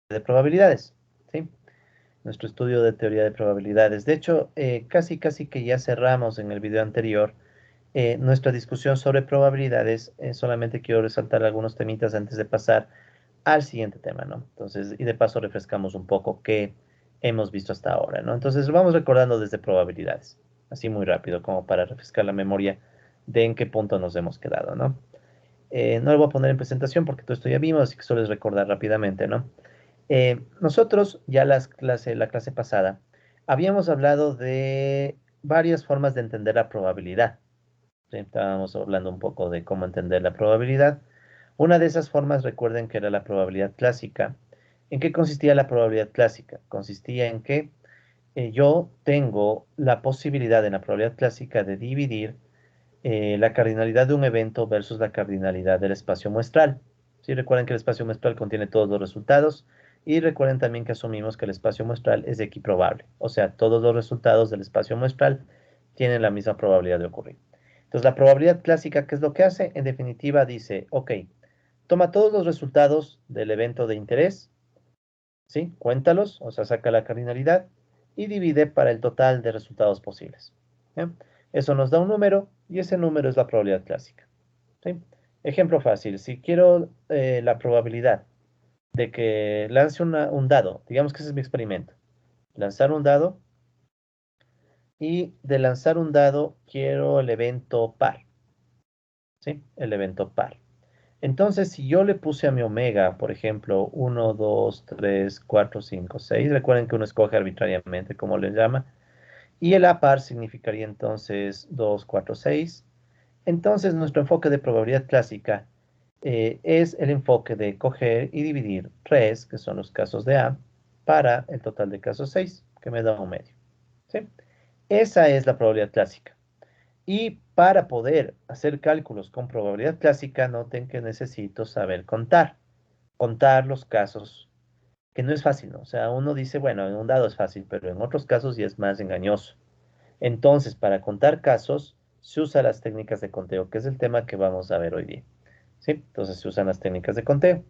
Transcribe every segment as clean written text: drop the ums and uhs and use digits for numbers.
de probabilidades, ¿sí? Nuestro estudio de teoría de probabilidades. De hecho, casi que ya cerramos en el video anterior nuestra discusión sobre probabilidades. Solamente quiero resaltar algunos temitas antes de pasar al siguiente tema, ¿no? Entonces, y de paso refrescamos un poco qué hemos visto hasta ahora, ¿no? Entonces, vamos recordando desde probabilidades, así muy rápido, como para refrescar la memoria de en qué punto nos hemos quedado, ¿no? No lo voy a poner en presentación porque todo esto ya vimos, así que solo es recordar rápidamente, ¿no? Nosotros, ya la clase pasada, habíamos hablado de varias formas de entender la probabilidad. ¿Sí? Estábamos hablando un poco de cómo entender la probabilidad. Una de esas formas, recuerden que era la probabilidad clásica. ¿En qué consistía la probabilidad clásica? Consistía en que yo tengo la posibilidad en la probabilidad clásica de dividir la cardinalidad de un evento versus la cardinalidad del espacio muestral. ¿Sí? Recuerden que el espacio muestral contiene todos los resultados y recuerden también que asumimos que el espacio muestral es equiprobable, o sea, todos los resultados del espacio muestral tienen la misma probabilidad de ocurrir. Entonces, la probabilidad clásica, ¿qué es lo que hace? En definitiva, dice, ok, toma todos los resultados del evento de interés, ¿sí? Cuéntalos, o sea, saca la cardinalidad y divide para el total de resultados posibles. ¿Ya? Eso nos da un número y ese número es la probabilidad clásica. ¿Sí? Ejemplo fácil, si quiero la probabilidad de que lance un dado, digamos que ese es mi experimento, lanzar un dado y de lanzar un dado quiero el evento par, ¿sí? El evento par. Entonces, si yo le puse a mi omega, por ejemplo, 1, 2, 3, 4, 5, 6, recuerden que uno escoge arbitrariamente como le llama, y el a par significaría entonces 2, 4, 6. Entonces, nuestro enfoque de probabilidad clásica es el enfoque de coger y dividir 3, que son los casos de A, para el total de casos 6, que me da un medio. ¿Sí? Esa es la probabilidad clásica. Y para poder hacer cálculos con probabilidad clásica, noten que necesito saber contar. Contar los casos, que no es fácil, ¿no? O sea, uno dice, bueno, en un dado es fácil, pero en otros casos ya es más engañoso. Entonces, para contar casos, se usan las técnicas de conteo, que es el tema que vamos a ver hoy día. ¿Sí? Entonces, se usan las técnicas de conteo.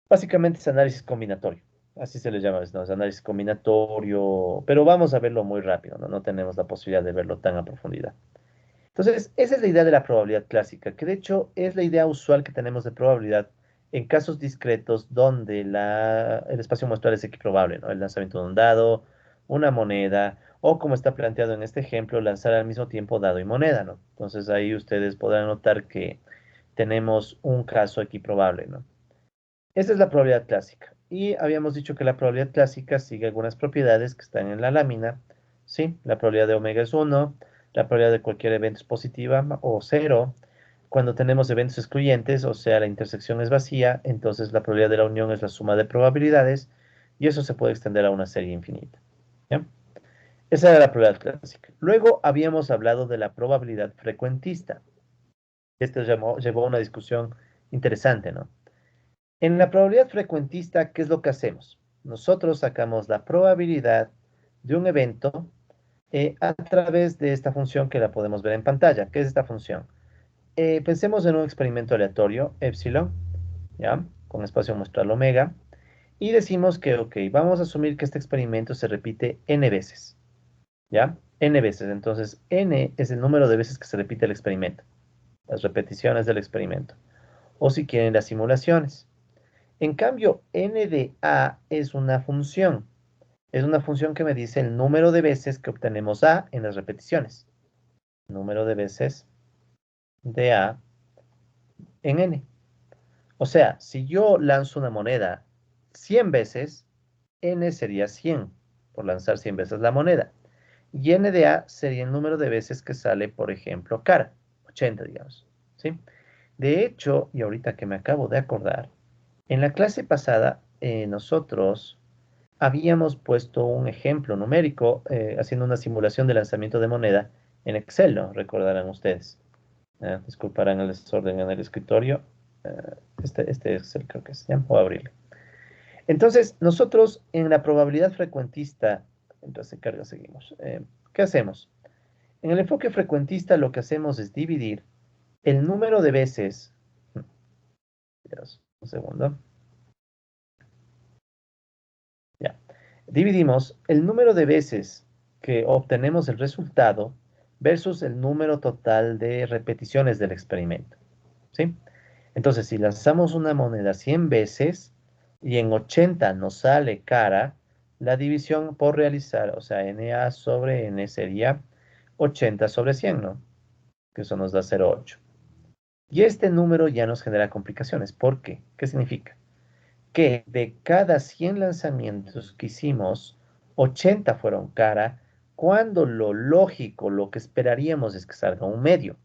Básicamente es análisis combinatorio. Así se le llama, ¿no? Es análisis combinatorio, pero vamos a verlo muy rápido, ¿no? No tenemos la posibilidad de verlo tan a profundidad. Entonces, esa es la idea de la probabilidad clásica, que de hecho es la idea usual que tenemos de probabilidad en casos discretos donde el espacio muestral es equiprobable, ¿no? El lanzamiento de un dado, una moneda, o como está planteado en este ejemplo, lanzar al mismo tiempo dado y moneda, ¿no? Entonces ahí ustedes podrán notar que tenemos un caso equiprobable, ¿no? Esta es la probabilidad clásica. Y habíamos dicho que la probabilidad clásica sigue algunas propiedades que están en la lámina. ¿Sí? La probabilidad de omega es 1, la probabilidad de cualquier evento es positiva o 0. Cuando tenemos eventos excluyentes, o sea, la intersección es vacía, entonces la probabilidad de la unión es la suma de probabilidades y eso se puede extender a una serie infinita. ¿Ya? Esa era la probabilidad clásica. Luego habíamos hablado de la probabilidad frecuentista. Esto llevó a una discusión interesante, ¿no? En la probabilidad frecuentista, ¿qué es lo que hacemos? Nosotros sacamos la probabilidad de un evento a través de esta función que la podemos ver en pantalla. ¿Qué es esta función? Pensemos en un experimento aleatorio, epsilon, ¿ya? Con espacio muestral omega, y decimos que, ok, vamos a asumir que este experimento se repite n veces, ¿ya? N veces. Entonces, n es el número de veces que se repite el experimento, las repeticiones del experimento, o si quieren, las simulaciones. En cambio, n de a es una función. Es una función que me dice el número de veces que obtenemos a en las repeticiones. Número de veces de a en n. O sea, si yo lanzo una moneda 100 veces, n sería 100 por lanzar 100 veces la moneda. Y n de a sería el número de veces que sale, por ejemplo, cara. 80, digamos. ¿Sí? De hecho, y ahorita que me acabo de acordar, en la clase pasada nosotros habíamos puesto un ejemplo numérico haciendo una simulación de lanzamiento de moneda en Excel, ¿no? Recordarán ustedes. Disculparán el desorden en el escritorio. Este Excel creo que es, ¿ya? Voy a abrirlo. Entonces, nosotros en la probabilidad frecuentista, mientras se carga, seguimos. ¿Qué hacemos? En el enfoque frecuentista lo que hacemos es dividir el número de veces. Dios, un segundo. Dividimos el número de veces que obtenemos el resultado versus el número total de repeticiones del experimento, ¿sí? Entonces, si lanzamos una moneda 100 veces y en 80 nos sale cara, la división por realizar, o sea, NA sobre N sería 80 sobre 100, ¿no? Que eso nos da 0,8. Y este número ya nos genera complicaciones. ¿Por qué? ¿Qué significa? Que de cada 100 lanzamientos que hicimos, 80 fueron cara, cuando lo lógico, lo que esperaríamos es que salga un medio.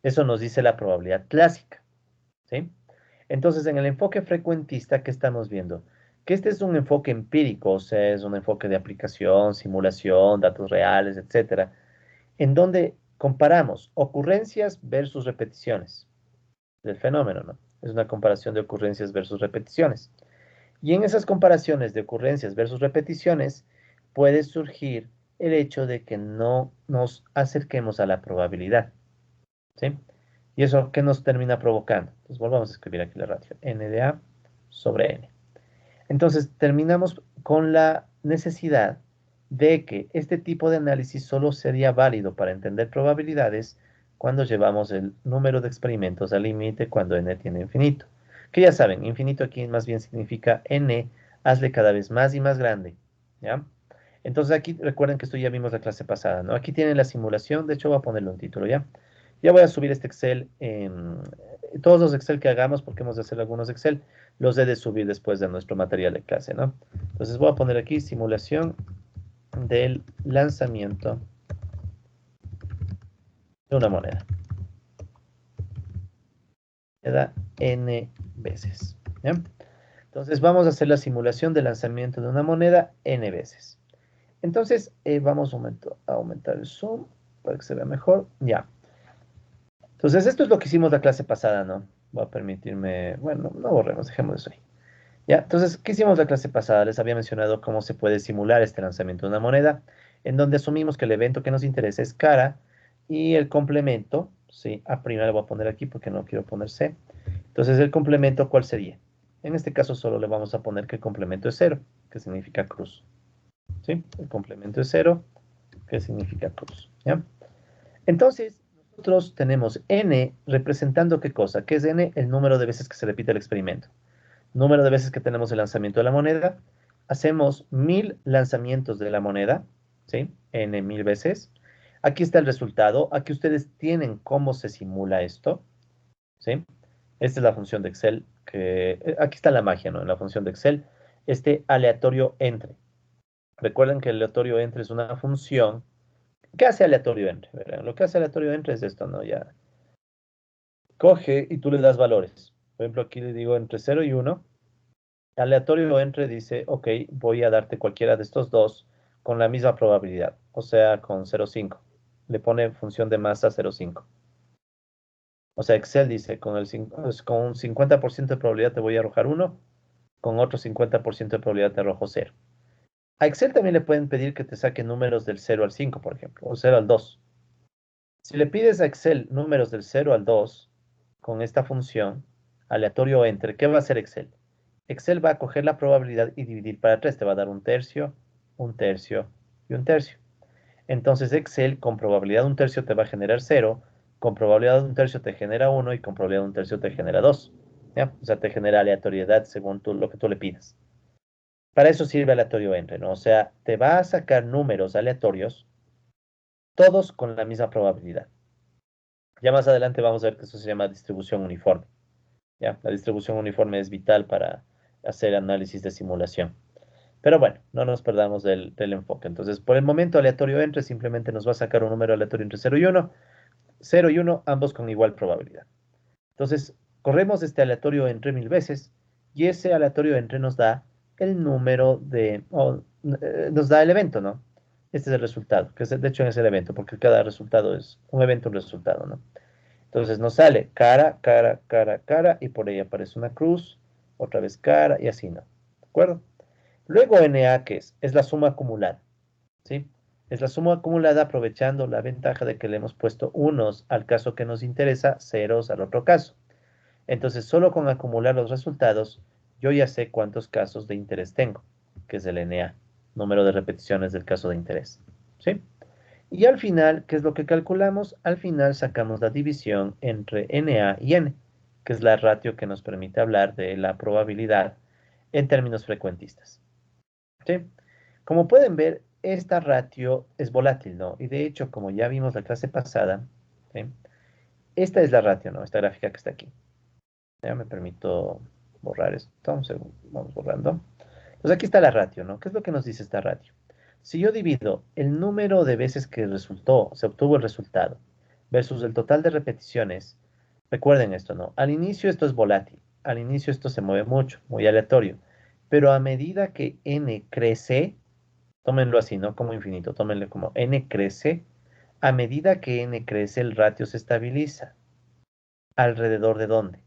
Eso nos dice la probabilidad clásica, ¿sí? Entonces, en el enfoque frecuentista, ¿qué estamos viendo? Que este es un enfoque empírico, o sea, es un enfoque de aplicación, simulación, datos reales, etcétera, en donde comparamos ocurrencias versus repeticiones del fenómeno, ¿no? Es una comparación de ocurrencias versus repeticiones. Y en esas comparaciones de ocurrencias versus repeticiones puede surgir el hecho de que no nos acerquemos a la probabilidad, ¿sí? ¿Y eso qué nos termina provocando? Pues volvamos a escribir aquí la ratio, n de a sobre n. Entonces terminamos con la necesidad de que este tipo de análisis solo sería válido para entender probabilidades cuando llevamos el número de experimentos al límite cuando n tiene infinito. Que ya saben, infinito aquí más bien significa n, hazle cada vez más y más grande, ¿ya? Entonces aquí recuerden que esto ya vimos la clase pasada, ¿no? Aquí tienen la simulación, de hecho voy a ponerle un título, ¿ya? Ya voy a subir este Excel, todos los Excel que hagamos, porque hemos de hacer algunos Excel, los he de subir después de nuestro material de clase, ¿no? Entonces voy a poner aquí simulación del lanzamiento de una moneda. Me da n veces, ¿ya? Entonces vamos a hacer la simulación del lanzamiento de una moneda n veces. Entonces vamos a aumentar el zoom para que se vea mejor. Ya. Entonces esto es lo que hicimos la clase pasada, ¿no? Voy a permitirme, bueno, no borremos, dejemos eso ahí. Ya, entonces, ¿qué hicimos la clase pasada? Les había mencionado cómo se puede simular este lanzamiento de una moneda, en donde asumimos que el evento que nos interesa es cara y el complemento, sí, A' le voy a poner aquí porque no quiero poner C. Entonces, el complemento, ¿cuál sería? En este caso solo le vamos a poner que el complemento es 0, que significa cruz. ¿Sí? El complemento es 0, que significa cruz. ¿Ya? Entonces, nosotros tenemos n representando qué cosa, ¿qué es n? El número de veces que se repite el experimento. Número de veces que tenemos el lanzamiento de la moneda. Hacemos 1000 lanzamientos de la moneda, ¿sí? N 1000 veces. Aquí está el resultado. Aquí ustedes tienen cómo se simula esto, ¿sí? Esta es la función de Excel, aquí está la magia, ¿no? En la función de Excel, este aleatorio entre. Recuerden que el aleatorio entre es una función. ¿Qué hace aleatorio entre? ¿Verdad? Lo que hace aleatorio entre es esto, ¿no? Ya coge y tú le das valores. Por ejemplo, aquí le digo entre 0 y 1. Aleatorio entre dice, ok, voy a darte cualquiera de estos dos con la misma probabilidad, o sea, con 0,5. Le pone función de masa 0,5. O sea, Excel dice, con un 50% de probabilidad te voy a arrojar 1, con otro 50% de probabilidad te arrojo 0. A Excel también le pueden pedir que te saque números del 0 al 5, por ejemplo, o 0 al 2. Si le pides a Excel números del 0 al 2 con esta función, aleatorio entre, ¿qué va a hacer Excel? Excel va a coger la probabilidad y dividir para 3. Te va a dar un tercio, un tercio y un tercio. Entonces Excel con probabilidad de un tercio te va a generar 0, con probabilidad de un tercio te genera 1 y con probabilidad de un tercio te genera 2. ¿Ya? O sea, te genera aleatoriedad según lo que tú le pidas. Para eso sirve aleatorio entre, ¿no? O sea, te va a sacar números aleatorios, todos con la misma probabilidad. Ya más adelante vamos a ver que eso se llama distribución uniforme. ¿Ya? La distribución uniforme es vital para hacer análisis de simulación. Pero bueno, no nos perdamos del enfoque. Entonces, por el momento, aleatorio entre simplemente nos va a sacar un número aleatorio entre 0 y 1. 0 y 1, ambos con igual probabilidad. Entonces, corremos este aleatorio entre 1000 veces y ese aleatorio entre nos da el número nos da el evento, ¿no? Este es el resultado, que de hecho es el evento, porque cada resultado es un evento, un resultado, ¿no? Entonces nos sale cara, cara, cara, cara, y por ahí aparece una cruz, otra vez cara, y así, ¿no? ¿De acuerdo? Luego NA, ¿qué es? Es la suma acumulada, ¿sí? Es la suma acumulada aprovechando la ventaja de que le hemos puesto unos al caso que nos interesa, ceros al otro caso. Entonces, solo con acumular los resultados, yo ya sé cuántos casos de interés tengo, que es el NA. número de repeticiones del caso de interés. ¿Sí? Y al final, ¿qué es lo que calculamos? Al final sacamos la división entre NA y N, que es la ratio que nos permite hablar de la probabilidad en términos frecuentistas. ¿Sí? Como pueden ver, esta ratio es volátil, ¿no? Y de hecho, como ya vimos la clase pasada, ¿sí? Esta es la ratio, ¿no? Esta gráfica que está aquí. Ya me permito borrar esto. Un segundo, vamos borrando. Entonces aquí está la ratio, ¿no? ¿Qué es lo que nos dice esta ratio? Si yo divido el número de veces que resultó, se obtuvo el resultado, versus el total de repeticiones, recuerden esto, ¿no? Al inicio esto es volátil, al inicio esto se mueve mucho, muy aleatorio, pero a medida que n crece, tómenlo así, no como infinito, tómenlo como n crece, a medida que n crece el ratio se estabiliza. ¿Alrededor de dónde?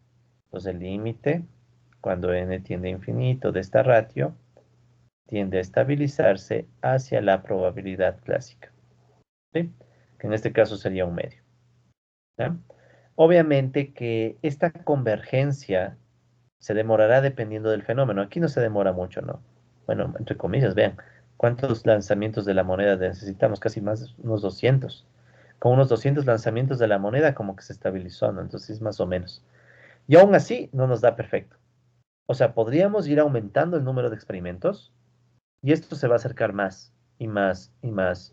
Pues el límite, cuando n tiende a infinito de esta ratio, tiende a estabilizarse hacia la probabilidad clásica, ¿sí? Que en este caso sería un medio. ¿Ya? Obviamente que esta convergencia se demorará dependiendo del fenómeno. Aquí no se demora mucho, ¿no? Bueno, entre comillas, vean, ¿cuántos lanzamientos de la moneda necesitamos? Casi más, unos 200. Con unos 200 lanzamientos de la moneda como que se estabilizó, ¿no? Entonces, más o menos. Y aún así, no nos da perfecto. O sea, podríamos ir aumentando el número de experimentos y esto se va a acercar más y más y más,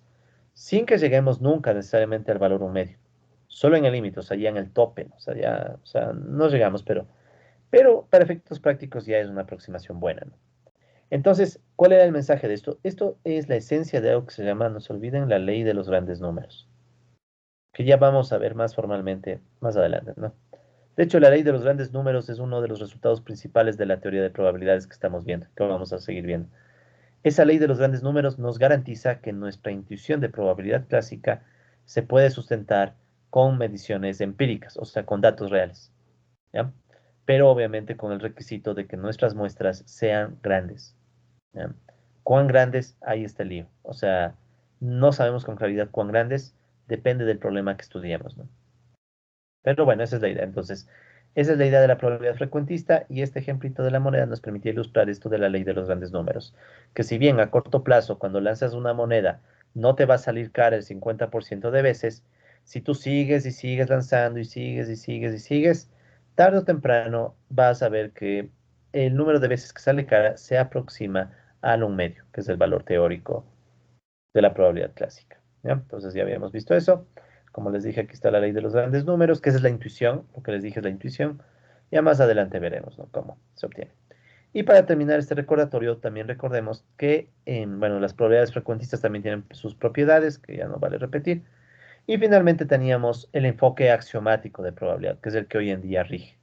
sin que lleguemos nunca necesariamente al valor un medio. Solo en el límite, o sea, ya en el tope, ¿no? O sea, ya, o sea, no llegamos, pero para efectos prácticos ya es una aproximación buena, ¿no? Entonces, ¿cuál era el mensaje de esto? Esto es la esencia de algo que se llama, no se olviden, la ley de los grandes números, que ya vamos a ver más formalmente más adelante, ¿no? De hecho, la ley de los grandes números es uno de los resultados principales de la teoría de probabilidades que estamos viendo, que vamos a seguir viendo. Esa ley de los grandes números nos garantiza que nuestra intuición de probabilidad clásica se puede sustentar con mediciones empíricas, o sea, con datos reales, ¿ya? Pero obviamente con el requisito de que nuestras muestras sean grandes, ¿ya? ¿Cuán grandes? Ahí está el lío. O sea, no sabemos con claridad cuán grandes, depende del problema que estudiemos, ¿no? Pero bueno, esa es la idea. Entonces, esa es la idea de la probabilidad frecuentista y este ejemplito de la moneda nos permitía ilustrar esto de la ley de los grandes números. Que si bien a corto plazo, cuando lanzas una moneda, no te va a salir cara el 50% de veces, si tú sigues y sigues lanzando y sigues y sigues y sigues, tarde o temprano vas a ver que el número de veces que sale cara se aproxima al un medio, que es el valor teórico de la probabilidad clásica. ¿Ya? Entonces ya habíamos visto eso. Como les dije, aquí está la ley de los grandes números, que esa es la intuición, lo que les dije es la intuición. Ya más adelante veremos, ¿no? Cómo se obtiene. Y para terminar este recordatorio, también recordemos que, bueno, las probabilidades frecuentistas también tienen sus propiedades, que ya no vale repetir. Y finalmente teníamos el enfoque axiomático de probabilidad, que es el que hoy en día rige.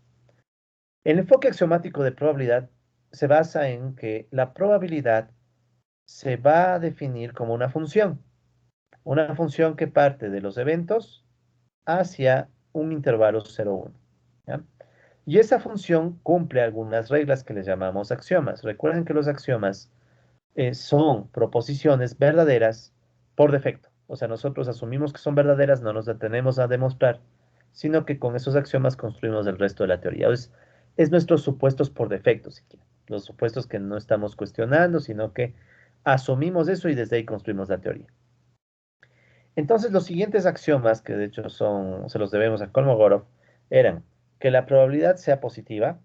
El enfoque axiomático de probabilidad se basa en que la probabilidad se va a definir como una función que parte de los eventos hacia un intervalo 0,1. ¿Ya? Y esa función cumple algunas reglas que les llamamos axiomas. Recuerden que los axiomas son proposiciones verdaderas por defecto. O sea, nosotros asumimos que son verdaderas, no nos detenemos a demostrar, sino que con esos axiomas construimos el resto de la teoría. Es nuestros supuestos por defecto, si quieren. Los supuestos que no estamos cuestionando, sino que asumimos eso y desde ahí construimos la teoría. Entonces, los siguientes axiomas, que de hecho se los debemos a Kolmogorov, eran que la probabilidad sea positiva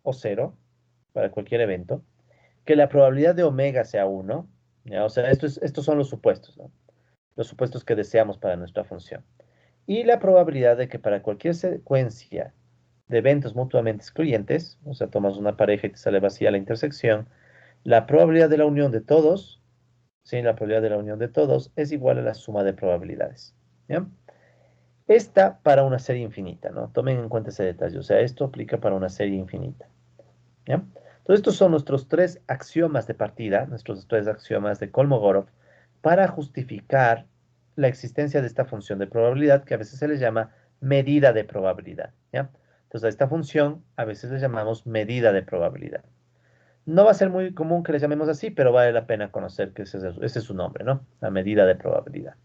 o cero para cualquier evento, que la probabilidad de omega sea 1, ¿ya? O sea, estos son los supuestos, ¿no? Los supuestos que deseamos para nuestra función. Y la probabilidad de que para cualquier secuencia de eventos mutuamente excluyentes, o sea, tomas una pareja y te sale vacía la intersección, la probabilidad de la unión de todos, ¿sí? La probabilidad de la unión de todos es igual a la suma de probabilidades, ¿ya? Esta para una serie infinita, ¿no? Tomen en cuenta ese detalle, o sea, esto aplica para una serie infinita, ¿ya? Entonces, estos son nuestros tres axiomas de partida, nuestros tres axiomas de Kolmogorov, para justificar la existencia de esta función de probabilidad, que a veces se le llama medida de probabilidad, ¿ya? Entonces, a esta función a veces le llamamos medida de probabilidad. No va a ser muy común que le llamemos así, pero vale la pena conocer que ese es su nombre, ¿no? La medida de probabilidad.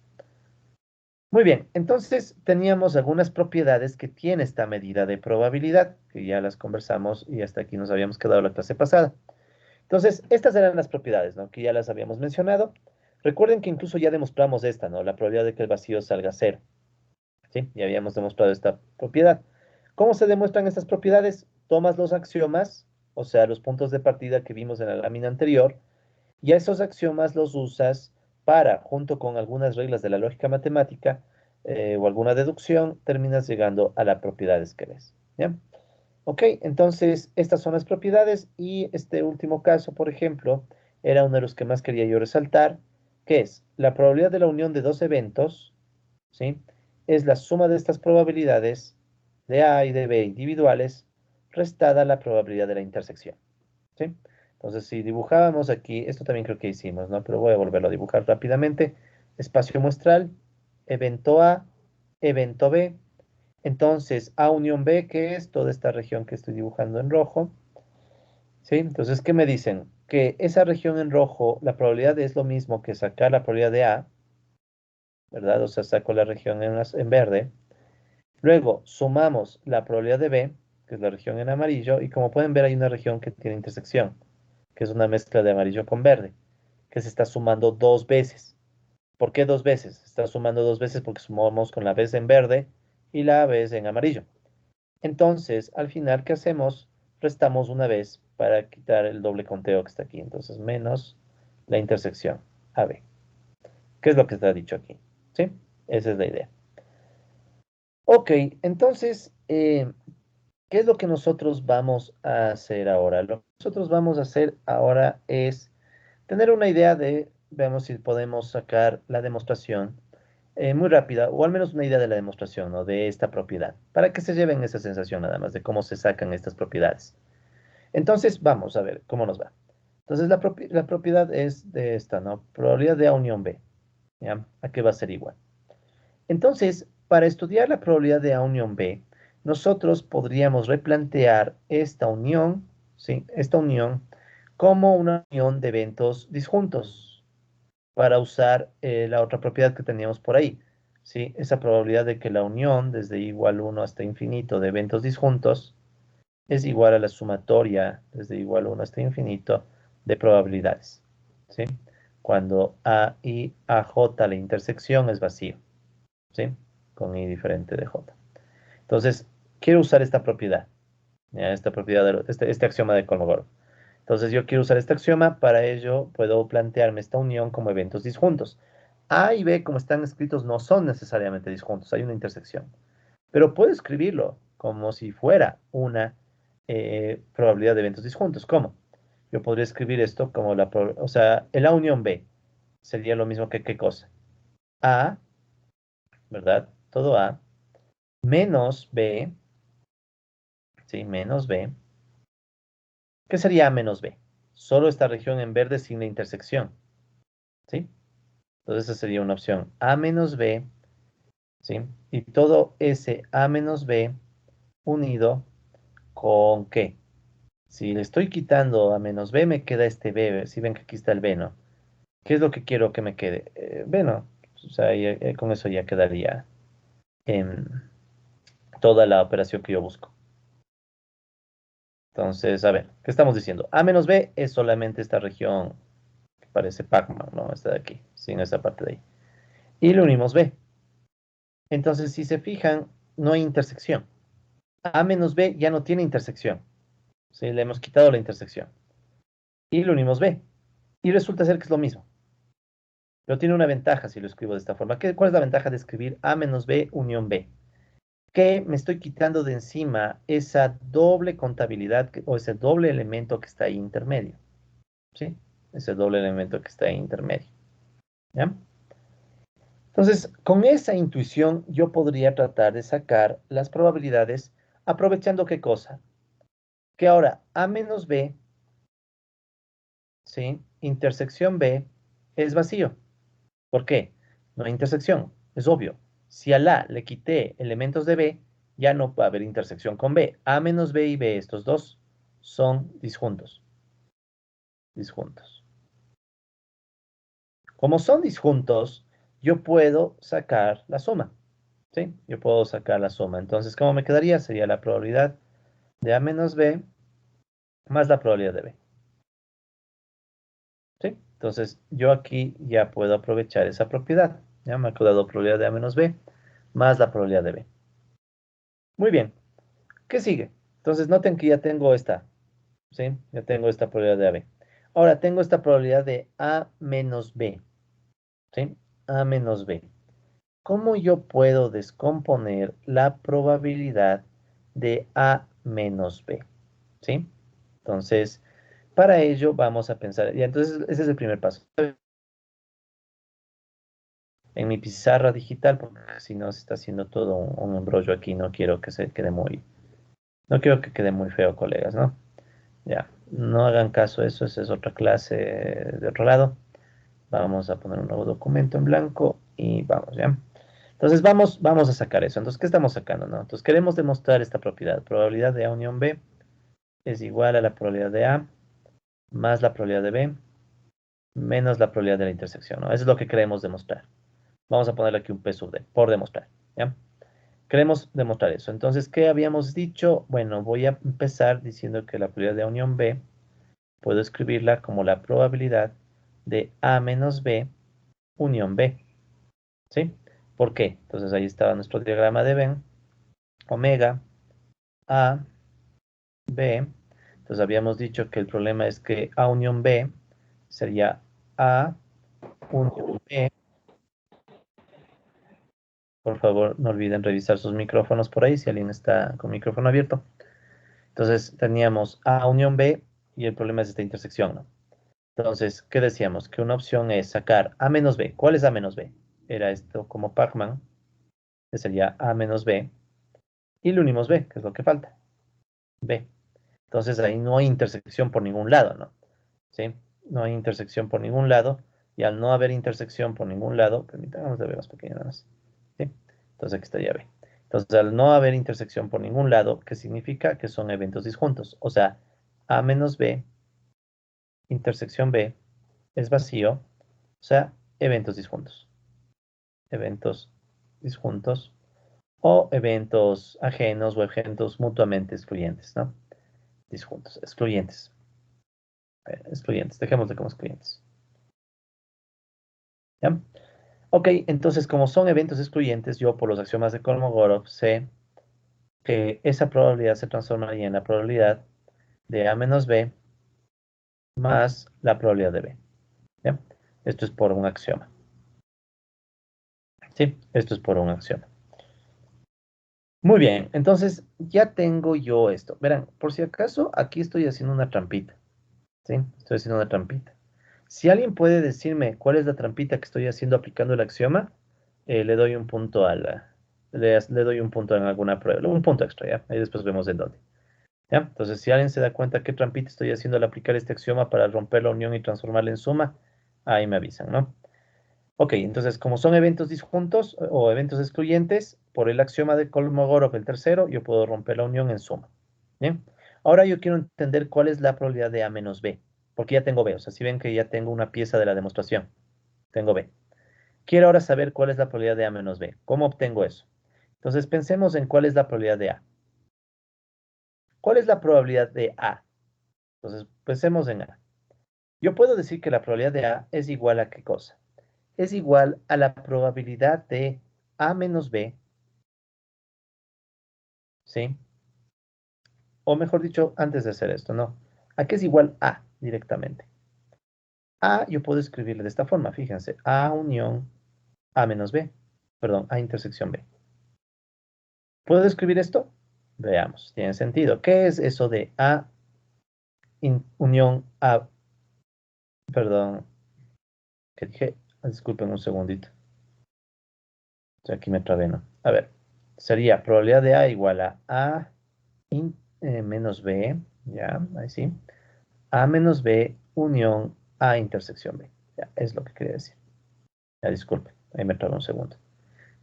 Muy bien, entonces teníamos algunas propiedades que tiene esta medida de probabilidad, que ya las conversamos y hasta aquí nos habíamos quedado la clase pasada. Entonces, estas eran las propiedades, ¿no? Que ya las habíamos mencionado. Recuerden que incluso ya demostramos esta, ¿no? La probabilidad de que el vacío salga cero. ¿Sí? Ya habíamos demostrado esta propiedad. ¿Cómo se demuestran estas propiedades? Tomas los axiomas, o sea, los puntos de partida que vimos en la lámina anterior, y a esos axiomas los usas para, junto con algunas reglas de la lógica matemática o alguna deducción, terminas llegando a las propiedades que ves. ¿Ya? Ok, entonces estas son las propiedades y este último caso, por ejemplo, era uno de los que más quería yo resaltar, que es la probabilidad de la unión de dos eventos, ¿sí? Es la suma de estas probabilidades de A y de B individuales restada la probabilidad de la intersección, ¿sí? Entonces, si dibujábamos aquí, esto también creo que hicimos, ¿no? Pero voy a volverlo a dibujar rápidamente. Espacio muestral, evento A, evento B. Entonces, A unión B, que es toda esta región que estoy dibujando en rojo, ¿sí? Entonces, ¿qué me dicen? Que esa región en rojo, la probabilidad es lo mismo que sacar la probabilidad de A, ¿verdad? O sea, saco la región en verde. Luego, sumamos la probabilidad de B, que es la región en amarillo, y como pueden ver, hay una región que tiene intersección, que es una mezcla de amarillo con verde, que se está sumando dos veces. ¿Por qué dos veces? Se está sumando dos veces porque sumamos con la vez en verde y la vez en amarillo. Entonces, al final, ¿qué hacemos? Restamos una vez para quitar el doble conteo que está aquí. Entonces, menos la intersección AB. ¿Qué es lo que está dicho aquí? ¿Sí? Esa es la idea. Ok, entonces, ¿qué es lo que nosotros vamos a hacer ahora? Lo que nosotros vamos a hacer ahora es tener una idea de, veamos si podemos sacar la demostración muy rápida, o al menos una idea de la demostración, ¿no? De esta propiedad, para que se lleven esa sensación nada más de cómo se sacan estas propiedades. Entonces, vamos a ver cómo nos va. Entonces, la propiedad es de esta, ¿no? Probabilidad de A unión B, ¿ya? ¿A qué va a ser igual? Entonces, para estudiar la probabilidad de A unión B, nosotros podríamos replantear esta unión, ¿sí? Esta unión como una unión de eventos disjuntos para usar la otra propiedad que teníamos por ahí, ¿sí? Esa probabilidad de que la unión desde igual 1 hasta infinito de eventos disjuntos es igual a la sumatoria desde igual 1 hasta infinito de probabilidades, ¿sí? Cuando A y AJ, la intersección, es vacío, ¿sí? Con I diferente de J. Entonces, quiero usar esta propiedad, ¿ya? Esta propiedad, este axioma de Kolmogorov. Entonces, yo quiero usar este axioma, para ello puedo plantearme esta unión como eventos disjuntos. A y B, como están escritos, no son necesariamente disjuntos, hay una intersección. Pero puedo escribirlo como si fuera una probabilidad de eventos disjuntos. ¿Cómo? Yo podría escribir esto como o sea, el A unión B sería lo mismo que ¿qué cosa? A, ¿verdad? Todo A, menos B, ¿sí? Menos B. ¿Qué sería A menos B? Solo esta región en verde sin la intersección, ¿sí? Entonces esa sería una opción. A menos B, ¿sí? Y todo ese A menos B unido con ¿qué? Si le estoy quitando a menos B, me queda este B. Si ven que aquí está el B, ¿no? ¿Qué es lo que quiero que me quede? B, ¿no? O sea, con eso ya quedaría en toda la operación que yo busco. Entonces, a ver, ¿qué estamos diciendo? A menos B es solamente esta región que parece Pac-Man, ¿no? Esta de aquí, sin esta parte de ahí. Y le unimos B. Entonces, si se fijan, no hay intersección. A menos B ya no tiene intersección. ¿Sí? Le hemos quitado la intersección. Y le unimos B. Y resulta ser que es lo mismo. Pero tiene una ventaja si lo escribo de esta forma. ¿Cuál es la ventaja de escribir A menos B unión B? Que me estoy quitando de encima esa doble contabilidad o ese doble elemento que está ahí intermedio. ¿Sí? Ese doble elemento que está ahí intermedio. ¿Ya? Entonces, con esa intuición yo podría tratar de sacar las probabilidades aprovechando qué cosa. Que ahora A menos B, ¿sí? Intersección B es vacío. ¿Por qué? No hay intersección, es obvio. Si a la le quité elementos de B, ya no va a haber intersección con B. A menos B y B, estos dos, son disjuntos. Disjuntos. Como son disjuntos, yo puedo sacar la suma. ¿Sí? Yo puedo sacar la suma. Entonces, ¿cómo me quedaría? Sería la probabilidad de A menos B más la probabilidad de B. Entonces, yo aquí ya puedo aprovechar esa propiedad. Ya me ha quedado probabilidad de A menos B más la probabilidad de B. Muy bien. ¿Qué sigue? Entonces, noten que ya tengo esta. ¿Sí? Ya tengo esta probabilidad de AB. Ahora, tengo esta probabilidad de A menos B. ¿Sí? A menos B. ¿Cómo yo puedo descomponer la probabilidad de A menos B? ¿Sí? Entonces, para ello vamos a pensar, y entonces ese es el primer paso. En mi pizarra digital, porque si no se está haciendo todo un embrollo aquí, no quiero que se quede muy, no quiero que quede muy feo, colegas, ¿no? Ya, no hagan caso a eso, esa es otra clase de otro lado. Vamos a poner un nuevo documento en blanco y vamos, ¿ya? Entonces vamos a sacar eso. Entonces, ¿qué estamos sacando, no? Entonces, queremos demostrar esta propiedad. Probabilidad de A unión B es igual a la probabilidad de A más la probabilidad de B menos la probabilidad de la intersección, ¿no? Eso es lo que queremos demostrar. Vamos a ponerle aquí un P sub D, por demostrar, ¿ya? Queremos demostrar eso. Entonces, ¿qué habíamos dicho? Bueno, voy a empezar diciendo que la probabilidad de A unión B puedo escribirla como la probabilidad de A menos B unión B, ¿sí? ¿Por qué? Entonces ahí estaba nuestro diagrama de Venn, omega A, B. Entonces habíamos dicho que el problema es que A unión B sería A unión B. Por favor, no olviden revisar sus micrófonos por ahí si alguien está con micrófono abierto. Entonces teníamos A unión B y el problema es esta intersección, ¿no? Entonces, ¿qué decíamos? Que una opción es sacar A menos B. ¿Cuál es A menos B? Era esto como Pacman, que sería A menos B, y le unimos B, que es lo que falta, B. Entonces ahí no hay intersección por ningún lado, ¿no? ¿Sí? No hay intersección por ningún lado, y al no haber intersección por ningún lado, permítanme, vamos a ver más pequeño nada más, ¿sí? Entonces aquí estaría B. Entonces al no haber intersección por ningún lado, ¿qué significa? Que son eventos disjuntos. O sea, A menos B, intersección B, es vacío, o sea, eventos disjuntos. Eventos disjuntos o eventos ajenos o eventos mutuamente excluyentes, ¿no? Disjuntos, excluyentes. Excluyentes, dejémosle como excluyentes. ¿Ya? Ok, entonces como son eventos excluyentes, yo por los axiomas de Kolmogorov sé que esa probabilidad se transformaría en la probabilidad de A menos B más la probabilidad de B. ¿Ya? Esto es por un axioma. ¿Sí? Esto es por un axioma. Muy bien, entonces ya tengo yo esto. Verán, por si acaso, aquí estoy haciendo una trampita. ¿Sí? Estoy haciendo una trampita. Si alguien puede decirme cuál es la trampita que estoy haciendo aplicando el axioma, le doy un punto le doy un punto en alguna prueba, un punto extra, ¿ya? Ahí después vemos en dónde. ¿Ya? Entonces, si alguien se da cuenta qué trampita estoy haciendo al aplicar este axioma para romper la unión y transformarla en suma, ahí me avisan, ¿no? Ok, entonces, como son eventos disjuntos o eventos excluyentes, por el axioma de Kolmogorov, el tercero, yo puedo romper la unión en suma. ¿Bien? Ahora yo quiero entender cuál es la probabilidad de A menos B, porque ya tengo B, o sea, si ven que ya tengo una pieza de la demostración, tengo B. Quiero ahora saber cuál es la probabilidad de A menos B. ¿Cómo obtengo eso? Entonces, pensemos en cuál es la probabilidad de A. ¿Cuál es la probabilidad de A? Entonces, pensemos en A. Yo puedo decir que la probabilidad de A es igual a ¿qué cosa? Es igual a la probabilidad de A menos B, ¿sí? O mejor dicho, antes de hacer esto, ¿no? ¿A qué es igual A directamente? A yo puedo escribirle de esta forma, fíjense. A unión A menos B. Perdón, A intersección B. ¿Puedo escribir esto? Veamos, tiene sentido. ¿Qué es eso de A unión A? Perdón, ¿qué dije? Disculpen un segundito. Aquí me trabé, ¿no? A ver, sería probabilidad de A igual a menos B, ya, ahí sí. A menos B unión A intersección B. Ya, es lo que quería decir. Ya, disculpen, ahí me trabé un segundo.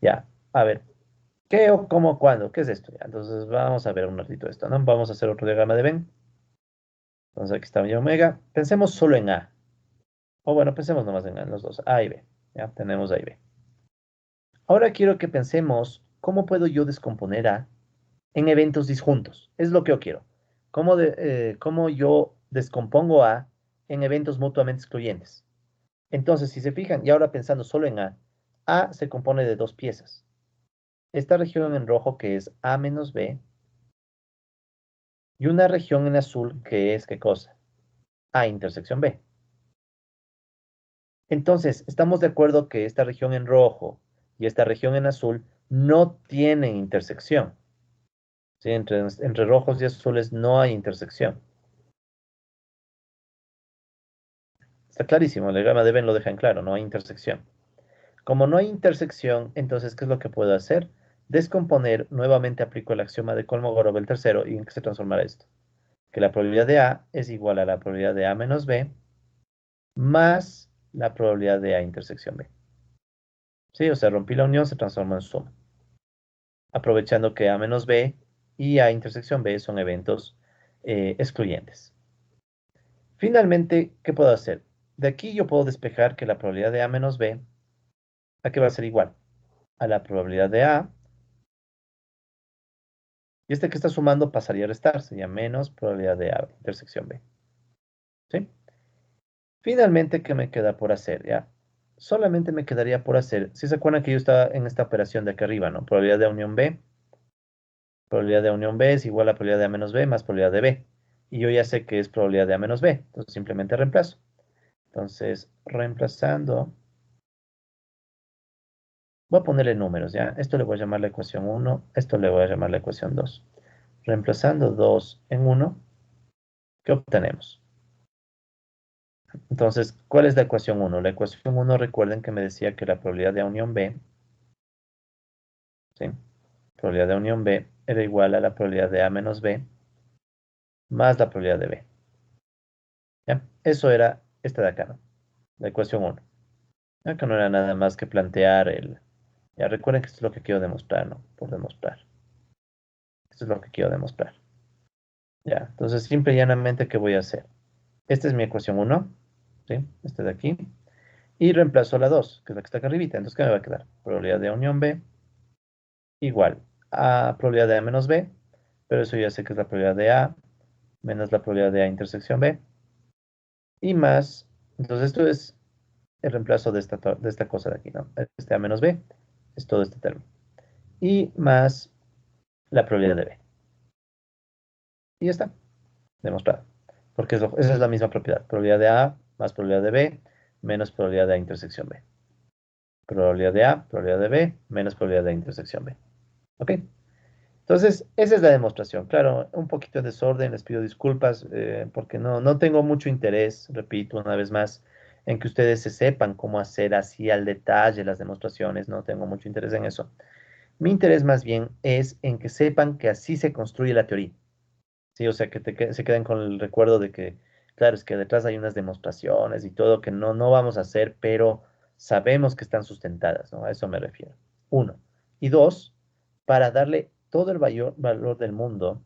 Ya, a ver, ¿qué o cómo, cuándo? ¿Qué es esto? Ya, entonces vamos a ver un ratito esto, ¿no? Vamos a hacer otro diagrama de Venn. Entonces aquí está mi omega. Pensemos solo en A. O bueno, pensemos nomás en los dos, A y B. Ya, tenemos A y B. Ahora quiero que pensemos cómo puedo yo descomponer A en eventos disjuntos. Es lo que yo quiero. ¿Cómo yo descompongo A en eventos mutuamente excluyentes? Entonces, si se fijan, y ahora pensando solo en A se compone de dos piezas. Esta región en rojo que es A menos B, y una región en azul que es, ¿qué cosa? A intersección B. Entonces, estamos de acuerdo que esta región en rojo y esta región en azul no tienen intersección. ¿Sí? Entre rojos y azules no hay intersección. Está clarísimo, el diagrama de Venn lo deja en claro, no hay intersección. Como no hay intersección, entonces, ¿qué es lo que puedo hacer? Descomponer, nuevamente aplico el axioma de Kolmogorov el tercero, ¿y en qué se transformará esto? Que la probabilidad de A es igual a la probabilidad de A menos B más la probabilidad de A intersección B. ¿Sí? O sea, rompí la unión, se transforma en suma. Aprovechando que A menos B y A intersección B son eventos excluyentes. Finalmente, ¿qué puedo hacer? De aquí yo puedo despejar que la probabilidad de A menos B, ¿a qué va a ser igual? A la probabilidad de A, y este que está sumando pasaría a restar, sería menos probabilidad de A intersección B. ¿Sí? Finalmente, ¿qué me queda por hacer? Ya, solamente me quedaría por hacer, si se acuerdan que yo estaba en esta operación de aquí arriba, ¿no? Probabilidad de unión B, probabilidad de unión B es igual a probabilidad de A menos B más probabilidad de B. Y yo ya sé que es probabilidad de A menos B, entonces simplemente reemplazo. Entonces, reemplazando, voy a ponerle números, ¿ya? Esto le voy a llamar la ecuación 1, esto le voy a llamar la ecuación 2. Reemplazando 2 en 1, ¿qué obtenemos? Entonces, ¿cuál es la ecuación 1? La ecuación 1, recuerden que me decía que la probabilidad de unión B, ¿sí? Probabilidad de unión B era igual a la probabilidad de A menos B más la probabilidad de B. ¿Ya? Eso era esta de acá, ¿no? La ecuación 1. Acá no era nada más que plantear el... Ya recuerden que esto es lo que quiero demostrar, ¿no? Por demostrar. Esto es lo que quiero demostrar. Ya, entonces simple y llanamente, ¿qué voy a hacer? Esta es mi ecuación 1, ¿sí? Esta de aquí. Y reemplazo la 2, que es la que está acá arribita. Entonces, ¿qué me va a quedar? Probabilidad de unión B igual a probabilidad de A menos B, pero eso ya sé que es la probabilidad de A menos la probabilidad de A intersección B, y más, entonces esto es el reemplazo de esta cosa de aquí, ¿no? Este A menos B es todo este término, y más la probabilidad de B. Y ya está, demostrado. Porque esa es la misma propiedad. Probabilidad de A más probabilidad de B menos probabilidad de A intersección B. Probabilidad de A, probabilidad de B menos probabilidad de A intersección B. ¿Ok? Entonces, esa es la demostración. Claro, un poquito de desorden, les pido disculpas porque no tengo mucho interés, repito una vez más, en que ustedes se sepan cómo hacer así al detalle las demostraciones. No tengo mucho interés en eso. Mi interés más bien es en que sepan que así se construye la teoría. Sí, o sea, que se queden con el recuerdo de que, claro, es que detrás hay unas demostraciones y todo que no vamos a hacer, pero sabemos que están sustentadas, ¿no? A eso me refiero. Uno. Y dos, para darle todo el valor del mundo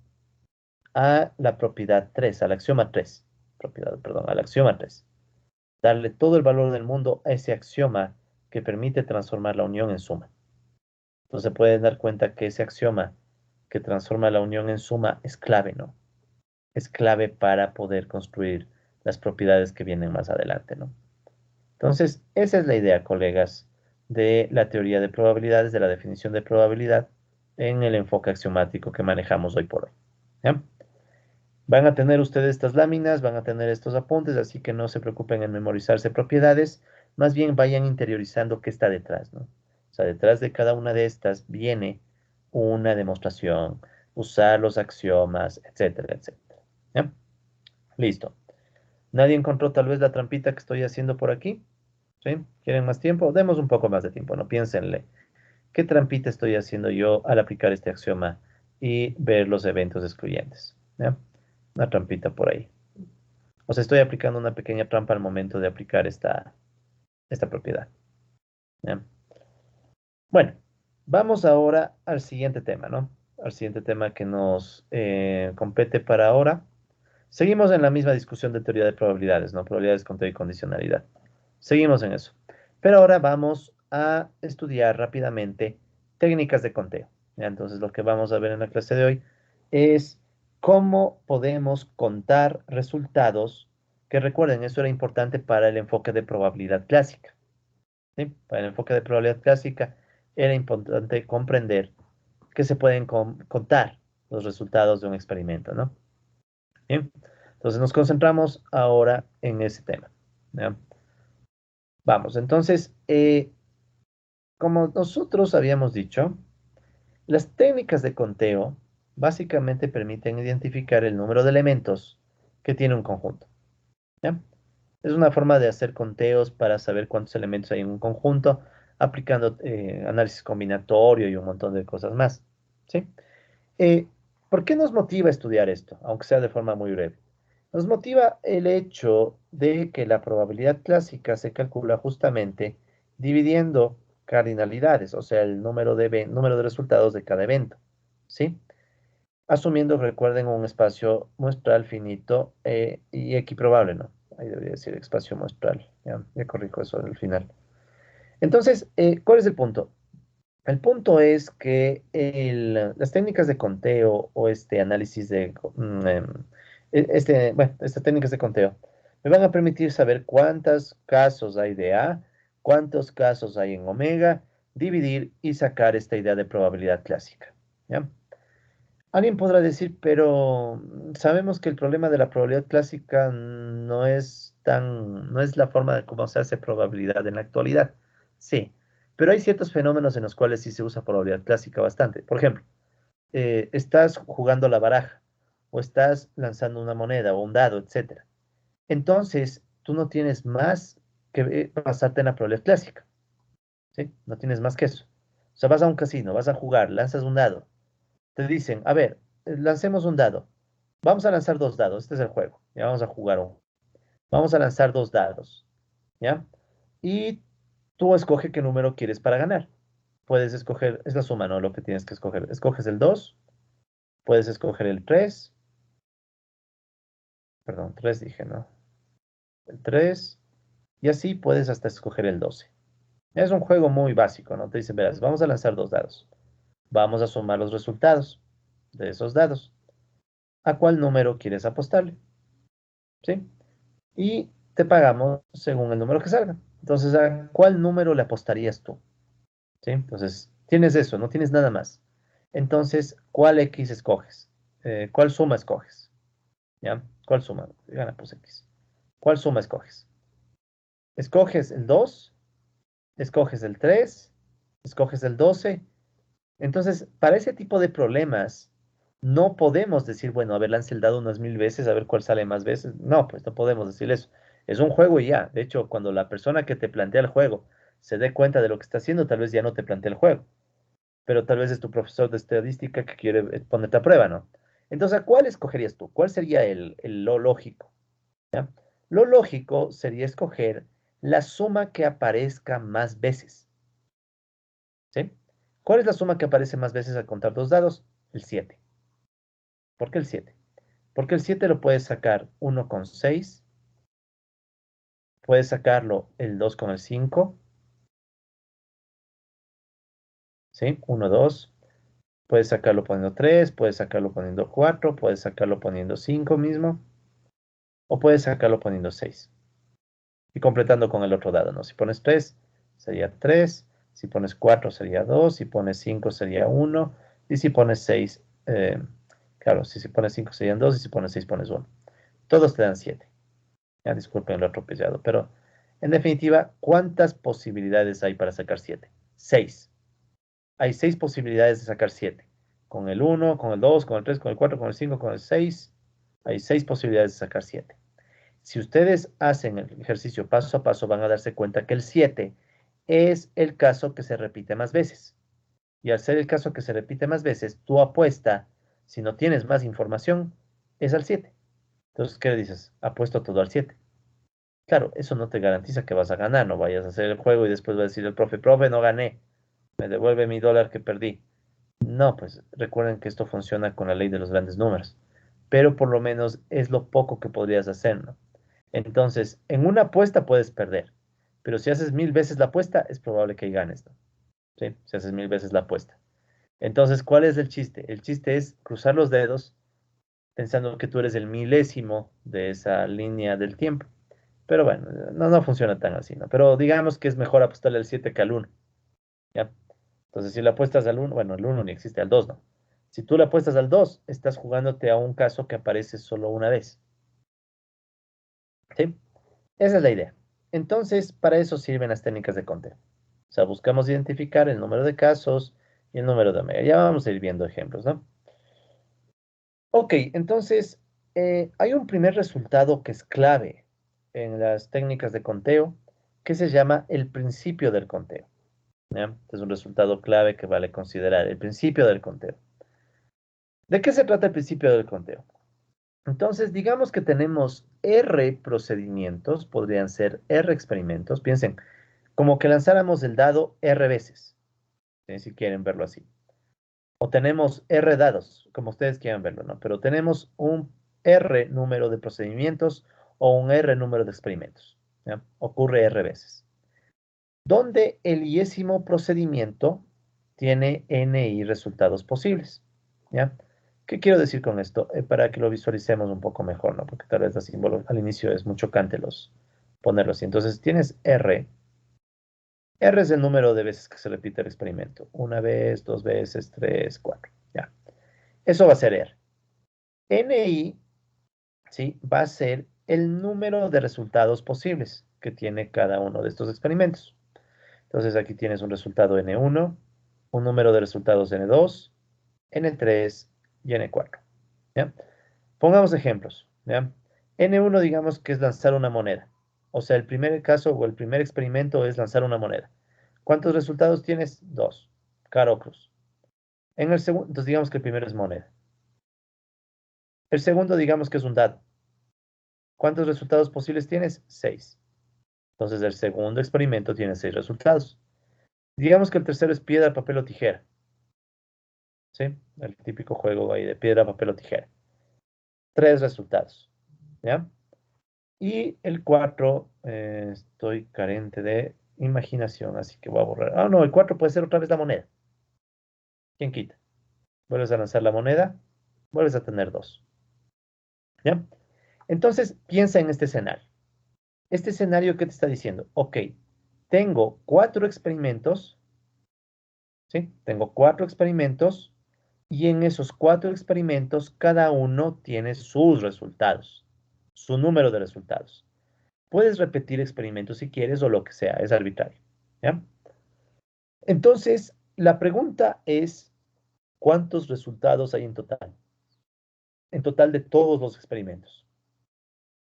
a la propiedad 3, al axioma 3. Propiedad, perdón, al axioma 3. Darle todo el valor del mundo a ese axioma que permite transformar la unión en suma. Entonces se pueden dar cuenta que ese axioma que transforma la unión en suma es clave, ¿no? Es clave para poder construir las propiedades que vienen más adelante, ¿no? Entonces, esa es la idea, colegas, de la teoría de probabilidades, de la definición de probabilidad en el enfoque axiomático que manejamos hoy por hoy. ¿Ya? Van a tener ustedes estas láminas, van a tener estos apuntes, así que no se preocupen en memorizarse propiedades, más bien vayan interiorizando qué está detrás, ¿no? O sea, detrás de cada una de estas viene una demostración, usar los axiomas, etcétera, etcétera. ¿Ya? Listo. ¿Nadie encontró tal vez la trampita que estoy haciendo por aquí? ¿Sí? ¿Quieren más tiempo? Demos un poco más de tiempo, no piénsenle. ¿Qué trampita estoy haciendo yo al aplicar este axioma y ver los eventos excluyentes? ¿Ya? Una trampita por ahí. O sea, estoy aplicando una pequeña trampa al momento de aplicar esta propiedad. ¿Ya? Bueno, vamos ahora al siguiente tema, ¿no? Al siguiente tema que nos compete para ahora. Seguimos en la misma discusión de teoría de probabilidades, ¿no? Probabilidades, conteo y condicionalidad. Seguimos en eso. Pero ahora vamos a estudiar rápidamente técnicas de conteo. ¿Ya? Entonces, lo que vamos a ver en la clase de hoy es cómo podemos contar resultados Que recuerden, eso era importante para el enfoque de probabilidad clásica. ¿Sí? Para el enfoque de probabilidad clásica era importante comprender que se pueden contar los resultados de un experimento, ¿no? Bien, entonces nos concentramos ahora en ese tema. ¿Ya? Vamos, entonces, como nosotros habíamos dicho, las técnicas de conteo básicamente permiten identificar el número de elementos que tiene un conjunto. ¿Ya? Es una forma de hacer conteos para saber cuántos elementos hay en un conjunto, aplicando análisis combinatorio y un montón de cosas más. ¿Sí? Eh, ¿Por qué nos motiva estudiar esto, aunque sea de forma muy breve? Nos motiva el hecho de que la probabilidad clásica se calcula justamente dividiendo cardinalidades, o sea, el número de resultados de cada evento, ¿sí? Asumiendo, recuerden, un espacio muestral finito y equiprobable, ¿no? Ahí debería decir espacio muestral, ya corrijo eso al final. Entonces, ¿cuál es el punto? El punto es que las técnicas de conteo o este análisis bueno, estas técnicas de conteo me van a permitir saber cuántos casos hay de A, cuántos casos hay en omega, dividir y sacar esta idea de probabilidad clásica. ¿Ya? Alguien podrá decir, pero sabemos que el problema de la probabilidad clásica no es la forma de cómo se hace probabilidad en la actualidad. Sí, pero hay ciertos fenómenos en los cuales sí se usa probabilidad clásica bastante. Por ejemplo, estás jugando la baraja, o estás lanzando una moneda o un dado, etcétera. Entonces, tú no tienes más que basarte en la probabilidad clásica, ¿sí? No tienes más que eso. O sea, vas a un casino, vas a jugar, lanzas un dado, te dicen, a ver, lancemos un dado. Vamos a lanzar dos dados. Este es el juego. Ya vamos a jugar un. Vamos a lanzar dos dados. ¿Ya? Y tú escoge qué número quieres para ganar. Puedes escoger, es la suma, ¿no? Lo que tienes que escoger. Escoges el 2, puedes escoger el 3, perdón, 3 dije, ¿no? El 3, y así puedes hasta escoger el 12. Es un juego muy básico, ¿no? Te dicen, verás, vamos a lanzar dos dados. Vamos a sumar los resultados de esos dados. ¿A cuál número quieres apostarle? ¿Sí? Y te pagamos según el número que salga. Entonces, ¿a cuál número le apostarías tú? ¿Sí? Entonces, tienes eso, no tienes nada más. Entonces, ¿cuál X escoges? ¿Cuál suma escoges? ¿Ya? ¿Cuál suma? Gana pues X. ¿Cuál suma escoges? ¿Escoges el 2? ¿Escoges el 3? ¿Escoges el 12? Entonces, para ese tipo de problemas, no podemos decir, bueno, a ver, lance el dado unas 1000 veces, a ver cuál sale más veces. No, pues no podemos decir eso. Es un juego y ya. De hecho, cuando la persona que te plantea el juego se dé cuenta de lo que está haciendo, tal vez ya no te plantea el juego. Pero tal vez es tu profesor de estadística que quiere ponerte a prueba, ¿no? Entonces, ¿a cuál escogerías tú? ¿Cuál sería lo lógico? ¿Ya? Lo lógico sería escoger la suma que aparezca más veces. ¿Sí? ¿Cuál es la suma que aparece más veces al contar dos dados? El 7. ¿Por qué el 7? Porque el 7 lo puedes sacar uno con 6, puedes sacarlo el 2 con el 5, ¿sí? Uno 2. Puedes sacarlo poniendo 3, puedes sacarlo poniendo 4, puedes sacarlo poniendo 5 mismo, o puedes sacarlo poniendo 6. Y completando con el otro dado, ¿no? Si pones 3, sería 3, si pones 4 sería 2, si pones 5 sería 1, y si pones 6, claro, si pones 5 serían 2, y si pones 6 pones 1. Todos te dan 7. Ya disculpen lo atropellado, pero en definitiva, ¿cuántas posibilidades hay para sacar 7? 6. Hay 6 posibilidades de sacar 7. Con el 1, con el 2, con el 3, con el 4, con el 5, con el 6. Hay 6 posibilidades de sacar 7. Si ustedes hacen el ejercicio paso a paso, van a darse cuenta que el 7 es el caso que se repite más veces. Y al ser el caso que se repite más veces, tu apuesta, si no tienes más información, es al 7. Entonces, ¿qué le dices? Apuesto todo al 7. Claro, eso no te garantiza que vas a ganar, no vayas a hacer el juego y después va a decir el profe, no gané, me devuelve mi dólar que perdí. No, pues recuerden que esto funciona con la ley de los grandes números, pero por lo menos es lo poco que podrías hacer, ¿no? Entonces, en una apuesta puedes perder, pero si haces 1000 veces la apuesta, es probable que ganes, ¿no? ¿Sí? Si haces 1000 veces la apuesta. Entonces, ¿cuál es el chiste? El chiste es cruzar los dedos pensando que tú eres el milésimo de esa línea del tiempo. Pero bueno, no funciona tan así, ¿no? Pero digamos que es mejor apostarle al 7 que al uno, ¿ya? Entonces, si le apuestas al uno, bueno, el uno ni existe, al 2 no. Si tú le apuestas al 2 estás jugándote a un caso que aparece solo una vez, ¿sí? Esa es la idea. Entonces, para eso sirven las técnicas de conteo. O sea, buscamos identificar el número de casos y el número de omega. Ya vamos a ir viendo ejemplos, ¿no? Ok, entonces, hay un primer resultado que es clave en las técnicas de conteo, que se llama el principio del conteo, ¿ya? Este es un resultado clave que vale considerar, el principio del conteo. ¿De qué se trata el principio del conteo? Entonces, digamos que tenemos R procedimientos, podrían ser R experimentos. Piensen, como que lanzáramos el dado R veces, ¿sí? Si quieren verlo así. O tenemos R dados, como ustedes quieran verlo, ¿no? Pero tenemos un R número de procedimientos o un R número de experimentos, ¿ya? Ocurre R veces. Donde el yésimo procedimiento tiene NI resultados posibles, ¿ya? ¿Qué quiero decir con esto? Para que lo visualicemos un poco mejor, ¿no? Porque tal vez la símbolo al inicio es muy chocante ponerlo así. Entonces tienes R. R es el número de veces que se repite el experimento. Una vez, dos veces, tres, cuatro. Ya. Eso va a ser R. NI, ¿sí? Va a ser el número de resultados posibles que tiene cada uno de estos experimentos. Entonces aquí tienes un resultado N1, un número de resultados N2, N3 y N4. ¿Ya? Pongamos ejemplos. ¿Ya? N1 digamos que es lanzar una moneda. O sea, el primer caso o el primer experimento es lanzar una moneda. ¿Cuántos resultados tienes? Dos. Cara o cruz. En el segundo, entonces digamos que el primero es moneda. El segundo digamos que es un dado. ¿Cuántos resultados posibles tienes? Seis. Entonces el segundo experimento tiene seis resultados. Digamos que el tercero es piedra, papel o tijera. ¿Sí? El típico juego ahí de piedra, papel o tijera. Tres resultados. ¿Ya? Y el 4, estoy carente de imaginación, así que voy a borrar. Ah, no, el 4 puede ser otra vez la moneda. ¿Quién quita? Vuelves a lanzar la moneda, vuelves a tener dos. ¿Ya? Entonces, piensa en este escenario. Este escenario, ¿qué te está diciendo? Ok, tengo cuatro experimentos, ¿sí? Tengo cuatro experimentos y en esos cuatro experimentos cada uno tiene sus resultados, su número de resultados. Puedes repetir experimentos si quieres o lo que sea, es arbitrario. ¿Ya? Entonces, la pregunta es, ¿cuántos resultados hay en total? En total de todos los experimentos.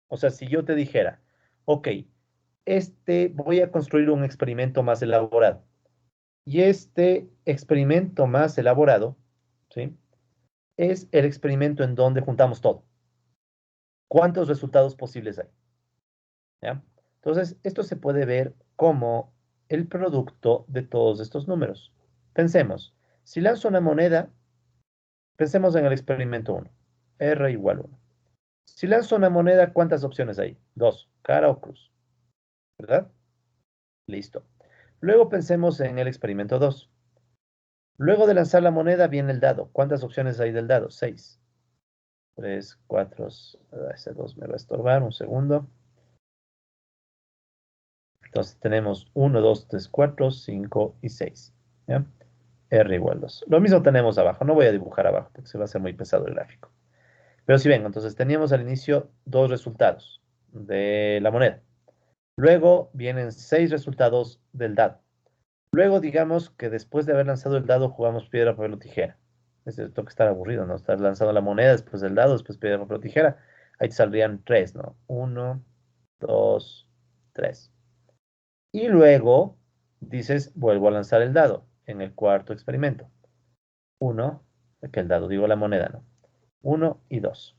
O sea, si yo te dijera, ok, voy a construir un experimento más elaborado. Y este experimento más elaborado, ¿sí? Es el experimento en donde juntamos todo. ¿Cuántos resultados posibles hay? ¿Ya? Entonces, esto se puede ver como el producto de todos estos números. Pensemos, si lanzo una moneda, pensemos en el experimento uno, R igual 1. Si lanzo una moneda, ¿cuántas opciones hay? Dos, cara o cruz, ¿verdad? Listo. Luego pensemos en el experimento 2. Luego de lanzar la moneda viene el dado. ¿Cuántas opciones hay del dado? 6. 3, 4, ese 2 me va a estorbar, un segundo. Entonces tenemos 1, 2, 3, 4, 5 y 6. ¿Ya? R igual 2. Lo mismo tenemos abajo. No voy a dibujar abajo porque se va a hacer muy pesado el gráfico. Pero si ven, entonces teníamos al inicio dos resultados de la moneda. Luego vienen seis resultados del dado. Luego digamos que después de haber lanzado el dado jugamos piedra, papel o tijera. Esto que estar aburrido, ¿no? Estar lanzando la moneda, después del dado, después piedra, papel o tijera. Ahí te saldrían tres, ¿no? Uno, dos, tres. Y luego dices, vuelvo a lanzar el dado en el cuarto experimento. Uno, que el dado, digo la moneda, ¿no? Uno y dos.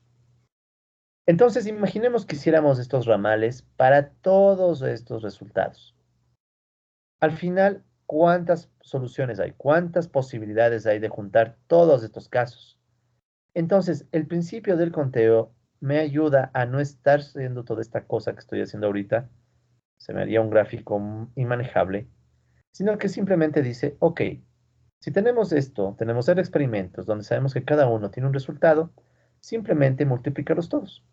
Entonces, imaginemos que hiciéramos estos ramales para todos estos resultados. Al final, ¿cuántas soluciones hay? ¿Cuántas posibilidades hay de juntar todos estos casos? Entonces, el principio del conteo me ayuda a no estar haciendo toda esta cosa que estoy haciendo ahorita. Se me haría un gráfico inmanejable, sino que simplemente dice, ok, si tenemos esto, tenemos el experimentos donde sabemos que cada uno tiene un resultado, simplemente multiplícalos todos.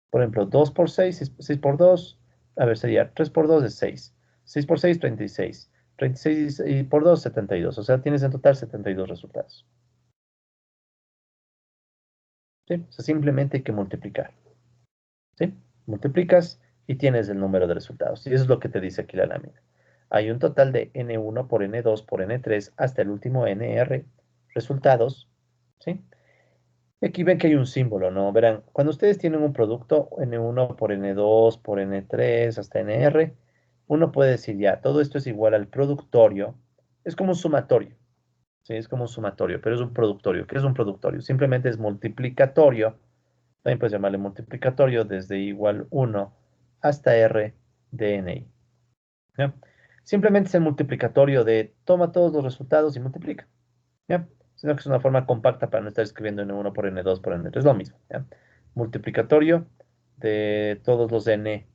Por ejemplo, 2 por 6, 6 por 2, a ver, sería 3 por 2 es 6. 6 por 6, 36. 36 y por 2, 72. O sea, tienes en total 72 resultados. ¿Sí? O sea, simplemente hay que multiplicar. ¿Sí? Multiplicas y tienes el número de resultados. Y eso es lo que te dice aquí la lámina. Hay un total de N1 por N2 por N3 hasta el último NR resultados. ¿Sí? Y aquí ven que hay un símbolo, ¿no? Verán, cuando ustedes tienen un producto, N1 por N2 por N3 hasta NR, uno puede decir ya, todo esto es igual al productorio. Es como un sumatorio, ¿sí? Es como un sumatorio, pero es un productorio. ¿Qué es un productorio? Simplemente es multiplicatorio. También puedes llamarle multiplicatorio desde igual 1 hasta R de NI. ¿Ya? Simplemente es el multiplicatorio de toma todos los resultados y multiplica. ¿Ya? Sino que es una forma compacta para no estar escribiendo N1 por N2 por N3. Es lo mismo. ¿Ya? Multiplicatorio de todos los N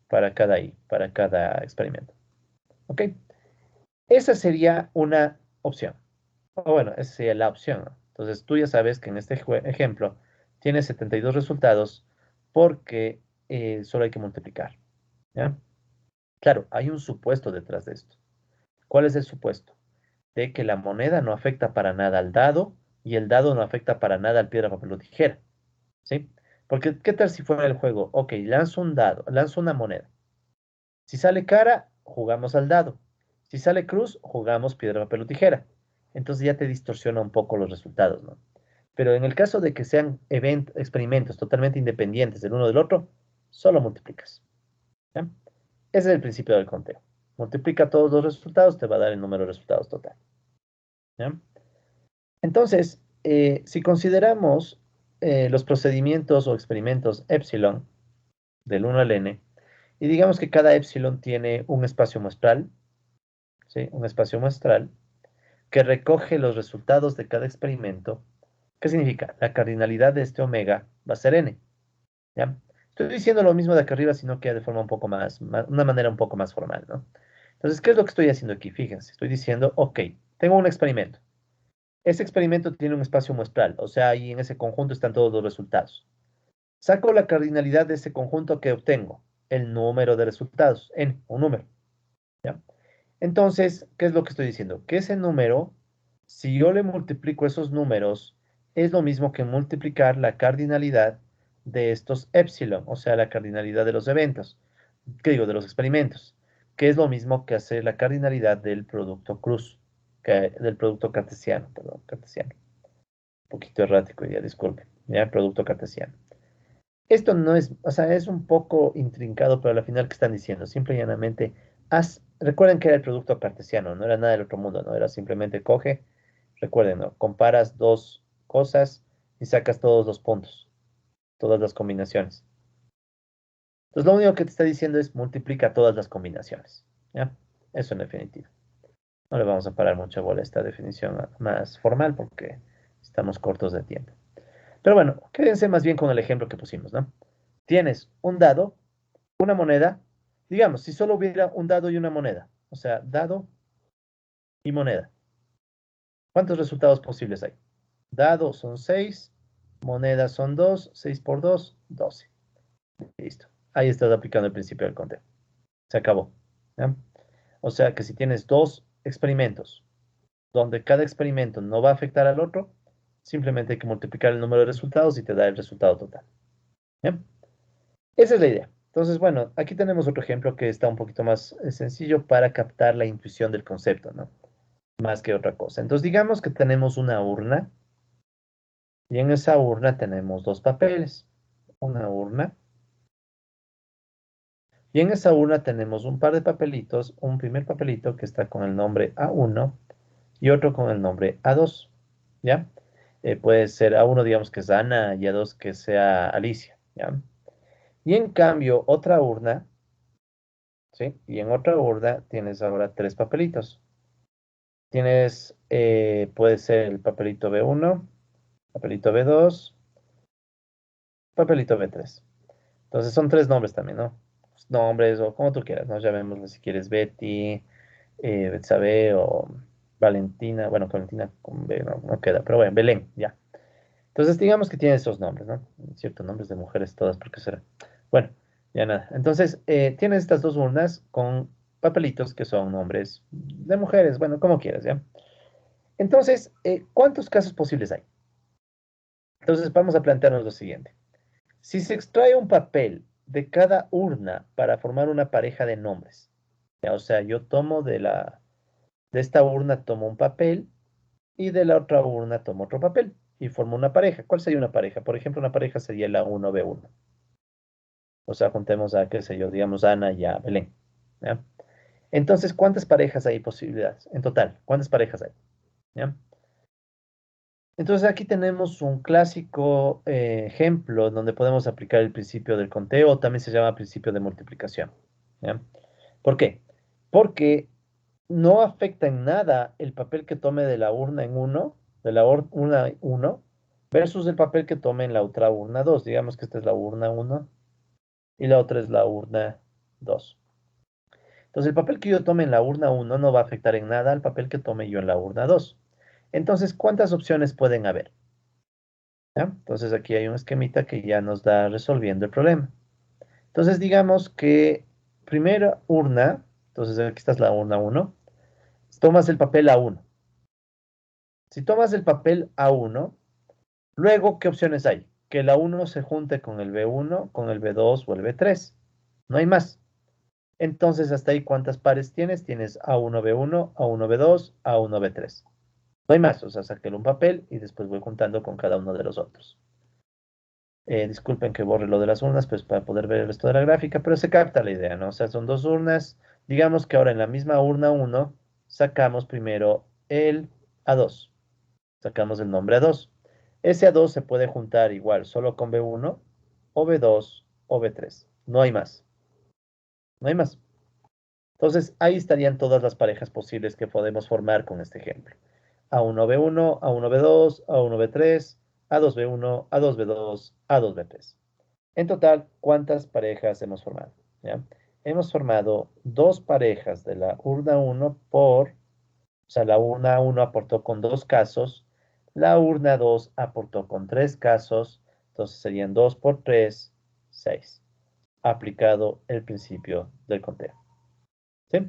para cada I, para cada experimento. ¿Ok? Esa sería una opción. O bueno, esa sería la opción, ¿no? Entonces tú ya sabes que en este ejemplo tienes 72 resultados porque solo hay que multiplicar. ¿Ya? Claro, hay un supuesto detrás de esto. ¿Cuál es el supuesto? De que la moneda no afecta para nada al dado y el dado no afecta para nada al piedra, papel o tijera. ¿Sí? Porque, ¿qué tal si fuera el juego? Ok, lanzo un dado, lanzo una moneda. Si sale cara, jugamos al dado. Si sale cruz, jugamos piedra, papel o tijera. Entonces ya te distorsiona un poco los resultados, ¿no? Pero en el caso de que sean experimentos totalmente independientes del uno del otro, solo multiplicas. ¿Ya? Ese es el principio del conteo. Multiplica todos los resultados, te va a dar el número de resultados total. ¿Ya? Entonces, si consideramos los procedimientos o experimentos epsilon del 1 al n, y digamos que cada epsilon tiene un espacio muestral, ¿sí? Un espacio muestral que recoge los resultados de cada experimento. ¿Qué significa? La cardinalidad de este omega va a ser n. ¿Ya? Estoy diciendo lo mismo de acá arriba, sino que de forma un poco una manera un poco más formal, ¿no? Entonces, ¿qué es lo que estoy haciendo aquí? Fíjense, estoy diciendo, ok, tengo un experimento. Ese experimento tiene un espacio muestral, o sea, ahí en ese conjunto están todos los resultados. Saco la cardinalidad de ese conjunto que obtengo, el número de resultados, n, un número, ¿ya? Entonces, ¿qué es lo que estoy diciendo? Que ese número, si yo le multiplico esos números, es lo mismo que multiplicar la cardinalidad de estos epsilon, o sea, la cardinalidad de los eventos, ¿qué digo? De los experimentos, que es lo mismo que hacer la cardinalidad del producto cruz, del producto cartesiano, perdón, cartesiano. Un poquito errático ya, disculpe, ya, producto cartesiano. Esto no es, o sea, es un poco intrincado, pero al final, ¿qué están diciendo? Simple y llanamente, recuerden que era el producto cartesiano, no era nada del otro mundo, no era simplemente coge, recuerden, ¿no? Comparas dos cosas y sacas todos los puntos, todas las combinaciones. Entonces, lo único que te está diciendo es multiplica todas las combinaciones, ¿ya? Eso en definitiva. No le vamos a parar mucha bola a esta definición más formal porque estamos cortos de tiempo. Pero bueno, quédense más bien con el ejemplo que pusimos, ¿no? Tienes un dado, una moneda, digamos, si solo hubiera un dado y una moneda, o sea, dado y moneda, ¿cuántos resultados posibles hay? Dado son 6, moneda son 2, 6 por 2, 12. Listo. Ahí estás aplicando el principio del conteo. Se acabó. ¿Ya? O sea que si tienes dos experimentos, donde cada experimento no va a afectar al otro, simplemente hay que multiplicar el número de resultados y te da el resultado total. ¿Ya? Esa es la idea. Entonces, bueno, aquí tenemos otro ejemplo que está un poquito más sencillo para captar la intuición del concepto, ¿no? Más que otra cosa. Entonces, digamos que tenemos una urna y en esa urna tenemos dos papeles. Una urna. Y en esa urna tenemos un par de papelitos, un primer papelito que está con el nombre A1 y otro con el nombre A2, ¿ya? Puede ser A1, digamos que es Ana, y A2 que sea Alicia, ¿ya? Y en cambio, otra urna, ¿sí? Y en otra urna tienes ahora tres papelitos. Tienes, puede ser el papelito B1, papelito B2, papelito B3. Entonces son tres nombres también, ¿no? Nombres o como tú quieras, ¿no? Llamémosle si quieres Betty, Betsabe o Valentina. Bueno, Valentina con B no queda, pero bueno, Belén, ya. Entonces, digamos que tiene esos nombres, ¿no? Ciertos nombres de mujeres todas, ¿por qué será? Bueno, ya nada. Entonces, tienes estas dos urnas con papelitos que son nombres de mujeres, bueno, como quieras, ¿ya? Entonces, ¿cuántos casos posibles hay? Entonces, vamos a plantearnos lo siguiente. Si se extrae un papel de cada urna para formar una pareja de nombres, ¿ya? O sea, yo tomo de esta urna tomo un papel y de la otra urna tomo otro papel y formo una pareja. ¿Cuál sería una pareja? Por ejemplo, una pareja sería la 1B1. O sea, juntemos a, qué sé yo, digamos, Ana y a Belén. ¿Ya? Entonces, ¿cuántas parejas hay posibilidades? En total, ¿cuántas parejas hay? ¿Ya? Entonces, aquí tenemos un clásico ejemplo donde podemos aplicar el principio del conteo, también se llama principio de multiplicación. ¿Ya? ¿Por qué? Porque no afecta en nada el papel que tome de la urna en uno, de la urna uno, versus el papel que tome en la otra urna 2. Digamos que esta es la urna uno y la otra es la urna 2. Entonces, el papel que yo tome en la urna uno no va a afectar en nada al papel que tome yo en la urna 2. Entonces, ¿cuántas opciones pueden haber? ¿Ya? Entonces, aquí hay un esquemita que ya nos da resolviendo el problema. Entonces, digamos que primera urna, entonces aquí está la urna uno, tomas el papel A1. Si tomas el papel A1, luego, ¿qué opciones hay? Que la uno se junte con el B1, con el B2 o el B3. No hay más. Entonces, hasta ahí, ¿cuántas pares tienes? Tienes A1B1, A1B2, A1B3. No hay más, o sea, saqué un papel y después voy juntando con cada uno de los otros. Disculpen que borre lo de las urnas, pues para poder ver el resto de la gráfica, pero se capta la idea, ¿no? O sea, son dos urnas. Digamos que ahora en la misma urna uno sacamos primero el A2. Sacamos el nombre A2. Ese A2 se puede juntar igual solo con B1 o B2 o B3. No hay más. No hay más. Entonces, ahí estarían todas las parejas posibles que podemos formar con este ejemplo. A1B1, A1B2, A1B3, A2B1, A2B2, A2B3. En total, ¿cuántas parejas hemos formado? ¿Ya? Hemos formado dos parejas de la urna uno o sea, la urna uno aportó con dos casos, la urna 2 aportó con tres casos, entonces serían 2 por 3, 6. Aplicado el principio del conteo. ¿Sí?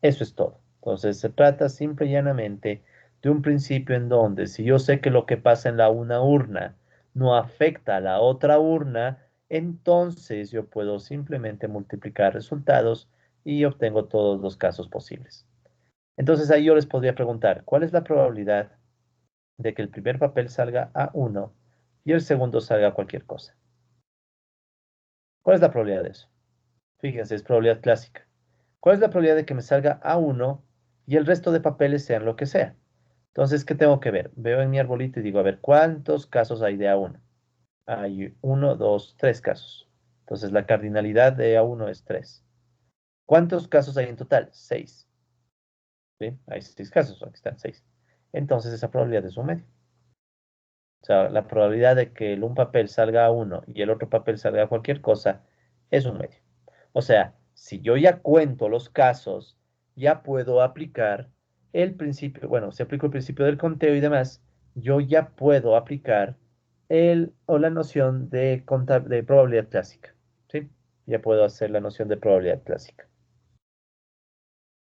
Eso es todo. Entonces se trata simple y llanamente de un principio en donde si yo sé que lo que pasa en la una urna no afecta a la otra urna, entonces yo puedo simplemente multiplicar resultados y obtengo todos los casos posibles. Entonces ahí yo les podría preguntar, ¿cuál es la probabilidad de que el primer papel salga a uno y el segundo salga a cualquier cosa? ¿Cuál es la probabilidad de eso? Fíjense, es probabilidad clásica. ¿Cuál es la probabilidad de que me salga A1 y el resto de papeles sean lo que sea? Entonces, ¿qué tengo que ver? Veo en mi arbolito y digo, a ver, ¿cuántos casos hay de A1? Hay uno, dos, tres casos. Entonces, la cardinalidad de A1 es 3. ¿Cuántos casos hay en total? 6. ¿Sí? Hay 6 casos, aquí están 6. Entonces, esa probabilidad es un medio. O sea, la probabilidad de que un papel salga a uno y el otro papel salga a cualquier cosa es un medio. O sea, si yo ya cuento los casos, ya puedo aplicar el principio, bueno, si aplico el principio del conteo y demás, yo ya puedo aplicar el o la noción de, de probabilidad clásica. ¿Sí? Ya puedo hacer la noción de probabilidad clásica.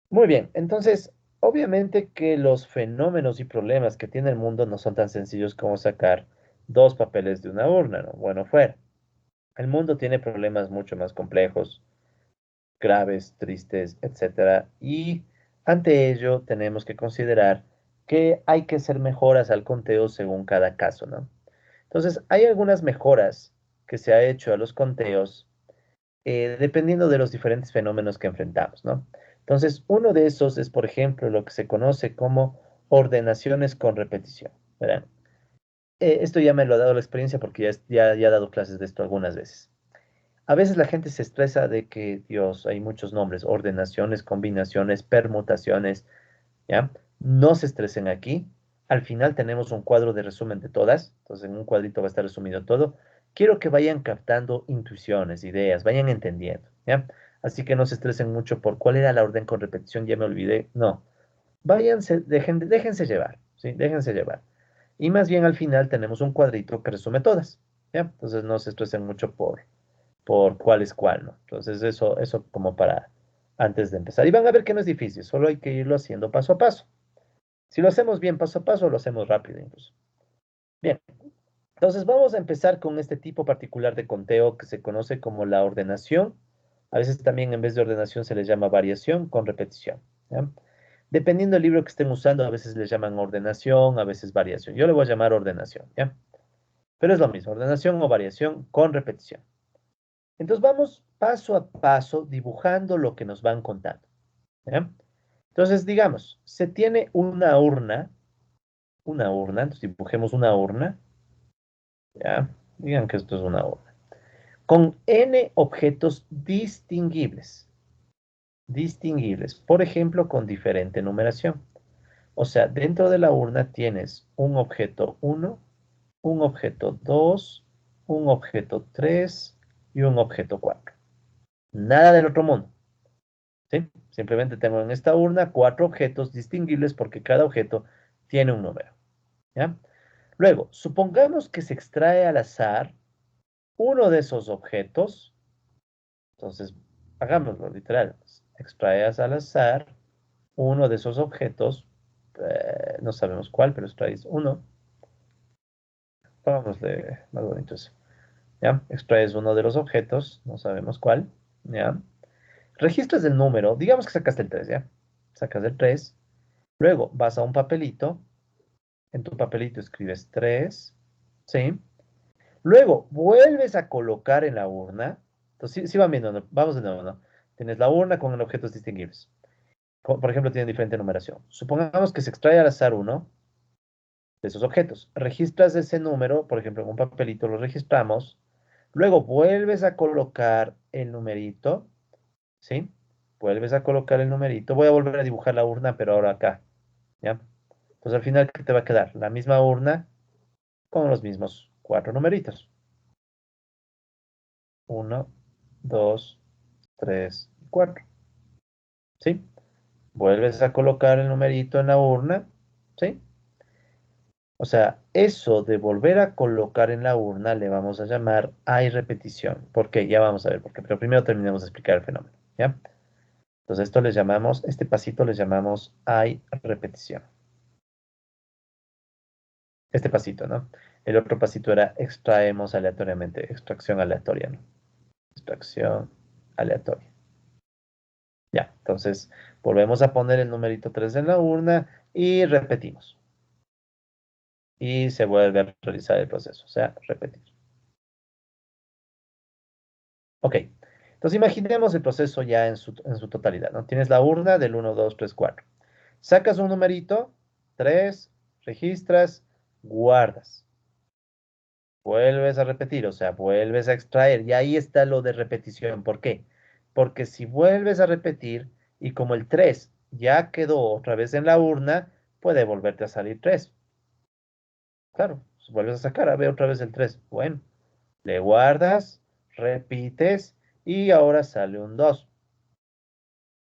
Muy bien, entonces, obviamente que los fenómenos y problemas que tiene el mundo no son tan sencillos como sacar dos papeles de una urna, ¿no? Bueno, fuera. El mundo tiene problemas mucho más complejos, graves, tristes, etcétera, y ante ello tenemos que considerar que hay que hacer mejoras al conteo según cada caso, ¿no? Entonces, hay algunas mejoras que se ha hecho a los conteos dependiendo de los diferentes fenómenos que enfrentamos, ¿no? Entonces, uno de esos es, por ejemplo, lo que se conoce como ordenaciones con repetición, ¿verdad? Esto ya me lo ha dado la experiencia porque ya he dado clases de esto algunas veces. A veces la gente se estresa de que, Dios, hay muchos nombres, ordenaciones, combinaciones, permutaciones, ¿ya? No se estresen aquí. Al final tenemos un cuadro de resumen de todas, entonces en un cuadrito va a estar resumido todo. Quiero que vayan captando intuiciones, ideas, vayan entendiendo, ¿ya? Así que no se estresen mucho por cuál era la orden con repetición, ya me olvidé. No, váyanse, déjense llevar, ¿sí? Déjense llevar. Y más bien al final tenemos un cuadrito que resume todas, ¿ya? Entonces no se estresen mucho por cuál es cuál, ¿no? Entonces eso como para antes de empezar. Y van a ver que no es difícil, solo hay que irlo haciendo paso a paso. Si lo hacemos bien paso a paso, lo hacemos rápido incluso. Bien, entonces vamos a empezar con este tipo particular de conteo que se conoce como la ordenación. A veces también en vez de ordenación se les llama variación con repetición, ¿ya? Dependiendo del libro que estén usando, a veces les llaman ordenación, a veces variación. Yo le voy a llamar ordenación, ¿ya? Pero es lo mismo, ordenación o variación con repetición. Entonces vamos paso a paso dibujando lo que nos van contando, ¿ya? Entonces, digamos, se tiene una urna, entonces dibujemos una urna, ¿ya? Digan que esto es una urna, con n objetos distinguibles, por ejemplo, con diferente numeración. O sea, dentro de la urna tienes un objeto uno, un objeto 2, un objeto 3 y un objeto 4. Nada del otro mundo, ¿sí? Simplemente tengo en esta urna 4 objetos distinguibles porque cada objeto tiene un número, ¿ya? Luego, supongamos que se extrae al azar uno de esos objetos. Entonces, hagámoslo literal. Extraes al azar uno de esos objetos. No sabemos cuál, pero extraes uno. Pongámosle más bonito eso. ¿Ya? Extraes uno de los objetos, no sabemos cuál. ¿Ya? Registras el número. Digamos que sacaste el 3, ¿ya? Sacas el 3. Luego vas a un papelito. En tu papelito escribes 3. ¿Sí? Luego vuelves a colocar en la urna. Entonces, sí van viendo, ¿no? Vamos de nuevo, ¿no? Tienes la urna con objetos distinguibles. Por ejemplo, tienen diferente numeración. Supongamos que se extrae al azar uno de esos objetos. Registras ese número, por ejemplo, en un papelito lo registramos. Luego vuelves a colocar el numerito, ¿sí? Vuelves a colocar el numerito. Voy a volver a dibujar la urna, pero ahora acá, ¿ya? Entonces al final, ¿qué te va a quedar? La misma urna con los mismos 4 numeritos. Uno, 2, 3, 4. ¿Sí? Vuelves a colocar el numerito en la urna, ¿sí? O sea, eso de volver a colocar en la urna le vamos a llamar hay repetición. ¿Por qué? Ya vamos a ver por qué, pero primero terminemos de explicar el fenómeno, ¿ya? Entonces esto le llamamos, este pasito le llamamos hay repetición. Este pasito, ¿no? El otro pasito era extraemos aleatoriamente, extracción aleatoria, ¿no? Extracción aleatoria. Ya, entonces volvemos a poner el numerito 3 en la urna y repetimos. Y se vuelve a realizar el proceso, o sea, repetir. Ok, entonces imaginemos el proceso ya en su totalidad, ¿no? Tienes la urna del 1, 2, 3, 4. Sacas un numerito, 3, registras, guardas. Vuelves a repetir, o sea, vuelves a extraer. Y ahí está lo de repetición. ¿Por qué? Porque si vuelves a repetir y como el 3 ya quedó otra vez en la urna, puede volverte a salir 3. Claro, pues vuelves a sacar, a ver otra vez el 3. Bueno, le guardas, repites y ahora sale un 2.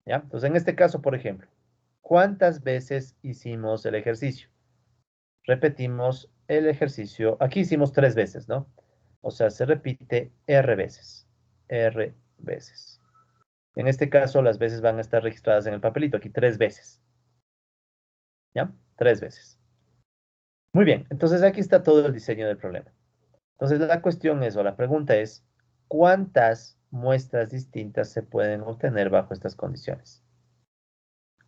¿Ya? Entonces, en este caso, por ejemplo, ¿cuántas veces hicimos el ejercicio? Repetimos el ejercicio. Aquí hicimos 3 veces, ¿no? O sea, se repite R veces. R veces. En este caso, las veces van a estar registradas en el papelito. Aquí 3 veces. ¿Ya? 3 veces. Muy bien. Entonces, aquí está todo el diseño del problema. Entonces, la cuestión es, o la pregunta es, ¿cuántas muestras distintas se pueden obtener bajo estas condiciones?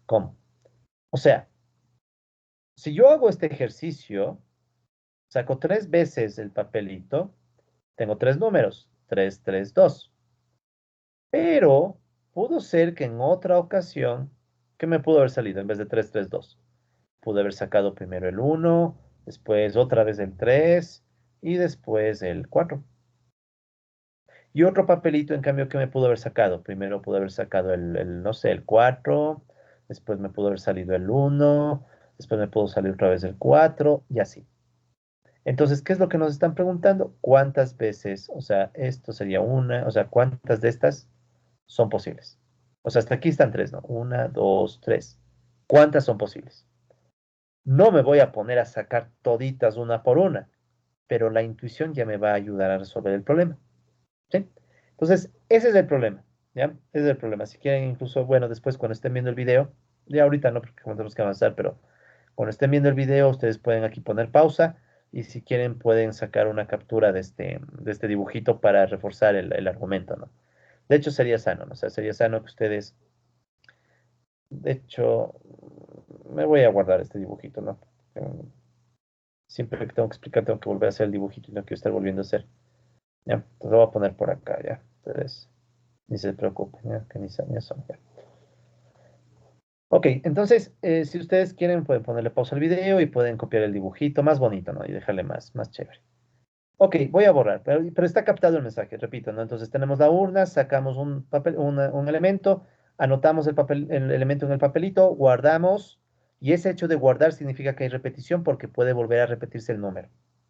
¿Cómo? O sea, si yo hago este ejercicio, saco 3 veces el papelito, tengo 3 números, 3, 3, 2. Pero pudo ser que en otra ocasión, ¿qué me pudo haber salido en vez de 3, 3, 2? Pude haber sacado primero el 1, después otra vez el 3 y después el 4. Y otro papelito, en cambio, ¿qué me pudo haber sacado? Primero pudo haber sacado no sé, el 4, después me pudo haber salido el 1, después me pudo salir otra vez el 4 y así. Entonces, ¿qué es lo que nos están preguntando? ¿Cuántas veces? O sea, esto sería una, o sea, ¿cuántas de estas son posibles? O sea, hasta aquí están 3, ¿no? Una, 2, 3. ¿Cuántas son posibles? No me voy a poner a sacar toditas una por una, pero la intuición ya me va a ayudar a resolver el problema. ¿Sí? Entonces, ese es el problema, ¿ya? Ese es el problema. Si quieren, incluso, bueno, después cuando estén viendo el video, ya ahorita no, porque tenemos que avanzar, pero cuando estén viendo el video, ustedes pueden aquí poner pausa y si quieren pueden sacar una captura de este dibujito para reforzar el argumento, ¿no? De hecho, sería sano, ¿no? O sea, sería sano que ustedes, de hecho, me voy a guardar este dibujito, ¿no? Siempre que tengo que explicar, tengo que volver a hacer el dibujito y no quiero estar volviendo a hacer. Ya, entonces lo voy a poner por acá, ya. Entonces, ni se preocupen, ya, que ni eso, ya. Ok, entonces, si ustedes quieren, pueden ponerle pausa al video y pueden copiar el dibujito más bonito, ¿no? Y dejarle más chévere. Ok, voy a borrar, pero está captado el mensaje, repito, ¿no? Entonces tenemos la urna, sacamos un papel, un elemento, anotamos el elemento en el papelito, guardamos, y ese hecho de guardar significa que hay repetición porque puede volver a repetirse el número,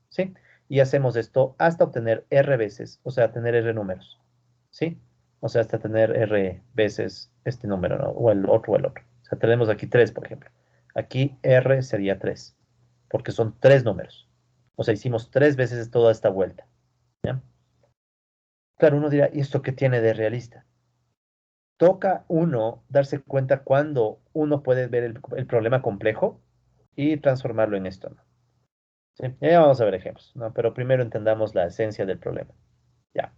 ¿sí? Y hacemos esto hasta obtener R veces, o sea, tener R números, ¿sí? O sea, hasta tener R veces este número, ¿no? O el otro o el otro. O sea, tenemos aquí 3, por ejemplo. Aquí R sería 3, porque son 3 números. O sea, hicimos 3 veces toda esta vuelta, ¿ya? Claro, uno dirá, ¿y esto qué tiene de realista? Toca uno darse cuenta cuando uno puede ver el problema complejo y transformarlo en esto, ¿no? ¿Sí? Ya vamos a ver ejemplos, ¿no? Pero primero entendamos la esencia del problema. Ya.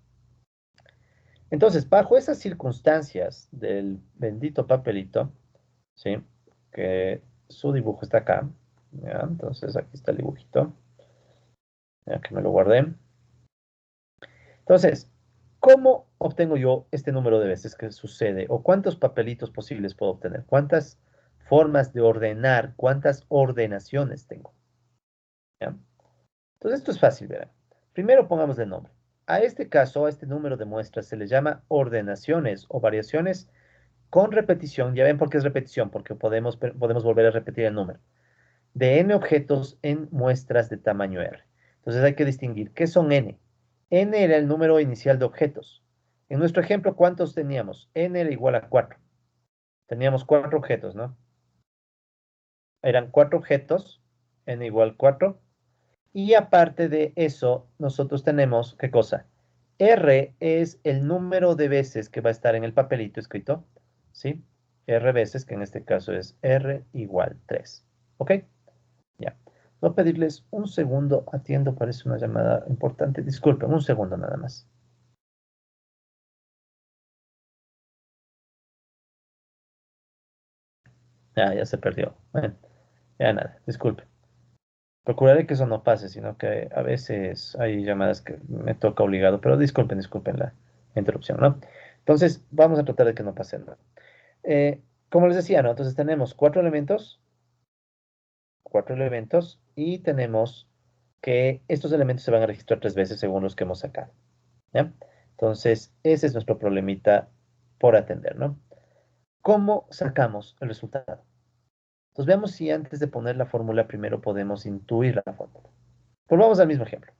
Entonces, bajo esas circunstancias del bendito papelito, ¿sí? Que su dibujo está acá, ¿ya? Entonces, aquí está el dibujito, ya que me lo guardé. Entonces, ¿cómo obtengo yo este número de veces que sucede? ¿O cuántos papelitos posibles puedo obtener? ¿Cuántas formas de ordenar? ¿Cuántas ordenaciones tengo? ¿Ya? Entonces, esto es fácil, verán. Primero pongamos el nombre. A este caso, a este número de muestras se le llama ordenaciones o variaciones con repetición. Ya ven por qué es repetición, porque podemos volver a repetir el número. De n objetos en muestras de tamaño R. Entonces hay que distinguir qué son n. N era el número inicial de objetos. En nuestro ejemplo, ¿cuántos teníamos? N era igual a 4. Teníamos 4 objetos, ¿no? Eran 4 objetos, n igual 4. Y aparte de eso, nosotros tenemos, ¿qué cosa? R es el número de veces que va a estar en el papelito escrito, ¿sí? R veces, que en este caso es R igual 3. ¿Ok? Ya. Voy a pedirles un segundo, atiendo, parece una llamada importante. Disculpen, un segundo nada más. Ya se perdió. Bueno, ya nada, disculpen. Procuraré que eso no pase, sino que a veces hay llamadas que me toca obligado, pero disculpen la interrupción, ¿no? Entonces, vamos a tratar de que no pase nada. Como les decía, ¿no? Entonces tenemos cuatro elementos, y tenemos que estos elementos se van a registrar 3 veces según los que hemos sacado, ¿ya? Entonces, ese es nuestro problemita por atender, ¿no? ¿Cómo sacamos el resultado? Entonces, veamos si antes de poner la fórmula primero podemos intuir la fórmula. Volvamos al mismo ejemplo.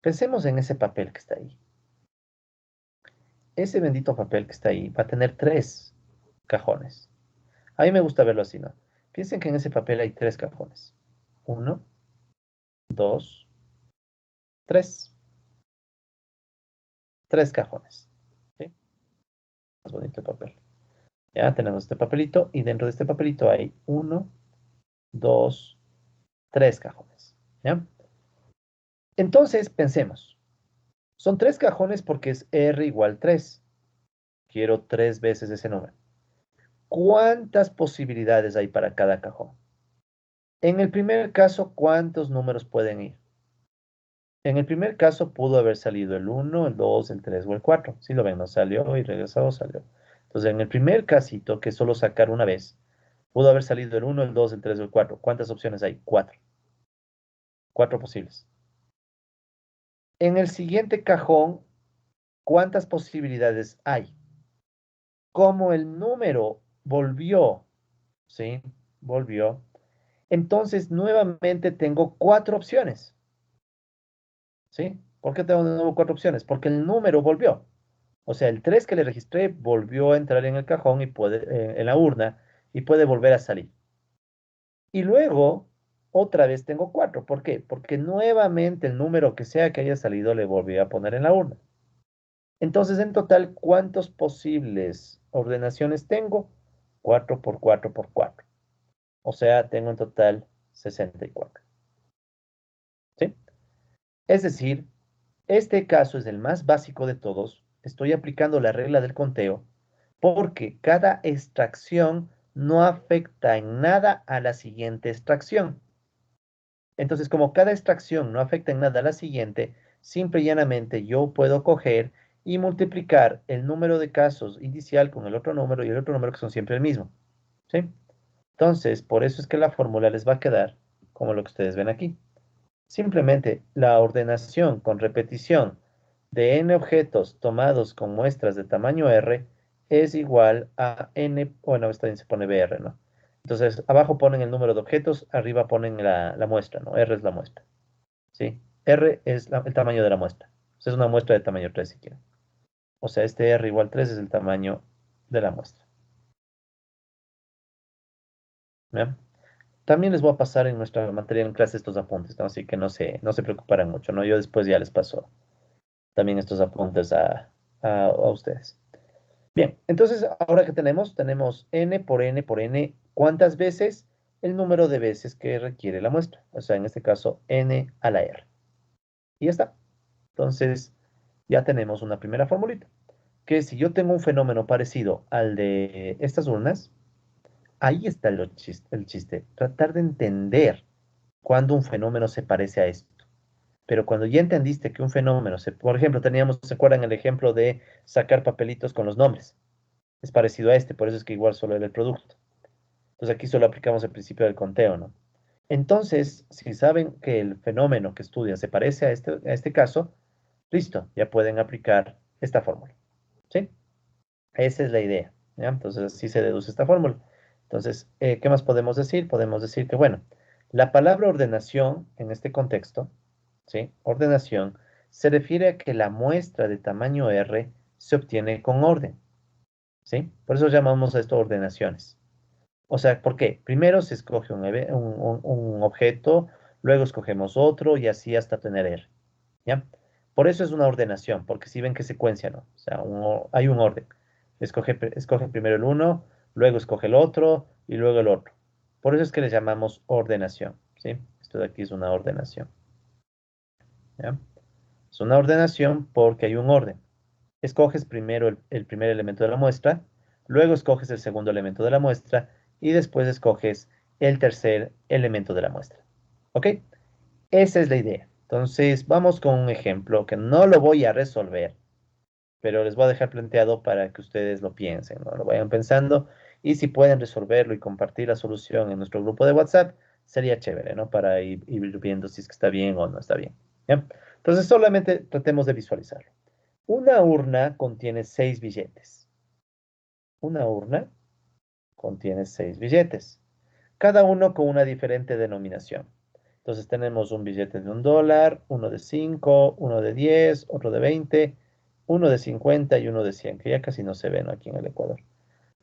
Pensemos en ese papel que está ahí. Ese bendito papel que está ahí va a tener 3 cajones. A mí me gusta verlo así, ¿no? Piensen que en ese papel hay 3 cajones. Uno, dos, tres. 3 cajones. ¿Sí? Más bonito el papel. Ya tenemos este papelito y dentro de este papelito hay uno, dos, 3 cajones. ¿Ya? Entonces, pensemos. Son 3 cajones porque es R igual 3. Quiero 3 veces ese número. ¿Cuántas posibilidades hay para cada cajón? En el primer caso, ¿cuántos números pueden ir? En el primer caso pudo haber salido el uno, el 2, el 3 o el 4. Si lo ven, no salió y regresó, salió. Entonces, en el primer casito, que es solo sacar una vez, pudo haber salido el uno, el 2, el 3 o el 4. ¿Cuántas opciones hay? 4. 4 posibles. En el siguiente cajón, ¿cuántas posibilidades hay? Como el número volvió, ¿sí? Volvió. Entonces, nuevamente tengo 4 opciones, ¿sí? ¿Por qué tengo de nuevo 4 opciones? Porque el número volvió. O sea, el 3 que le registré volvió a entrar en el cajón y puede, en la urna, y puede volver a salir. Y luego, otra vez tengo 4. ¿Por qué? Porque nuevamente el número que sea que haya salido le volví a poner en la urna. Entonces, en total, ¿cuántas posibles ordenaciones tengo? 4 por 4 por 4. O sea, tengo en total 64. ¿Sí? Es decir, este caso es el más básico de todos. Estoy aplicando la regla del conteo porque cada extracción no afecta en nada a la siguiente extracción. Entonces, como cada extracción no afecta en nada a la siguiente, simple y llanamente yo puedo coger y multiplicar el número de casos inicial con el otro número y el otro número que son siempre el mismo. ¿Sí? Entonces, por eso es que la fórmula les va a quedar como lo que ustedes ven aquí. Simplemente la ordenación con repetición de n objetos tomados con muestras de tamaño R es igual a n, bueno, esta bien se pone BR, ¿no? Entonces, abajo ponen el número de objetos, arriba ponen la muestra, ¿no? R es la muestra, ¿sí? R es el tamaño de la muestra. O sea, es una muestra de tamaño 3 si quieren. O sea, este R igual 3 es el tamaño de la muestra. ¿Ya? También les voy a pasar en nuestra materia en clase estos apuntes, ¿no? Así que no se preocuparán mucho, ¿no? Yo después ya les paso también estos apuntes a ustedes. Bien, entonces ahora que tenemos n por n por n, ¿cuántas veces? El número de veces que requiere la muestra. O sea, en este caso, n a la r. Y ya está. Entonces, ya tenemos una primera formulita. Que si yo tengo un fenómeno parecido al de estas urnas, ahí está el chiste. Tratar de entender cuándo un fenómeno se parece a esto. Pero cuando ya entendiste que un fenómeno, por ejemplo, ¿se acuerdan el ejemplo de sacar papelitos con los nombres? Es parecido a este, por eso es que igual solo era el producto. Entonces aquí solo aplicamos el principio del conteo, ¿no? Entonces, si saben que el fenómeno que estudian se parece a este caso, listo, ya pueden aplicar esta fórmula, ¿sí? Esa es la idea, ¿ya? Entonces así se deduce esta fórmula. Entonces, ¿qué más podemos decir? Podemos decir que, bueno, la palabra ordenación en este contexto, ¿sí? Ordenación se refiere a que la muestra de tamaño R se obtiene con orden, ¿sí? Por eso llamamos a esto ordenaciones. O sea, ¿por qué? Primero se escoge un objeto, luego escogemos otro y así hasta tener R, ¿ya? Por eso es una ordenación, porque si ven que secuencia, ¿no? O sea, hay un orden. Escoge primero el uno, luego escoge el otro y luego el otro. Por eso es que le llamamos ordenación, ¿sí? Esto de aquí es una ordenación, ¿ya? Es una ordenación porque hay un orden. Escoges primero el primer elemento de la muestra, luego escoges el segundo elemento de la muestra y después escoges el tercer elemento de la muestra. ¿Ok? Esa es la idea. Entonces, vamos con un ejemplo que no lo voy a resolver, pero les voy a dejar planteado para que ustedes lo piensen, ¿no? Lo vayan pensando y si pueden resolverlo y compartir la solución en nuestro grupo de WhatsApp, sería chévere, ¿no? Para ir viendo si es que está bien o no está bien. ¿Ya? Entonces, solamente tratemos de visualizarlo. Una urna contiene 6 billetes. Una urna contiene 6 billetes, cada uno con una diferente denominación. Entonces tenemos un billete de $1, uno de 5, uno de 10, otro de 20, uno de 50 y uno de 100, que ya casi no se ven aquí en el Ecuador,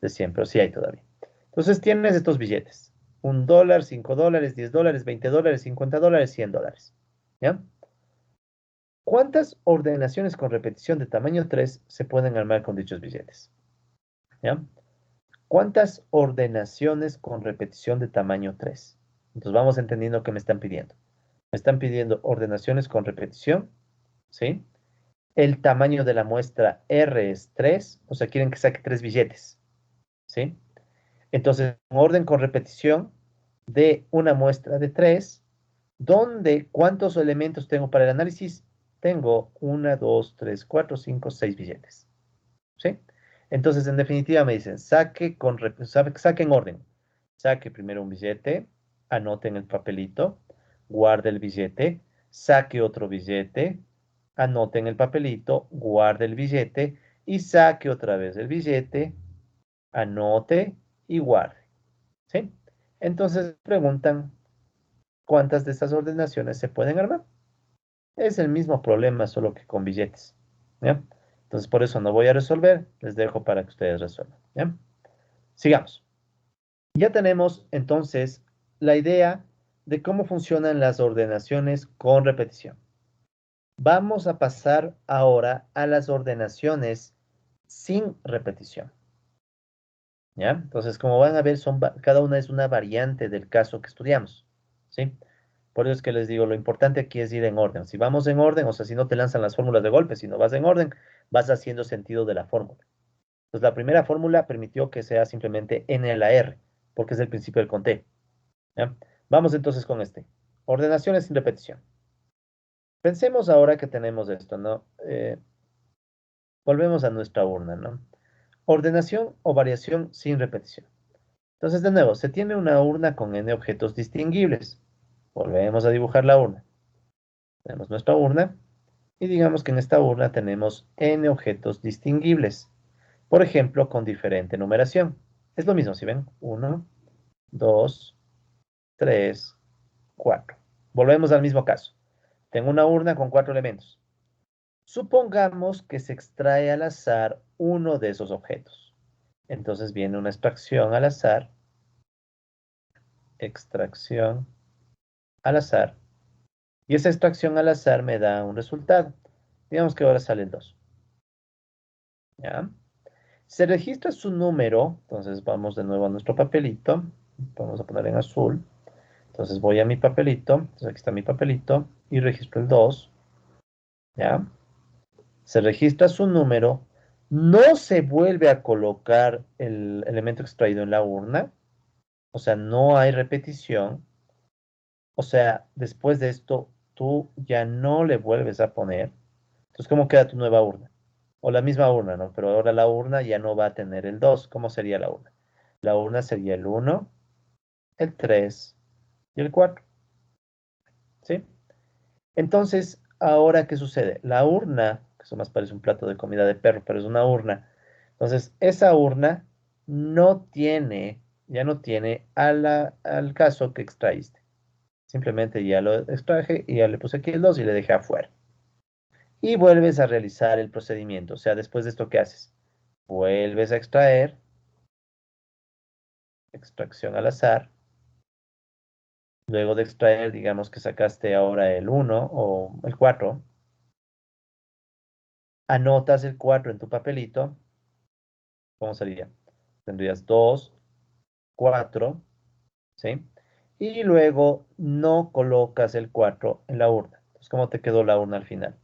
de 100, pero sí hay todavía. Entonces tienes estos billetes, $1, $5, $10, $20, $50, $100. ¿Ya? ¿Cuántas ordenaciones con repetición de tamaño 3 se pueden armar con dichos billetes? ¿Ya? ¿Cuántas ordenaciones con repetición de tamaño 3? Entonces vamos entendiendo qué me están pidiendo. Me están pidiendo ordenaciones con repetición, ¿sí? El tamaño de la muestra R es 3, o sea, quieren que saque 3 billetes, ¿sí? Entonces, un orden con repetición de una muestra de 3, ¿dónde cuántos elementos tengo para el análisis? Tengo 1, 2, 3, 4, 5, 6 billetes. ¿Sí? Entonces, en definitiva, me dicen, saque en orden. Saque primero un billete, anote en el papelito, guarde el billete, saque otro billete, anote en el papelito, guarde el billete y saque otra vez el billete, anote y guarde. ¿Sí? Entonces preguntan cuántas de estas ordenaciones se pueden armar. Es el mismo problema, solo que con billetes. ¿Ya? Entonces, por eso no voy a resolver, les dejo para que ustedes resuelvan. ¿Ya? Sigamos. Ya tenemos entonces la idea de cómo funcionan las ordenaciones con repetición. Vamos a pasar ahora a las ordenaciones sin repetición. ¿Ya? Entonces, como van a ver, cada una es una variante del caso que estudiamos. ¿Sí? Por eso es que les digo, lo importante aquí es ir en orden. Si vamos en orden, o sea, si no te lanzan las fórmulas de golpe, si no vas en orden, vas haciendo sentido de la fórmula. Entonces, la primera fórmula permitió que sea simplemente n a la r, porque es el principio del conteo. ¿Ya? Vamos entonces con este. Ordenaciones sin repetición. Pensemos ahora que tenemos esto, ¿no? Volvemos a nuestra urna, ¿no? Ordenación o variación sin repetición. Entonces, de nuevo, se tiene una urna con n objetos distinguibles. Volvemos a dibujar la urna. Tenemos nuestra urna y digamos que en esta urna tenemos n objetos distinguibles. Por ejemplo, con diferente numeración. Es lo mismo, si ven, 1, 2, 3, 4. Volvemos al mismo caso. Tengo una urna con 4 elementos. Supongamos que se extrae al azar uno de esos objetos. Entonces viene una extracción al azar, extracción al azar, y esa extracción al azar me da un resultado. Digamos que ahora sale el 2. ¿Ya? Se registra su número, entonces vamos de nuevo a nuestro papelito, vamos a poner en azul. Entonces voy a mi papelito, entonces aquí está mi papelito, y registro el 2. ¿Ya? Se registra su número, no se vuelve a colocar el elemento extraído en la urna, o sea, no hay repetición, o sea, después de esto, tú ya no le vuelves a poner. Entonces, ¿cómo queda tu nueva urna? O la misma urna, ¿no? Pero ahora la urna ya no va a tener el 2. ¿Cómo sería la urna? La urna sería el 1, el 3 y el 4. ¿Sí? Entonces, ahora, ¿qué sucede? La urna, que eso más parece un plato de comida de perro, pero es una urna. Entonces, esa urna no tiene, ya no tiene al caso que extraíste. Simplemente ya lo extraje y ya le puse aquí el 2 y le dejé afuera. Y vuelves a realizar el procedimiento. O sea, después de esto, ¿qué haces? Vuelves a extraer, extracción al azar. Luego de extraer, digamos que sacaste ahora el 1 o el 4. Anotas el 4 en tu papelito. ¿Cómo sería? Tendrías 2, 4, ¿sí? Y luego no colocas el 4 en la urna. Entonces, ¿cómo te quedó la urna al final?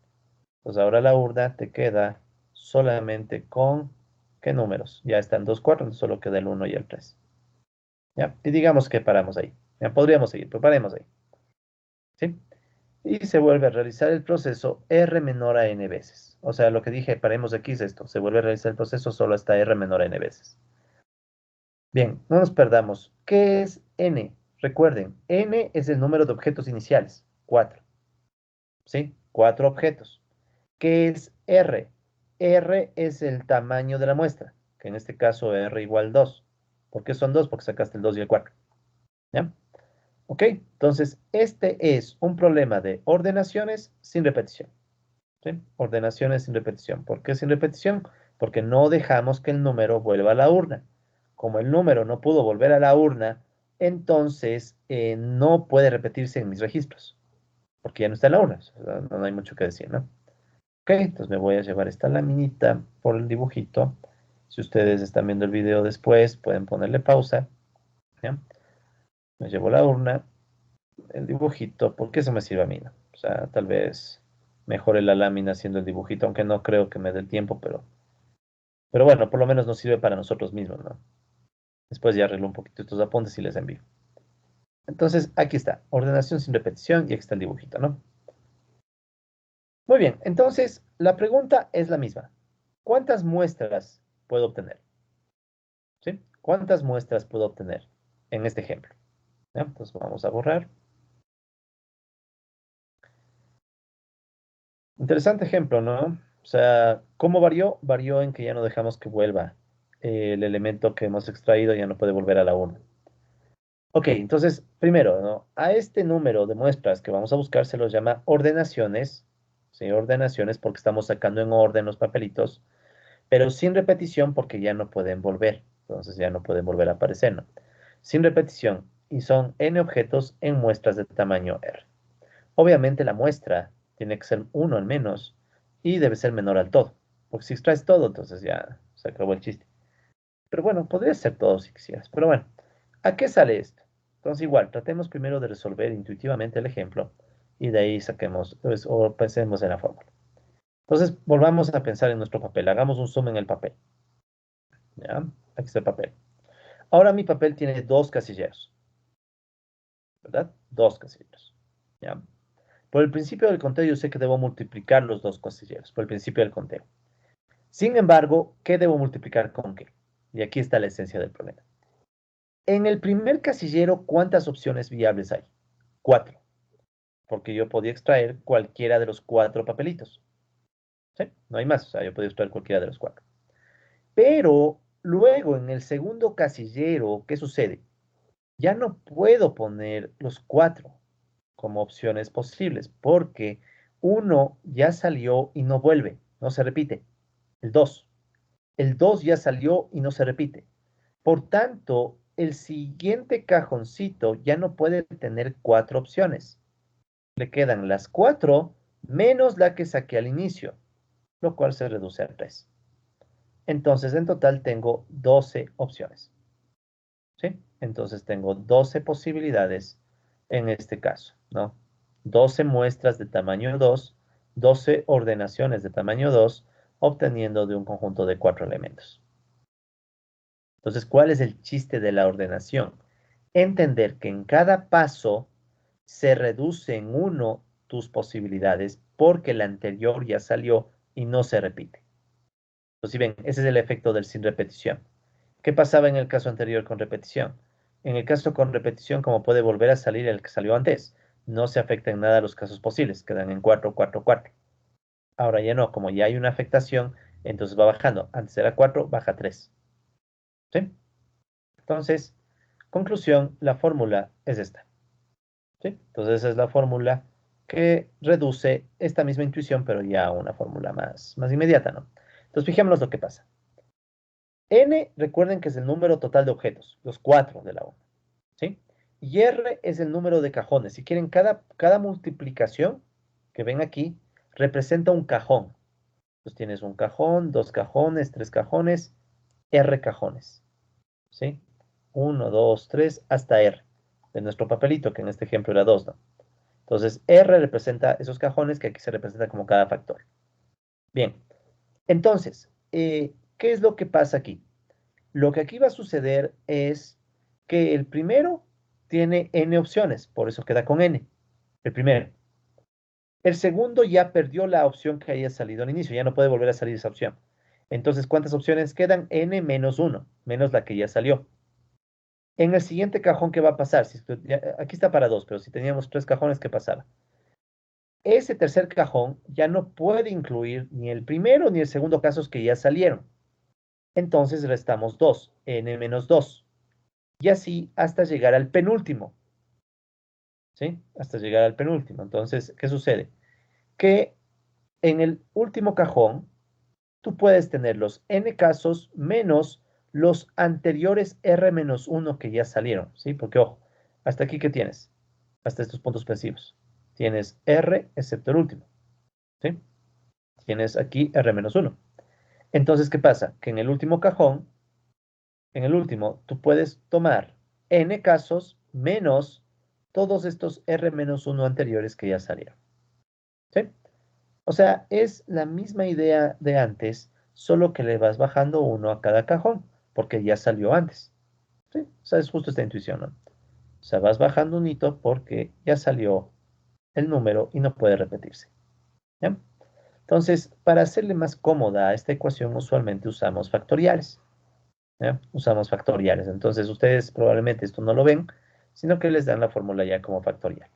Pues ahora la urna te queda solamente con, ¿qué números? Ya están 2, 4, entonces solo queda el 1 y el 3. ¿Ya? Y digamos que paramos ahí. Ya podríamos seguir, pero paremos ahí. ¿Sí? Y se vuelve a realizar el proceso R menor a n veces. O sea, lo que dije, paremos aquí es esto. Se vuelve a realizar el proceso solo hasta R menor a n veces. Bien, no nos perdamos. ¿Qué es n? Recuerden, n es el número de objetos iniciales, 4. ¿Sí? 4 objetos. ¿Qué es r? R es el tamaño de la muestra, que en este caso r igual 2. ¿Por qué son 2? Porque sacaste el 2 y el 4. ¿Ya? Ok, entonces este es un problema de ordenaciones sin repetición. ¿Sí? Ordenaciones sin repetición. ¿Por qué sin repetición? Porque no dejamos que el número vuelva a la urna. Como el número no pudo volver a la urna, entonces no puede repetirse en mis registros, porque ya no está en la urna. O sea, no hay mucho que decir, ¿no? Ok, entonces me voy a llevar esta laminita por el dibujito. Si ustedes están viendo el video después, pueden ponerle pausa. ¿Ya? Me llevo la urna, el dibujito, porque eso me sirve a mí, ¿no? O sea, tal vez mejore la lámina haciendo el dibujito, aunque no creo que me dé el tiempo, pero bueno, por lo menos nos sirve para nosotros mismos, ¿no? Después ya arreglo un poquito estos apuntes y les envío. Entonces, aquí está, ordenación sin repetición y aquí está el dibujito, ¿no? Muy bien, entonces la pregunta es la misma. ¿Cuántas muestras puedo obtener? ¿Sí? ¿Cuántas muestras puedo obtener en este ejemplo? ¿Ya? Entonces vamos a borrar. Interesante ejemplo, ¿no? O sea, ¿cómo varió? Varió en que ya no dejamos que vuelva el elemento que hemos extraído, ya no puede volver a la urna. Ok, entonces, primero, ¿no? A este número de muestras que vamos a buscar se los llama ordenaciones, ¿sí? Ordenaciones porque estamos sacando en orden los papelitos, pero sin repetición porque ya no pueden volver, entonces ya no pueden volver a aparecer, ¿no? Sin repetición. y son n objetos en muestras de tamaño R. Obviamente la muestra tiene que ser 1 al menos y debe ser menor al todo, porque si extraes todo, entonces ya se acabó el chiste. Pero bueno, podría ser todo si quisieras. Pero bueno, ¿a qué sale esto? Entonces igual, tratemos primero de resolver intuitivamente el ejemplo y de ahí saquemos pues, o pensemos en la fórmula. Entonces, volvamos a pensar en nuestro papel. Hagamos un zoom en el papel. ¿Ya? Aquí está el papel. Ahora mi papel tiene dos casilleros, ¿verdad? Dos casilleros. ¿Ya? Por el principio del conteo yo sé que debo multiplicar los dos casilleros, por el principio del conteo. Sin embargo, ¿qué debo multiplicar con qué? Y aquí está la esencia del problema. En el primer casillero, ¿cuántas opciones viables hay? 4, porque yo podía extraer cualquiera de los 4 papelitos. ¿Sí? No hay más, o sea, yo podía extraer cualquiera de los 4. Pero luego en el segundo casillero, ¿qué sucede? Ya no puedo poner los 4 como opciones posibles, porque uno ya salió y no vuelve, no se repite. El 2. El 2 ya salió y no se repite. Por tanto, el siguiente cajoncito ya no puede tener 4 opciones. Le quedan las 4 menos la que saqué al inicio, lo cual se reduce a 3. Entonces, en total tengo 12 opciones. ¿Sí? Entonces tengo 12 posibilidades en este caso, ¿no? 12 muestras de tamaño 2, 12 ordenaciones de tamaño 2, obteniendo de un conjunto de 4 elementos. Entonces, ¿cuál es el chiste de la ordenación? Entender que en cada paso se reduce en uno tus posibilidades porque el anterior ya salió y no se repite. Entonces, si ven, ese es el efecto del sin repetición. ¿Qué pasaba en el caso anterior con repetición? En el caso con repetición, como puede volver a salir el que salió antes, no se afecta en nada los casos posibles, quedan en 4, 4, 4. Ahora ya no, como ya hay una afectación, entonces va bajando. Antes era 4, baja 3. ¿Sí? Entonces, conclusión, la fórmula es esta. ¿Sí? Entonces esa es la fórmula que reduce esta misma intuición, pero ya a una fórmula más inmediata, ¿no? Entonces fijémonos lo que pasa. N, recuerden que es el número total de objetos, los 4 de la 1, ¿sí? Y R es el número de cajones. Si quieren, cada multiplicación que ven aquí representa un cajón. Entonces tienes un cajón, dos cajones, tres cajones, R cajones, ¿sí? 1, 2, 3, hasta R, de nuestro papelito, que en este ejemplo era 2, ¿no? Entonces, R representa esos cajones que aquí se representa como cada factor. Bien, entonces, ¿qué es lo que pasa aquí? Lo que aquí va a suceder es que el primero tiene n opciones, por eso queda con n, el primero. El segundo ya perdió la opción que haya salido al inicio, ya no puede volver a salir esa opción. Entonces, ¿cuántas opciones quedan? N menos 1, menos la que ya salió. En el siguiente cajón, ¿qué va a pasar? Aquí está para 2, pero si teníamos 3 cajones, ¿qué pasaba? Ese tercer cajón ya no puede incluir ni el primero ni el segundo casos que ya salieron. Entonces restamos 2, n menos 2. Y así hasta llegar al penúltimo. ¿Sí? Hasta llegar al penúltimo. Entonces, ¿qué sucede? Que en el último cajón, tú puedes tener los n casos menos los anteriores r menos 1 que ya salieron. ¿Sí? Porque, ojo, hasta aquí, ¿qué tienes? Hasta estos puntos suspensivos. Tienes r excepto el último. ¿Sí? Tienes aquí r menos 1. Entonces, ¿qué pasa? Que en el último cajón, en el último, tú puedes tomar n casos menos todos estos r menos 1 anteriores que ya salieron. ¿Sí? O sea, es la misma idea de antes, solo que le vas bajando uno a cada cajón, porque ya salió antes. ¿Sí? O sea, es justo esta intuición, ¿no? O sea, vas bajando un hito porque ya salió el número y no puede repetirse. ¿Ya? Entonces, para hacerle más cómoda a esta ecuación, usualmente usamos factoriales. ¿Ya? Usamos factoriales. Entonces, ustedes probablemente esto no lo ven, sino que les dan la fórmula ya como factorial.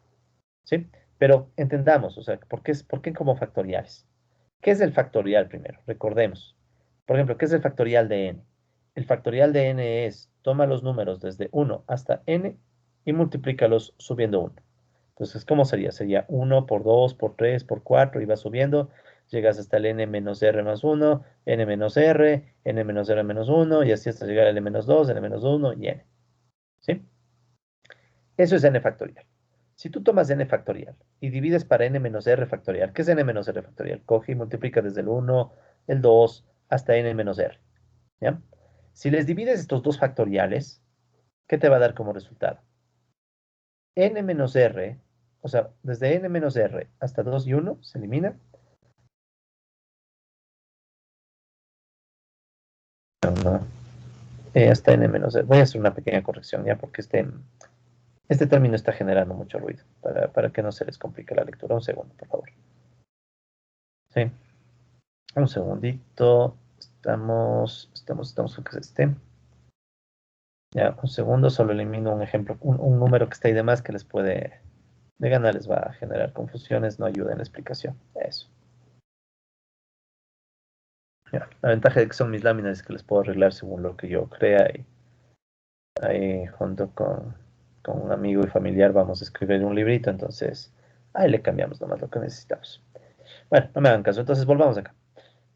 ¿Sí? Pero entendamos, o sea, ¿por qué como factoriales? ¿Qué es el factorial primero? Recordemos. Por ejemplo, ¿qué es el factorial de n? El factorial de n es, toma los números desde 1 hasta n y multiplícalos subiendo 1. Entonces, ¿cómo sería? Sería 1 por 2, por 3, por 4 y va subiendo. Llegas hasta el n menos r más 1, n menos r, n menos r menos 1 y así hasta llegar al n menos 2, n menos 1 y n. ¿Sí? Eso es n factorial. Si tú tomas n factorial y divides para n menos r factorial, ¿qué es n menos r factorial? Coge y multiplica desde el 1, el 2, hasta n menos r. ¿Ya? Si les divides estos dos factoriales, ¿qué te va a dar como resultado? N menos r, o sea, desde n menos r hasta 2 y 1 se elimina. No, no. Hasta n menos r. Voy a hacer una pequeña corrección, ¿ya? Porque este término está generando mucho ruido, para que no se les complique la lectura. Un segundo, por favor. Sí, un segundito. Estamos con que esté. Ya, un segundo, solo elimino un ejemplo, un número que está ahí de más que les puede, de gana les va a generar confusiones, no ayuda en la explicación. Eso. Ya, la ventaja de que son mis láminas es que les puedo arreglar según lo que yo crea y ahí junto con un amigo y familiar vamos a escribir un librito, entonces ahí le cambiamos nomás lo que necesitamos. Bueno, no me hagan caso, entonces volvamos acá.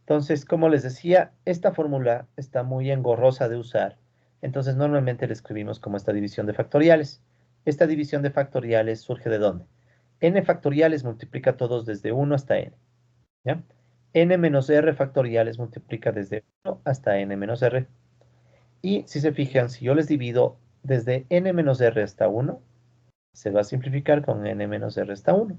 Entonces, como les decía, esta fórmula está muy engorrosa de usar, entonces normalmente la escribimos como esta división de factoriales. Esta división de factoriales surge de dónde? N factoriales multiplica todos desde 1 hasta n, ¿ya? N menos r factoriales multiplica desde 1 hasta n menos r. Y si se fijan, si yo les divido desde n menos r hasta 1, se va a simplificar con n menos r hasta 1.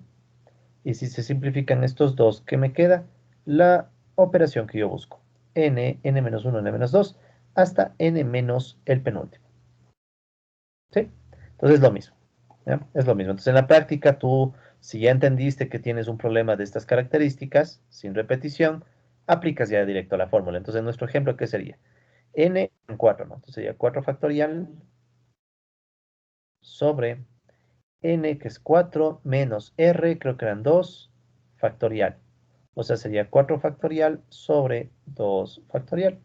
Y si se simplifican estos dos, ¿qué me queda? La operación que yo busco. N menos 1, n menos 2, hasta n menos el penúltimo. ¿Sí? Entonces es lo mismo. ¿Ya? Es lo mismo. Entonces en la práctica tú, si ya entendiste que tienes un problema de estas características, sin repetición, aplicas ya directo a la fórmula. Entonces en nuestro ejemplo, ¿qué sería? N en 4, ¿no? Entonces sería 4 factorial sobre n, que es 4, menos r, creo que eran 2, factorial. O sea, sería 4 factorial sobre 2 factorial.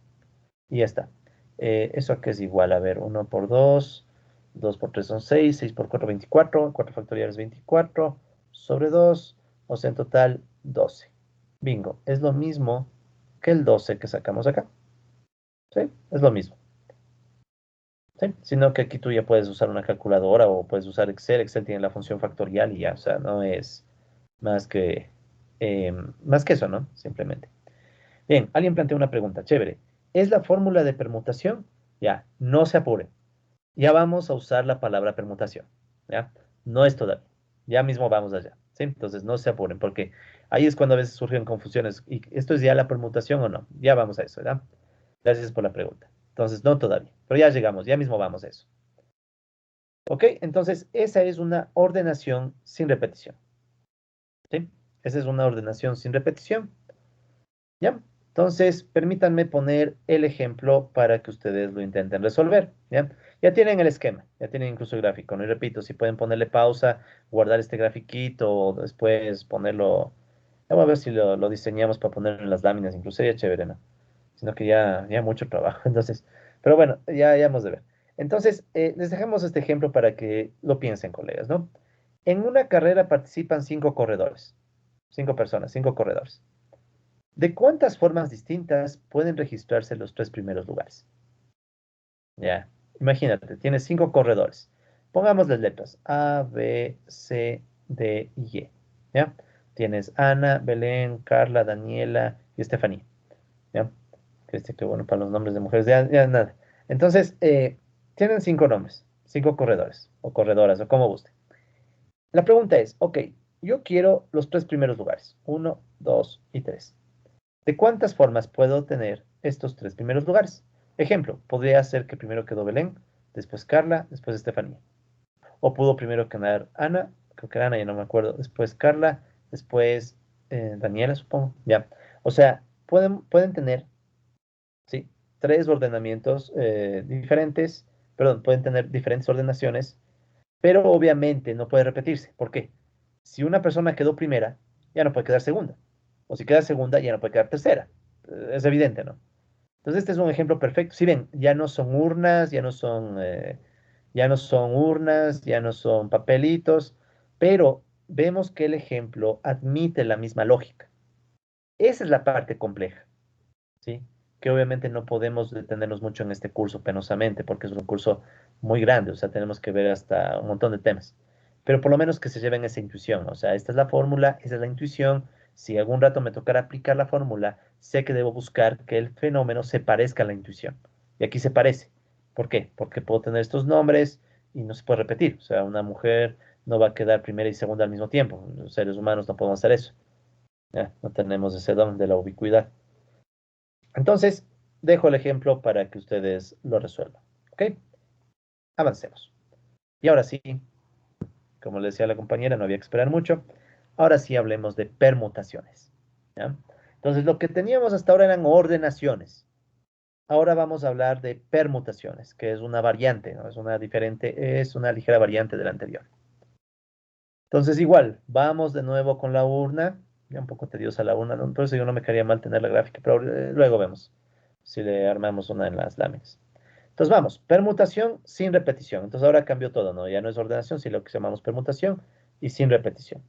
Y ya está. Eso que es igual, a ver, 1 por 2, 2 por 3 son 6, 6 por 4, 24, 4 factorial es 24, sobre 2, o sea, en total 12. Bingo, es lo mismo que el 12 que sacamos acá. ¿Sí? Es lo mismo. ¿Sí? Sino que aquí tú ya puedes usar una calculadora o puedes usar Excel. Excel tiene la función factorial y ya, o sea, no es más que, más que eso, ¿no? Simplemente. Bien, alguien plantea una pregunta, chévere. ¿Es la fórmula de permutación? Ya, no se apure. Ya vamos a usar la palabra permutación, ¿ya? No es todavía. Ya mismo vamos allá, ¿sí? Entonces no se apuren, porque ahí es cuando a veces surgen confusiones. ¿Y esto es ya la permutación o no? Ya vamos a eso, ¿ya? Gracias por la pregunta. Entonces, no todavía, pero ya llegamos, ya mismo vamos a eso. ¿Ok? Entonces, esa es una ordenación sin repetición, ¿sí? Esa es una ordenación sin repetición. ¿Ya? Entonces, permítanme poner el ejemplo para que ustedes lo intenten resolver, ¿ya? Ya tienen el esquema, ya tienen incluso el gráfico, ¿no? Y repito, si pueden ponerle pausa, guardar este grafiquito o después ponerlo, vamos a ver si lo diseñamos para ponerlo en las láminas, incluso sería chévere, ¿no? Sino que ya mucho trabajo, entonces, pero bueno, ya hemos de ver. Entonces, les dejamos este ejemplo para que lo piensen, colegas, ¿no? En una carrera participan 5 corredores, 5 personas, 5 corredores. ¿De cuántas formas distintas pueden registrarse los 3 primeros lugares? Ya, imagínate, tienes 5 corredores. Pongamos las letras A, B, C, D y E. ¿Ya? Tienes Ana, Belén, Carla, Daniela y Estefanía. ¿Ya? Que bueno para los nombres de mujeres. Ya nada. Entonces, tienen 5 nombres, 5 corredores o corredoras o como guste. La pregunta es, ok, yo quiero los 3 primeros lugares. Uno, dos y tres. ¿De cuántas formas puedo tener estos 3 primeros lugares? Ejemplo, podría ser que primero quedó Belén, después Carla, después Estefanía. O pudo primero quedar Ana, creo que era Ana, ya no me acuerdo, después Carla, después Daniela, supongo. Ya. O sea, pueden tener, ¿sí? 3 ordenamientos diferentes, perdón, pueden tener diferentes ordenaciones, pero obviamente no puede repetirse. ¿Por qué? Si una persona quedó primera, ya no puede quedar segunda. O si queda segunda, ya no puede quedar tercera. Es evidente, ¿no? Entonces este es un ejemplo perfecto. Si ven, ya no son urnas, ya no son papelitos, pero vemos que el ejemplo admite la misma lógica. Esa es la parte compleja, ¿sí? que obviamente no podemos detenernos mucho en este curso penosamente, porque es un curso muy grande, o sea, tenemos que ver hasta un montón de temas. Pero por lo menos que se lleven esa intuición, o sea, esta es la fórmula, esa es la intuición. Si algún rato me tocará aplicar la fórmula, sé que debo buscar que el fenómeno se parezca a la intuición. Y aquí se parece. ¿Por qué? Porque puedo tener estos nombres y no se puede repetir. O sea, una mujer no va a quedar primera y segunda al mismo tiempo. Los seres humanos no podemos hacer eso. Ya, no tenemos ese don de la ubicuidad. Entonces, dejo el ejemplo para que ustedes lo resuelvan. ¿Ok? Avancemos. Y ahora sí, como le decía la compañera, no había que esperar mucho. Ahora sí hablemos de permutaciones. ¿Ya? Entonces, lo que teníamos hasta ahora eran ordenaciones. Ahora vamos a hablar de permutaciones, que es una variante, ¿no? Es una diferente, es una ligera variante de la anterior. Entonces, igual, vamos de nuevo con la urna. Ya un poco tediosa la urna, ¿no? Por eso yo no me quería mal tener la gráfica, pero luego vemos si le armamos una en las láminas. Entonces, vamos, permutación sin repetición. Entonces, ahora cambió todo, ¿no? Ya no es ordenación, sino lo que llamamos permutación y sin repetición.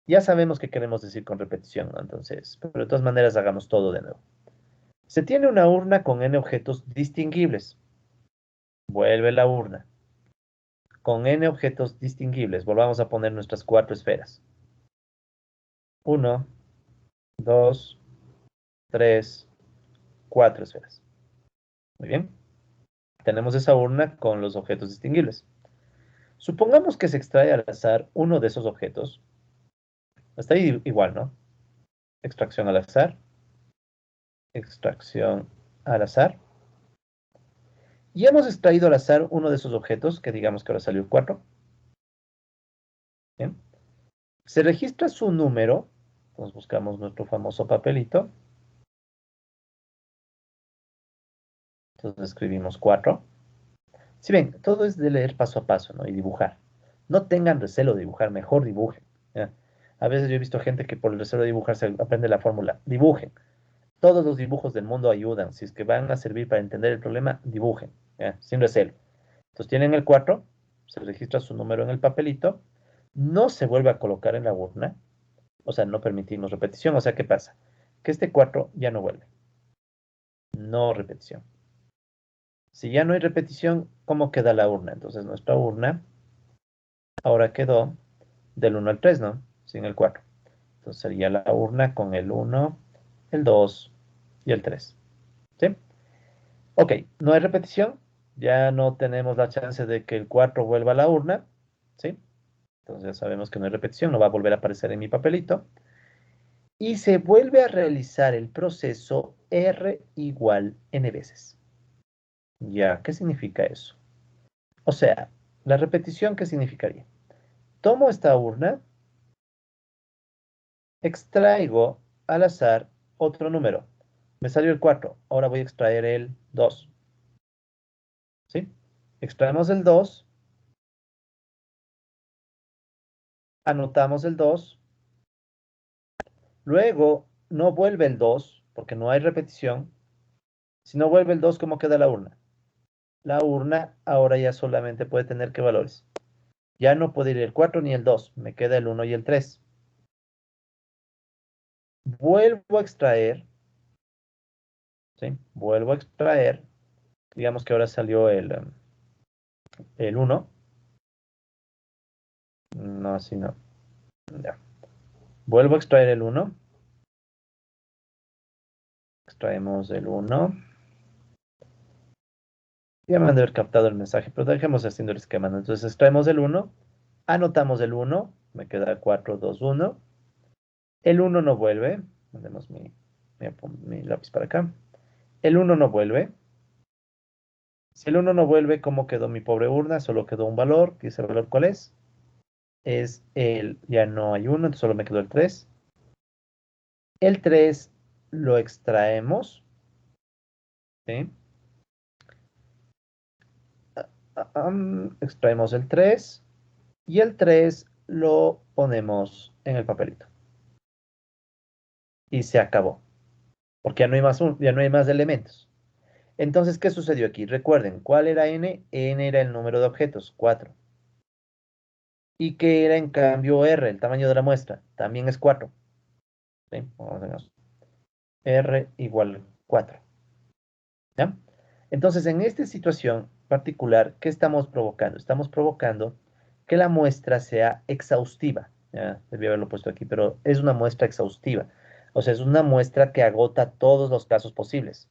Ya sabemos qué queremos decir con repetición, ¿no? Entonces, pero de todas maneras, hagamos todo de nuevo. Se tiene una urna con n objetos distinguibles. Vuelve la urna. Con n objetos distinguibles, volvamos a poner nuestras cuatro esferas. Uno, dos, tres, cuatro esferas. Muy bien. Tenemos esa urna con los objetos distinguibles. Supongamos que se extrae al azar uno de esos objetos. Hasta ahí igual, ¿no? Extracción al azar. Extracción al azar. Y hemos extraído al azar uno de esos objetos, que digamos que ahora salió el 4. Bien. Se registra su número. Entonces buscamos nuestro famoso papelito. Entonces escribimos 4. Si ven, todo es de leer paso a paso, ¿no? Y dibujar. No tengan recelo de dibujar, mejor dibujen. ¿Ya? A veces yo he visto gente que por el recelo de dibujar se aprende la fórmula. Dibujen. Todos los dibujos del mundo ayudan. Si es que van a servir para entender el problema, dibujen. ¿Ya? Sin recelo. Entonces tienen el 4, se registra su número en el papelito, no se vuelve a colocar en la urna, o sea, no permitimos repetición. O sea, ¿qué pasa? Que este 4 ya no vuelve. No repetición. Si ya no hay repetición, ¿cómo queda la urna? Entonces nuestra urna ahora quedó del 1 al 3, ¿no? Sin el 4. Entonces sería la urna con el 1, el 2 y el 3. ¿Sí? Ok, no hay repetición. Ya no tenemos la chance de que el 4 vuelva a la urna. ¿Sí? Entonces ya sabemos que no hay repetición, no va a volver a aparecer en mi papelito. Y se vuelve a realizar el proceso R igual n veces. Ya, ¿qué significa eso? O sea, la repetición, ¿qué significaría? Tomo esta urna, extraigo al azar otro número. Me salió el 4, ahora voy a extraer el 2. ¿Sí? Extraemos el 2, anotamos el 2, luego no vuelve el 2 porque no hay repetición. Si no vuelve el 2, ¿cómo queda la urna? La urna ahora ya solamente puede tener ¿qué valores? Ya no puede ir el 4 ni el 2, me queda el 1 y el 3. Vuelvo a extraer, ¿sí? Vuelvo a extraer, digamos que ahora salió el 1. No, así no. Ya. Vuelvo a extraer el 1. Extraemos el 1. Ya me han de haber captado el mensaje, pero dejemos haciendo el esquema, ¿no? Entonces extraemos el 1, anotamos el 1, me queda 4, 2, 1. El 1 no vuelve. Mandemos mi lápiz para acá. El 1 no vuelve. Si el 1 no vuelve, ¿cómo quedó mi pobre urna? Solo quedó un valor. ¿Y ese valor cuál es? Es ya no hay 1, entonces solo me quedó el 3. El 3 lo extraemos, ¿sí? Extraemos el 3 y el 3 lo ponemos en el papelito. Y se acabó, porque ya no hay más, ya no hay más elementos. Entonces, ¿qué sucedió aquí? Recuerden, ¿cuál era n? N era el número de objetos, 4. ¿Y qué era en cambio R? El tamaño de la muestra. También es 4. ¿Sí? Vamos a ver. R igual 4. ¿Ya? Entonces, en esta situación particular, ¿qué estamos provocando? Estamos provocando que la muestra sea exhaustiva. Ya, debí haberlo puesto aquí, pero es una muestra exhaustiva. O sea, es una muestra que agota todos los casos posibles.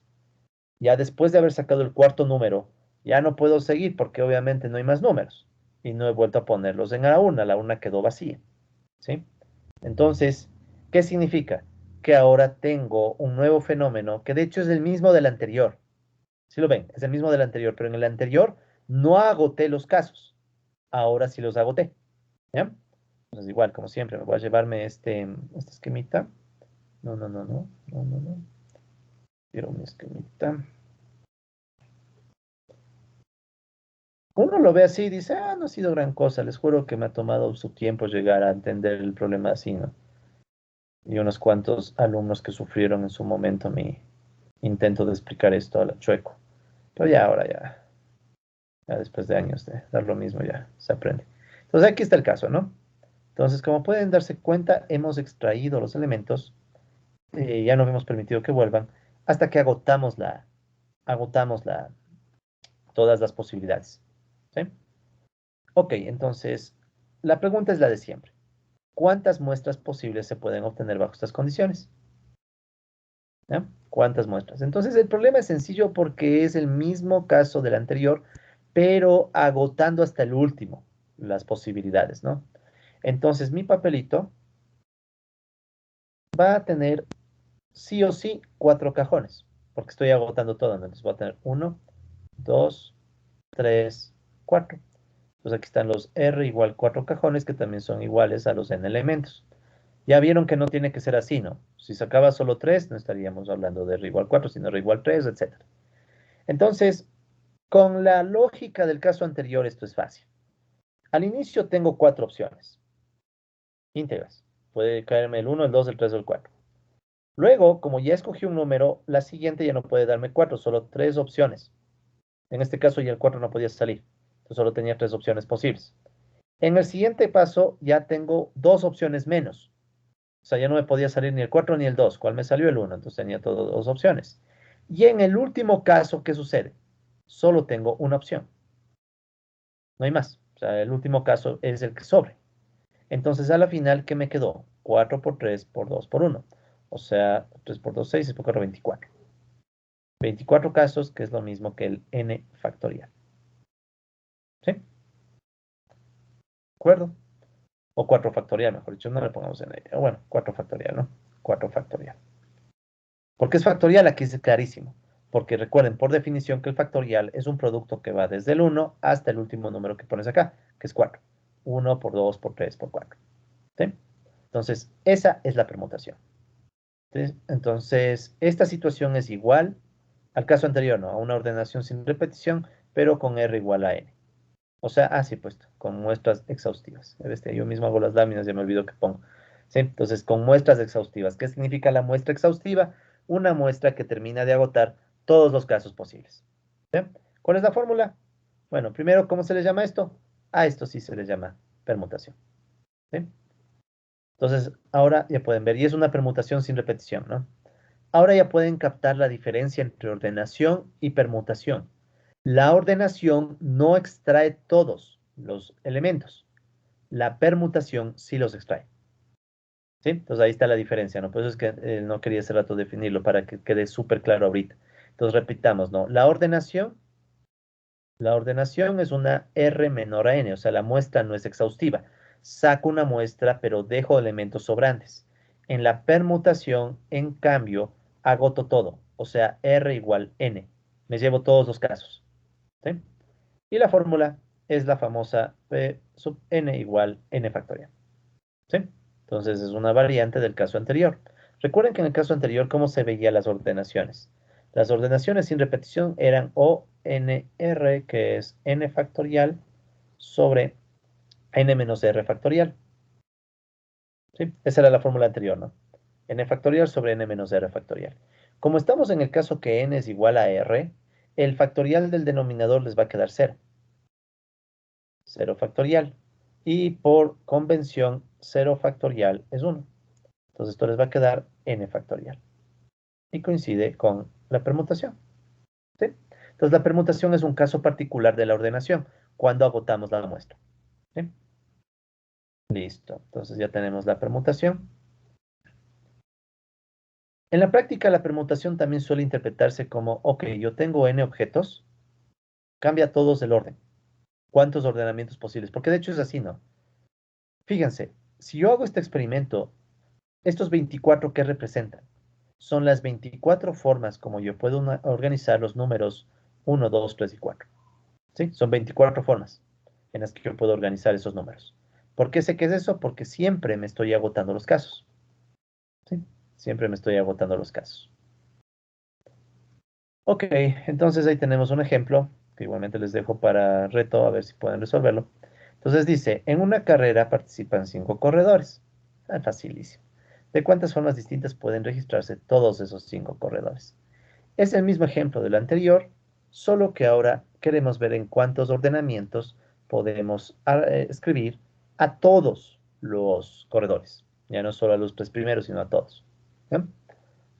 Ya después de haber sacado el cuarto número, ya no puedo seguir porque obviamente no hay más números. Y no he vuelto a ponerlos en la urna quedó vacía. ¿Sí? Entonces, ¿qué significa? Que ahora tengo un nuevo fenómeno que de hecho es el mismo del anterior. Si lo ven, es el mismo del anterior, pero en el anterior no agoté los casos. Ahora sí los agoté. ¿Ya? Entonces, igual, como siempre, me voy a llevarme este esquemita. No, no, no, no, no, no, no. Quiero un esquemita. Uno lo ve así y dice, ah, no ha sido gran cosa. Les juro que me ha tomado su tiempo llegar a entender el problema así, ¿no? Y unos cuantos alumnos que sufrieron en su momento mi intento de explicar esto a la chueco. Pero ya ahora ya después de años de dar lo mismo, ya se aprende. Entonces aquí está el caso, ¿no? Entonces, como pueden darse cuenta, hemos extraído los elementos, ya no hemos permitido que vuelvan, hasta que agotamos todas las posibilidades. ¿Sí? Ok, entonces, la pregunta es la de siempre. ¿Cuántas muestras posibles se pueden obtener bajo estas condiciones? ¿Ya? ¿Cuántas muestras? Entonces, el problema es sencillo porque es el mismo caso del anterior, pero agotando hasta el último las posibilidades, ¿no? Entonces, mi papelito va a tener sí o sí cuatro cajones, porque estoy agotando todo, ¿no? Entonces voy a tener uno, dos, tres, cuatro. Entonces aquí están los R igual cuatro cajones que también son iguales a los N elementos. Ya vieron que no tiene que ser así, ¿no? Si sacaba solo tres, no estaríamos hablando de R igual 4, sino R igual 3, etc. Entonces, con la lógica del caso anterior, esto es fácil. Al inicio tengo cuatro opciones íntegras. Puede caerme el uno, el 2, el 3 o el 4. Luego, como ya escogí un número, la siguiente ya no puede darme cuatro, solo tres opciones. En este caso ya el 4 no podía salir, entonces solo tenía tres opciones posibles. En el siguiente paso ya tengo dos opciones menos. O sea, ya no me podía salir ni el 4 ni el 2. ¿Cuál me salió? El uno. Entonces tenía todas dos opciones. Y en el último caso, ¿qué sucede? Solo tengo una opción. No hay más. O sea, el último caso es el que sobre. Entonces, a la final, ¿qué me quedó? 4 por 3 por 2 por uno. O sea, 3 por 2, 6 y por 4, 24. 24 casos, que es lo mismo que el n factorial. ¿Sí? ¿De acuerdo? O 4 factorial, mejor dicho, no le pongamos n. Bueno, 4 factorial, ¿no? 4 factorial. ¿Por qué es factorial? Aquí es clarísimo. Porque recuerden, por definición, que el factorial es un producto que va desde el uno hasta el último número que pones acá, que es 4. 1 por 2 por 3 por 4. ¿Sí? Entonces, esa es la permutación. ¿Sí? Entonces, esta situación es igual al caso anterior, ¿no? A una ordenación sin repetición, pero con R igual a N. O sea, así puesto, con muestras exhaustivas. Yo mismo hago las láminas, ya me olvido que pongo. ¿Sí? Entonces, con muestras exhaustivas. ¿Qué significa la muestra exhaustiva? Una muestra que termina de agotar todos los casos posibles. ¿Sí? ¿Cuál es la fórmula? Bueno, primero, ¿cómo se le llama esto? A esto sí se le llama permutación. ¿Sí? Entonces, ahora ya pueden ver, y es una permutación sin repetición, ¿no? Ahora ya pueden captar la diferencia entre ordenación y permutación. La ordenación no extrae todos los elementos. La permutación sí los extrae. ¿Sí? Entonces ahí está la diferencia, ¿no? Por eso es que no quería hace rato definirlo para que quede súper claro ahorita. Entonces repitamos, ¿no? La ordenación es una R menor a N, o sea, la muestra no es exhaustiva. Saco una muestra, pero dejo elementos sobrantes. En la permutación, en cambio, agoto todo, o sea, R igual N. Me llevo todos los casos. ¿Sí? Y la fórmula es la famosa P sub N igual N factorial. ¿Sí? Entonces es una variante del caso anterior. Recuerden que en el caso anterior, ¿cómo se veían las ordenaciones? Las ordenaciones sin repetición eran O n r, que es N factorial, sobre N menos R factorial. ¿Sí? Esa era la fórmula anterior, ¿no? N factorial sobre N menos R factorial. Como estamos en el caso que N es igual a R, el factorial del denominador les va a quedar 0. 0 factorial. Y por convención, 0 factorial es 1. Entonces esto les va a quedar n factorial. Y coincide con la permutación. Entonces, la permutación es un caso particular de la ordenación, cuando agotamos la muestra. ¿Sí? Listo. Entonces, ya tenemos la permutación. En la práctica, la permutación también suele interpretarse como, ok, yo tengo n objetos, cambia todos el orden. ¿Cuántos ordenamientos posibles? Porque de hecho es así, ¿no? Fíjense, si yo hago este experimento, estos 24 ¿qué representan? Son las 24 formas como yo puedo organizar los números 1, 2, 3 y 4. ¿Sí? Son 24 formas en las que yo puedo organizar esos números. ¿Por qué sé que es eso? Porque siempre me estoy agotando los casos. ¿Sí? Siempre me estoy agotando los casos. Ok, entonces ahí tenemos un ejemplo que igualmente les dejo para reto, a ver si pueden resolverlo. Entonces dice, en una carrera participan 5 corredores. Ah, facilísimo. ¿De cuántas formas distintas pueden registrarse todos esos 5 corredores? Es el mismo ejemplo del anterior, solo que ahora queremos ver en cuántos ordenamientos podemos escribir a todos los corredores. Ya no solo a los 3 primeros, sino a todos. ¿Ya?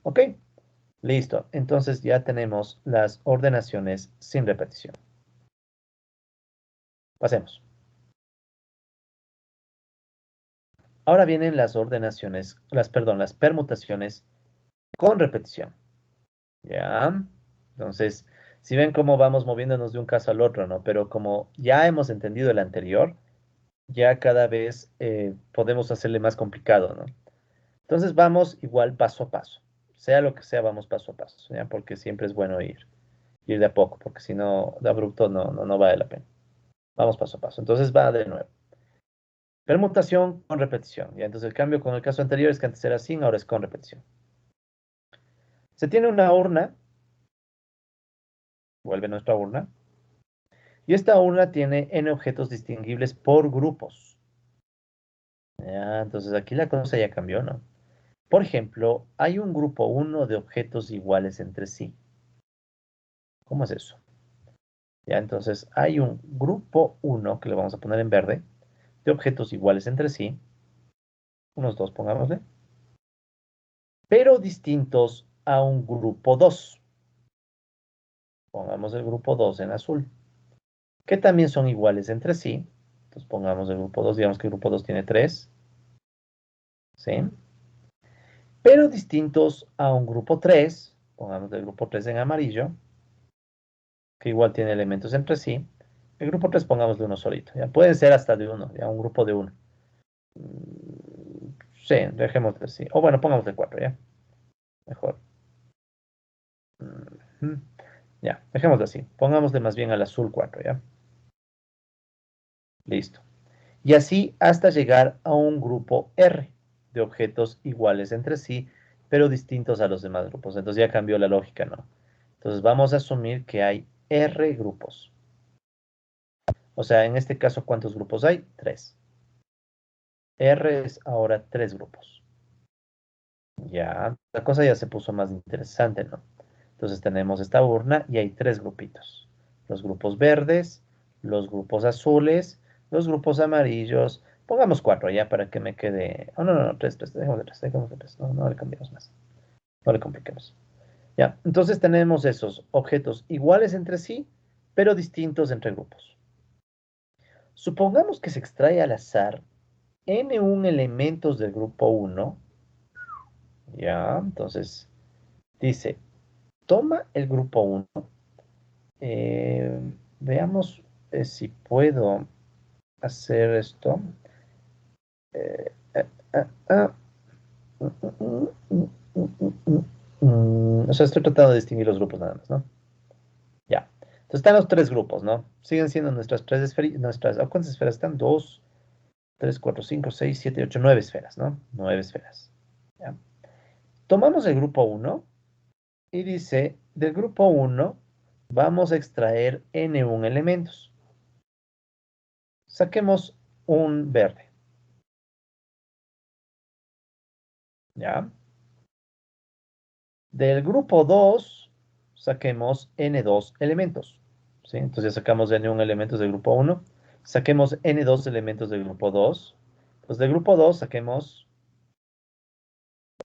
Ok, listo. Entonces ya tenemos las ordenaciones sin repetición. Pasemos. Ahora vienen las ordenaciones, las permutaciones con repetición. ¿Ya? Entonces, si ven cómo vamos moviéndonos de un caso al otro, ¿no? Pero como ya hemos entendido el anterior, ya cada vez podemos hacerle más complicado, ¿no? Entonces vamos igual paso a paso. Sea lo que sea, vamos paso a paso, ¿ya? Porque siempre es bueno ir de a poco, porque si no, de abrupto no vale la pena. Vamos paso a paso. Entonces va de nuevo. Permutación con repetición. ¿Ya? Entonces el cambio con el caso anterior es que antes era sin, ahora es con repetición. Se tiene una urna, vuelve nuestra urna, y esta urna tiene n objetos distinguibles por grupos. Ya, entonces aquí la cosa ya cambió, ¿no? Por ejemplo, hay un grupo uno de objetos iguales entre sí. ¿Cómo es eso? Ya, entonces hay un grupo uno que le vamos a poner en verde, de objetos iguales entre sí, unos dos pongámosle, pero distintos a un grupo 2. Pongamos el grupo 2 en azul, que también son iguales entre sí. Entonces pongamos el grupo 2, digamos que el grupo 2 tiene 3, ¿sí? Pero distintos a un grupo 3, pongamos el grupo 3 en amarillo, que igual tiene elementos entre sí. El grupo 3 pongamos de uno solito, ya pueden ser hasta de uno, ya un grupo de uno. Sí, dejemos de así. O bueno, pongamos de 4, ya, mejor. Ujú. Ya, dejémoslo así. Pongámosle más bien al azul 4, ya. Listo. Y así hasta llegar a un grupo R de objetos iguales entre sí, pero distintos a los demás grupos. Entonces ya cambió la lógica, ¿no? Entonces vamos a asumir que hay R grupos. O sea, en este caso, ¿cuántos grupos hay? 3. R es ahora 3 grupos. Ya, la cosa ya se puso más interesante, ¿no? Entonces tenemos esta urna y hay 3 grupitos. Los grupos verdes, los grupos azules, los grupos amarillos. Pongamos 4 ya para que me quede. Oh, no, 3, 3, dejemos de 3, dejemos de 3. No, no le cambiamos más. No le compliquemos. Ya, entonces tenemos esos objetos iguales entre sí, pero distintos entre grupos. Supongamos que se extrae al azar n1 elementos del grupo uno. Ya, entonces dice, toma el grupo uno. eh, Veamos si puedo hacer esto. Eh, eh, ah, ah, o sea, estoy tratando de distinguir los grupos nada más, ¿no? Ya. Entonces están los 3 grupos, ¿no? Siguen siendo nuestras 3 esferas, ¿cuántas esferas están? 2, 3, 4, 5, 6, 7, 8, 9 esferas, ¿no? 9 esferas. ¿Ya? Tomamos el grupo uno y dice, del grupo uno vamos a extraer N1 elementos. Saquemos un verde, ¿ya? Del grupo 2 saquemos N2 elementos, ¿sí? Entonces ya sacamos N1 elementos del grupo uno, saquemos N2 elementos del grupo 2. Pues del grupo 2 saquemos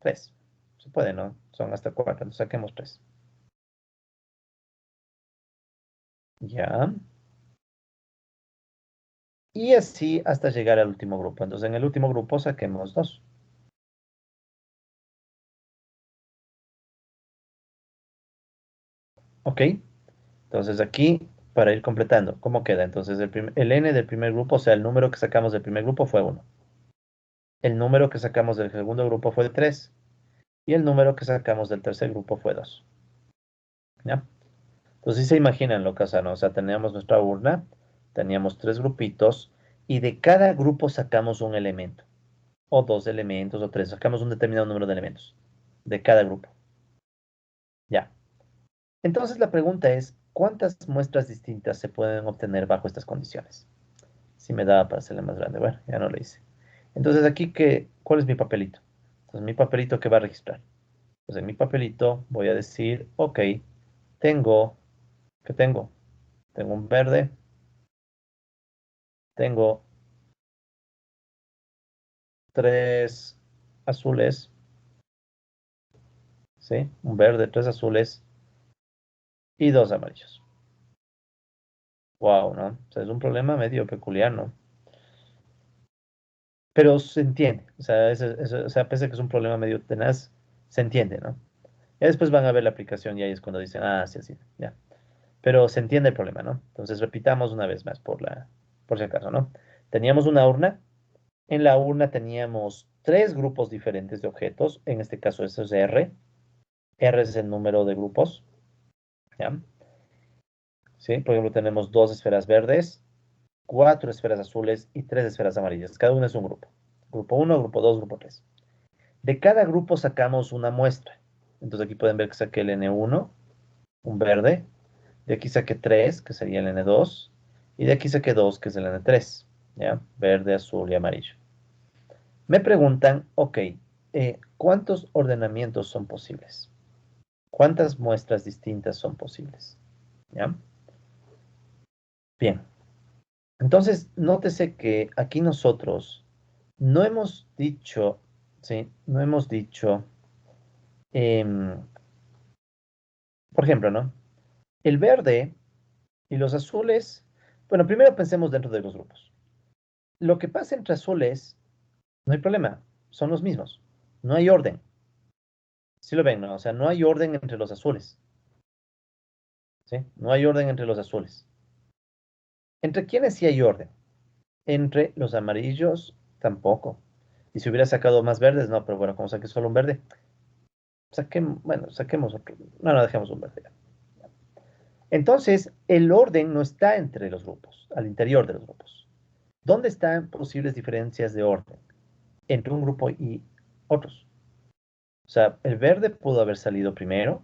3. Se puede, ¿no? Son hasta 4, entonces saquemos 3. Ya. Y así hasta llegar al último grupo. Entonces, en el último grupo saquemos 2. ¿Ok? Entonces aquí, para ir completando, ¿cómo queda? Entonces el n del primer grupo, o sea, el número que sacamos del primer grupo fue 1. El número que sacamos del segundo grupo fue 3. Y el número que sacamos del tercer grupo fue 2. ¿Ya? Entonces, sí se imaginan lo que pasa, ¿no? O sea, teníamos nuestra urna, teníamos 3 grupitos, y de cada grupo sacamos un elemento, o 2 elementos, o 3. Sacamos un determinado número de elementos de cada grupo. Ya. Entonces, la pregunta es, ¿cuántas muestras distintas se pueden obtener bajo estas condiciones? Si me daba para hacerle más grande. Bueno, ya no lo hice. Entonces, aquí, ¿cuál es mi papelito? Entonces, mi papelito que va a registrar. Entonces, en mi papelito voy a decir, ok, tengo, ¿qué tengo? Tengo un verde, tengo 3 azules, ¿sí? Un verde, 3 azules y 2 amarillos. Wow, ¿no? O sea, es un problema medio peculiar, ¿no? Pero se entiende. O sea, o sea, pese a que es un problema medio tenaz, se entiende, ¿no? Ya después van a ver la aplicación y ahí es cuando dicen, ah, sí, así, ya. Pero se entiende el problema, ¿no? Entonces repitamos una vez más por si acaso, ¿no? Teníamos una urna. En la urna teníamos 3 grupos diferentes de objetos. En este caso, eso es R. R es el número de grupos, ¿ya? ¿Sí? Por ejemplo, tenemos 2 esferas verdes, 4 esferas azules y 3 esferas amarillas. Cada uno es un grupo. Grupo uno, grupo 2, grupo 3. De cada grupo sacamos una muestra. Entonces aquí pueden ver que saqué el N1, un verde. De aquí saqué 3, que sería el N2. Y de aquí saqué 2, que es el N3. ¿Ya? Verde, azul y amarillo. Me preguntan, ok, ¿cuántos ordenamientos son posibles? ¿Cuántas muestras distintas son posibles? ¿Ya? Bien. Entonces, nótese que aquí nosotros no hemos dicho, ¿sí? No hemos dicho, em, por ejemplo, ¿no? El verde y los azules, bueno, primero pensemos dentro de los grupos. Lo que pasa entre azules, no hay problema, son los mismos. No hay orden. ¿Sí lo ven, no? O sea, no hay orden entre los azules, ¿sí? No hay orden entre los azules. ¿Entre quiénes sí hay orden? Entre los amarillos, tampoco. Y si hubiera sacado más verdes, no, pero bueno, como saqué solo un verde, bueno, saquemos otro. No, no, dejemos un verde. Entonces, el orden no está entre los grupos, al interior de los grupos. ¿Dónde están posibles diferencias de orden entre un grupo y otros? O sea, el verde pudo haber salido primero.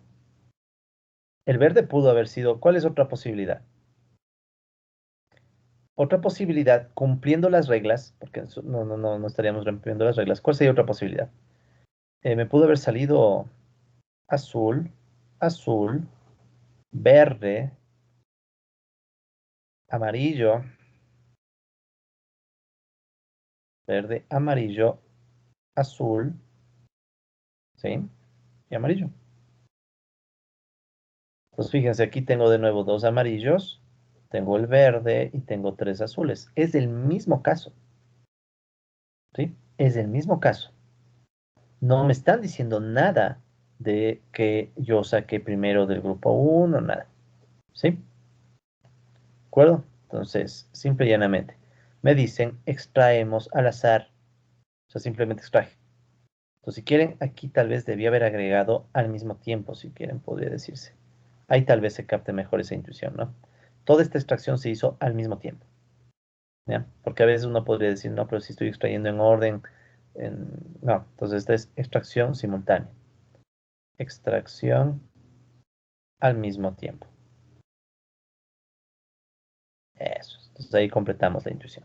El verde pudo haber sido. ¿Cuál es otra posibilidad? Otra posibilidad, cumpliendo las reglas, porque no estaríamos rompiendo las reglas. ¿Cuál sería otra posibilidad? Me pudo haber salido azul, azul, verde, amarillo, verde, amarillo, azul, ¿sí? Y amarillo. Pues fíjense, aquí tengo de nuevo 2 amarillos, tengo el verde y tengo 3 azules. Es el mismo caso, ¿sí? Es el mismo caso. No me están diciendo nada de que yo saqué primero del grupo uno, nada, ¿sí? ¿De acuerdo? Entonces, simple y llanamente, me dicen extraemos al azar, o sea, simplemente extraje. Entonces, si quieren, aquí tal vez debía haber agregado al mismo tiempo, si quieren, podría decirse. Ahí tal vez se capte mejor esa intuición, ¿no? Toda esta extracción se hizo al mismo tiempo, ¿ya? Porque a veces uno podría decir, no, pero si estoy extrayendo en orden, no, entonces esta es extracción simultánea. Extracción al mismo tiempo. Eso. Entonces ahí completamos la intuición.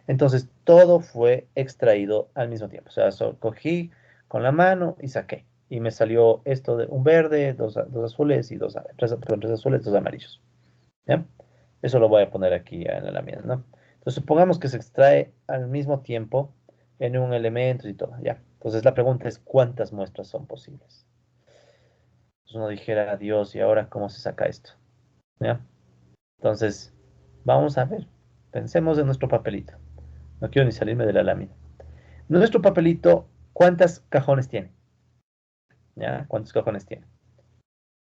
Entonces todo fue extraído al mismo tiempo. O sea, cogí con la mano y saqué. Y me salió esto de un verde, dos azules y perdón, 3 azules, 2 amarillos. ¿Ya? Eso lo voy a poner aquí en la lámina, ¿no? Entonces supongamos que se extrae al mismo tiempo en un elemento y todo, ¿ya? Entonces la pregunta es, ¿cuántas muestras son posibles? Entonces uno dijera, Dios, ¿y ahora cómo se saca esto? ¿Ya? Entonces, vamos a ver. Pensemos en nuestro papelito. No quiero ni salirme de la lámina. Nuestro papelito, ¿cuántos cajones tiene? ¿Ya? ¿Cuántos cajones tiene?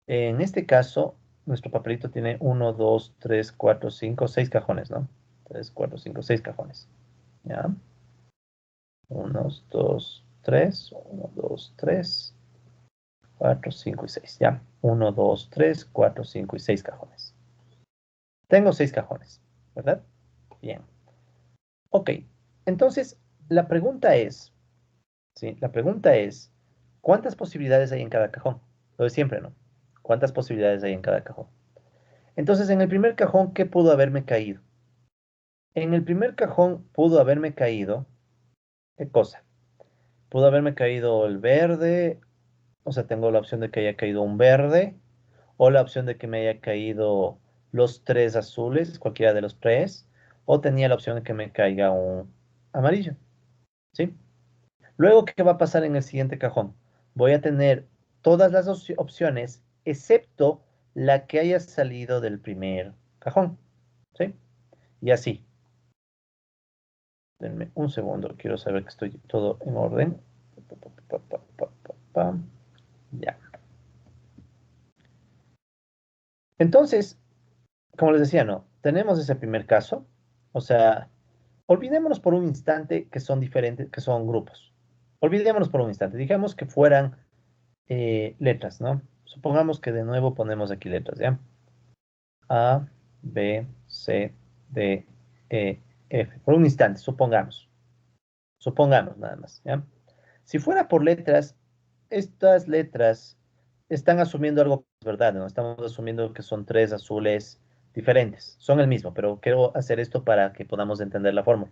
En este caso, nuestro papelito tiene uno, 2, 3, 4, 5, 6 cajones, ¿no? 3, 4, 5, 6 cajones. ¿Ya? 1, 2, 3, 1, 2, 3, 4, 5 y 6. ¿Ya? 1, 2, 3, 4, 5 y 6 cajones. Tengo 6 cajones, ¿verdad? Bien. Ok. Entonces, la pregunta es, ¿sí? La pregunta es, ¿cuántas posibilidades hay en cada cajón? Lo de siempre, ¿no? ¿Cuántas posibilidades hay en cada cajón? Entonces, en el primer cajón, ¿qué pudo haberme caído? En el primer cajón pudo haberme caído, ¿qué cosa? Pudo haberme caído el verde, o sea, tengo la opción de que haya caído un verde, o la opción de que me haya caído los tres azules, cualquiera de los tres, o tenía la opción de que me caiga un amarillo, ¿sí? Luego, ¿qué va a pasar en el siguiente cajón? Voy a tener todas las opciones, excepto la que haya salido del primer cajón, ¿sí? Y así. Denme un segundo, quiero saber que estoy todo en orden. Ya. Entonces, como les decía, no, tenemos ese primer caso. O sea, olvidémonos por un instante que son diferentes, que son grupos. Olvidémonos por un instante. Digamos que fueran letras, ¿no? Supongamos que de nuevo ponemos aquí letras, ¿ya? A, B, C, D, E, F. Por un instante, supongamos. Supongamos nada más, ¿ya? Si fuera por letras, estas letras están asumiendo algo que es verdad, ¿no? Estamos asumiendo que son tres azules diferentes. Son el mismo, pero quiero hacer esto para que podamos entender la forma,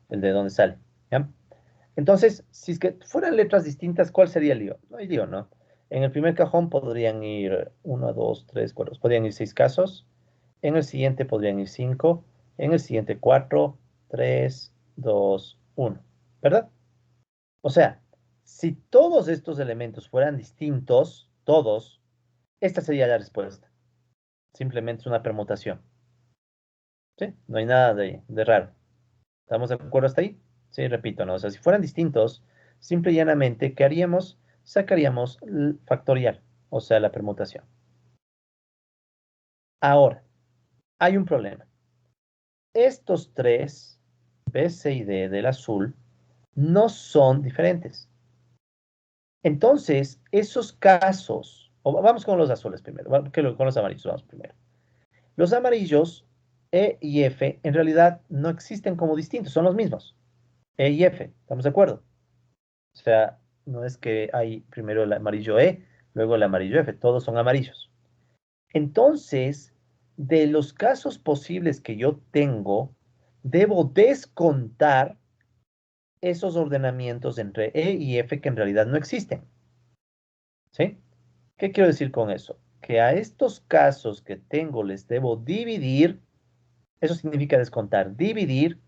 el de dónde sale, ¿ya? Entonces, si es que fueran letras distintas, ¿cuál sería el lío? No hay lío, ¿no? En el primer cajón podrían ir uno, dos, tres, cuatro, podrían ir 6 casos. En el siguiente podrían ir 5. En el siguiente 4, 3, 2, 1. ¿Verdad? O sea, si todos estos elementos fueran distintos, todos, esta sería la respuesta. Simplemente es una permutación. ¿Sí? No hay nada de raro. ¿Estamos de acuerdo hasta ahí? Sí, repito, ¿no? O sea, si fueran distintos, simple y llanamente, ¿qué haríamos? Sacaríamos el factorial, o sea, la permutación. Ahora, hay un problema. Estos tres, B, C y D del azul, no son diferentes. Entonces, esos casos, o vamos con los azules primero, con los amarillos vamos primero. Los amarillos, E y F, en realidad no existen como distintos, son los mismos. E y F, ¿estamos de acuerdo? O sea, no es que hay primero el amarillo E, luego el amarillo F, todos son amarillos. Entonces, de los casos posibles que yo tengo, debo descontar esos ordenamientos entre E y F que en realidad no existen. ¿Sí? ¿Qué quiero decir con eso? Que a estos casos que tengo les debo dividir, eso significa descontar, dividir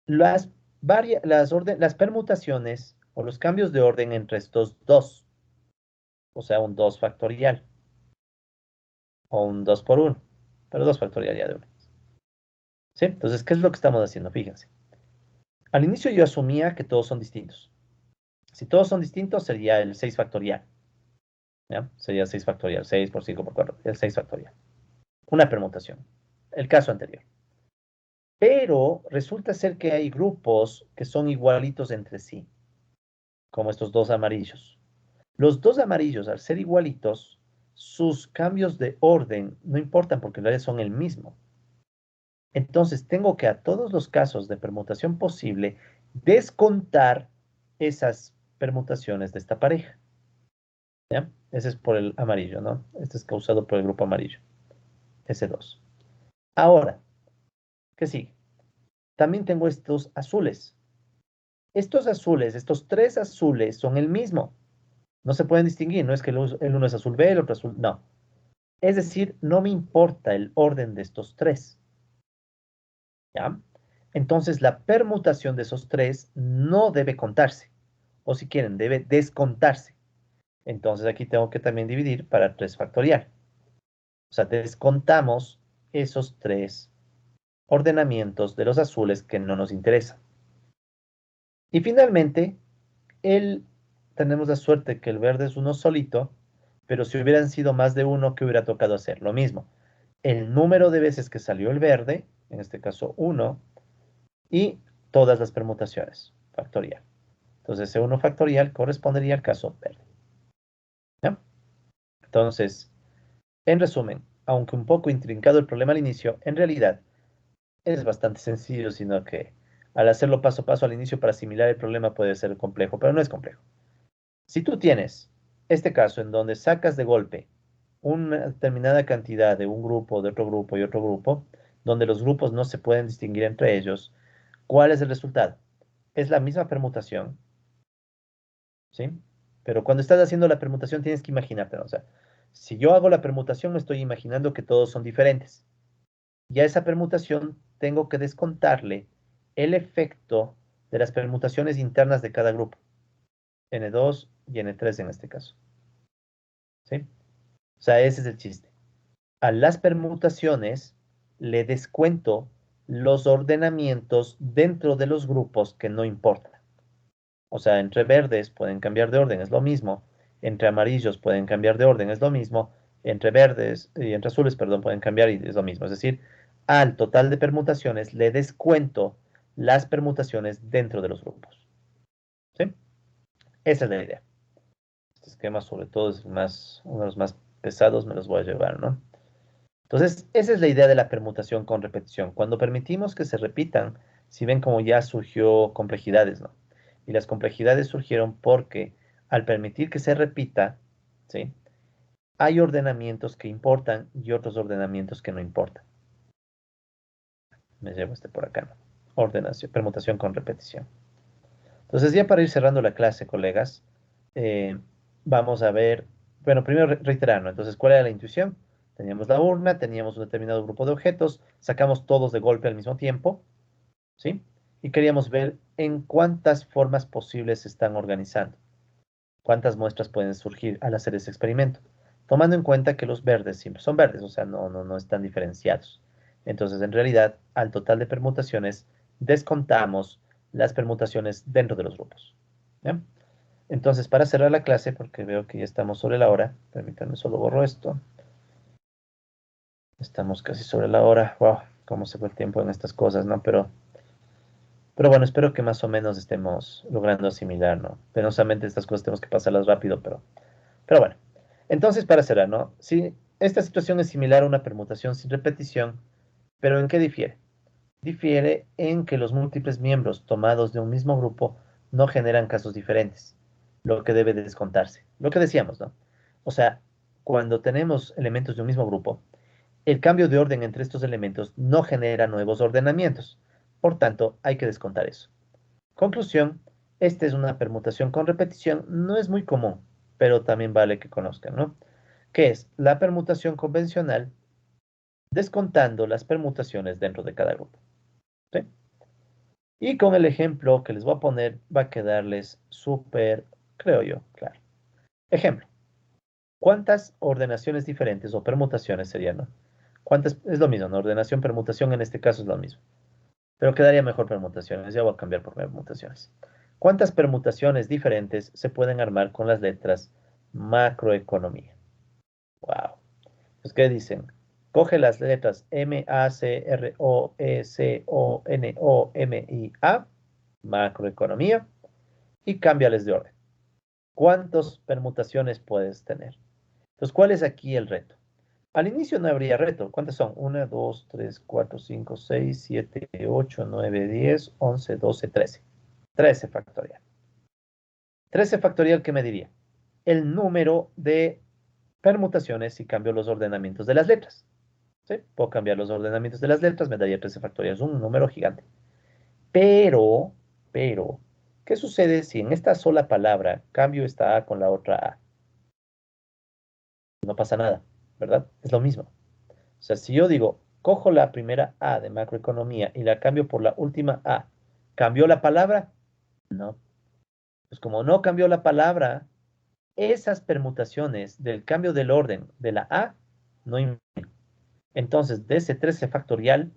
las, las permutaciones o los cambios de orden entre estos dos, o sea, un 2 factorial o un 2 por uno, pero 2 factorial ya de una. ¿Sí? Entonces, ¿qué es lo que estamos haciendo? Fíjense. Al inicio yo asumía que todos son distintos. Si todos son distintos, sería el 6 factorial. ¿Ya? Sería 6 factorial, 6 por 5 por 4, el 6 factorial. Una permutación. El caso anterior. Pero resulta ser que hay grupos que son igualitos entre sí, como estos dos amarillos. Los dos amarillos, al ser igualitos, sus cambios de orden no importan porque en realidad son el mismo. Entonces tengo que a todos los casos de permutación posible descontar esas permutaciones de esta pareja. ¿Ya? Ese es por el amarillo, ¿no? Este es causado por el grupo amarillo, ese 2. Ahora, ¿qué sigue? También tengo estos azules. Estos azules, estos tres azules son el mismo. No se pueden distinguir, no es que el uno es azul B, el otro azul, no. Es decir, no me importa el orden de estos tres, ¿ya? Entonces la permutación de esos tres no debe contarse, o si quieren, debe descontarse. Entonces aquí tengo que también dividir para 3 factorial. O sea, descontamos esos tres ordenamientos de los azules que no nos interesan. Y finalmente, tenemos la suerte que el verde es uno solito, pero si hubieran sido más de uno, ¿qué hubiera tocado hacer? Lo mismo. El número de veces que salió el verde, en este caso 1, y todas las permutaciones, factorial. Entonces, ese 1 factorial correspondería al caso verde. ¿Ya? Entonces, en resumen, aunque un poco intrincado el problema al inicio, en realidad es bastante sencillo, sino que al hacerlo paso a paso al inicio para asimilar el problema puede ser complejo, pero no es complejo. Si tú tienes este caso en donde sacas de golpe una determinada cantidad de un grupo, de otro grupo y otro grupo, donde los grupos no se pueden distinguir entre ellos, ¿cuál es el resultado? Es la misma permutación, ¿sí? Pero cuando estás haciendo la permutación tienes que imaginarte, ¿no? O sea, si yo hago la permutación me estoy imaginando que todos son diferentes. Y a esa permutación tengo que descontarle el efecto de las permutaciones internas de cada grupo, N2 y N3 en este caso, ¿sí? O sea, ese es el chiste. A las permutaciones le descuento los ordenamientos dentro de los grupos que no importan. O sea, entre verdes pueden cambiar de orden, es lo mismo. Entre amarillos pueden cambiar de orden, es lo mismo. Entre verdes y entre azules, perdón, pueden cambiar y es lo mismo. Es decir, al total de permutaciones le descuento las permutaciones dentro de los grupos. ¿Sí? Esa es la idea. Este esquema sobre todo es uno de los más pesados, me los voy a llevar, ¿no? Entonces, esa es la idea de la permutación con repetición. Cuando permitimos que se repitan, si ven como ya surgió complejidades, ¿no? Y las complejidades surgieron porque al permitir que se repita, ¿sí? Hay ordenamientos que importan y otros ordenamientos que no importan. Me llevo este por acá, ¿no? Ordenación, permutación con repetición. Entonces, ya para ir cerrando la clase, colegas, eh, vamos a ver, bueno, primero reiterar, ¿no? Entonces, ¿cuál era la intuición? Teníamos la urna, teníamos un determinado grupo de objetos, sacamos todos de golpe al mismo tiempo, ¿sí? Y queríamos ver en cuántas formas posibles se están organizando, cuántas muestras pueden surgir al hacer ese experimento, tomando en cuenta que los verdes siempre son verdes, o sea, no están diferenciados. Entonces, en realidad, al total de permutaciones, descontamos las permutaciones dentro de los grupos. ¿Ya? Entonces, para cerrar la clase, porque veo que ya estamos sobre la hora, permítanme, solo borro esto. Estamos casi sobre la hora. Wow, cómo se fue el tiempo en estas cosas, ¿no? Pero bueno, espero que más o menos estemos logrando asimilar, ¿no? Penosamente estas cosas tenemos que pasarlas rápido, pero bueno. Entonces, para cerrar, ¿no? Sí, esta situación es similar a una permutación sin repetición, pero ¿en qué difiere? Difiere en que los múltiples miembros tomados de un mismo grupo no generan casos diferentes, lo que debe descontarse. Lo que decíamos, ¿no? O sea, cuando tenemos elementos de un mismo grupo, el cambio de orden entre estos elementos no genera nuevos ordenamientos. Por tanto, hay que descontar eso. Conclusión, esta es una permutación con repetición, no es muy común, pero también vale que conozcan, ¿no? Que es la permutación convencional descontando las permutaciones dentro de cada grupo. ¿Sí? Y con el ejemplo que les voy a poner va a quedarles súper, creo yo, claro. Ejemplo, ¿cuántas ordenaciones diferentes o permutaciones serían, no? ¿Cuántas? Es lo mismo, ¿no? Ordenación, permutación en este caso es lo mismo. Pero quedaría mejor permutaciones. Ya voy a cambiar por permutaciones. ¿Cuántas permutaciones diferentes se pueden armar con las letras macroeconomía? Wow. Pues, ¿qué dicen? Coge las letras M, A, C, R, O, E, C, O, N, O, M, I, A, macroeconomía, y cámbiales de orden. ¿Cuántas permutaciones puedes tener? Entonces, ¿cuál es aquí el reto? Al inicio no habría reto. ¿Cuántas son? 1, 2, 3, 4, 5, 6, 7, 8, 9, 10, 11, 12, 13. 13 factorial. 13 factorial, ¿qué me diría? El número de permutaciones si cambio los ordenamientos de las letras. ¿Sí? Puedo cambiar los ordenamientos de las letras, me daría 13 factorial. Es un número gigante. Pero, pero, ¿qué sucede si en esta sola palabra cambio esta A con la otra A? No pasa nada, ¿verdad? Es lo mismo. O sea, si yo digo, cojo la primera A de macroeconomía y la cambio por la última A, ¿cambió la palabra? No. Pues como no cambió la palabra, esas permutaciones del cambio del orden de la A no influyen. Entonces, de ese 13 factorial,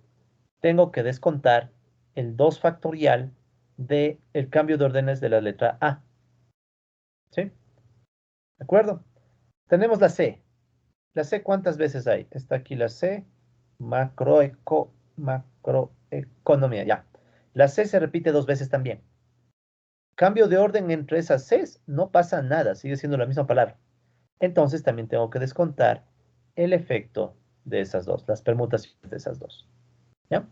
tengo que descontar el 2 factorial del cambio de órdenes de la letra A. ¿Sí? ¿De acuerdo? Tenemos la C. La C, ¿cuántas veces hay? Está aquí la C, macroeconomía, ya. La C se repite 2 veces también. Cambio de orden entre esas Cs, no pasa nada, sigue siendo la misma palabra. Entonces también tengo que descontar el efecto de esas dos, las permutaciones de esas dos. ¿Ya?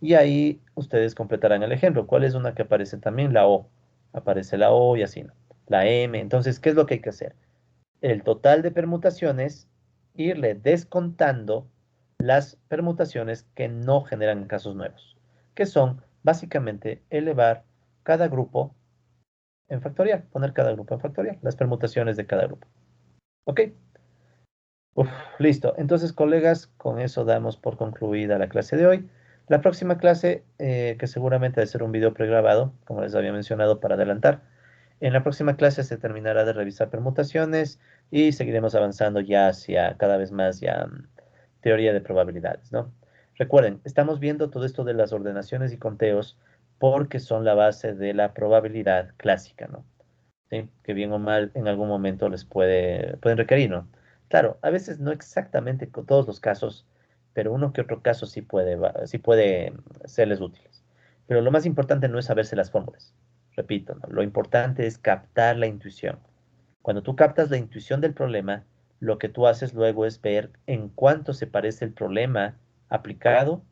Y ahí ustedes completarán el ejemplo. ¿Cuál es una que aparece también? La O. Aparece la O y así, ¿no? La M. Entonces, ¿qué es lo que hay que hacer? El total de permutaciones, irle descontando las permutaciones que no generan casos nuevos, que son básicamente elevar cada grupo en factorial, poner cada grupo en factorial, las permutaciones de cada grupo. ¿Ok? Uf, listo. Entonces, colegas, con eso damos por concluida la clase de hoy. La próxima clase, que seguramente ha de ser un video pregrabado, como les había mencionado para adelantar, en la próxima clase se terminará de revisar permutaciones y seguiremos avanzando ya hacia cada vez más ya teoría de probabilidades, ¿no? Recuerden, estamos viendo todo esto de las ordenaciones y conteos porque son la base de la probabilidad clásica, ¿no? ¿Sí? Que bien o mal en algún momento pueden requerir, ¿no? Claro, a veces no exactamente con todos los casos, pero uno que otro caso sí puede serles útiles. Pero lo más importante no es saberse las fórmulas. Repito, ¿no? Lo importante es captar la intuición. Cuando tú captas la intuición del problema, lo que tú haces luego es ver en cuánto se parece el problema aplicado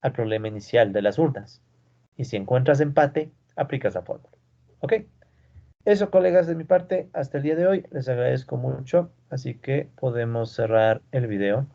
al problema inicial de las urnas. Y si encuentras empate, aplicas la fórmula. ¿Ok? Eso, colegas, de mi parte, hasta el día de hoy, les agradezco mucho, así que podemos cerrar el video.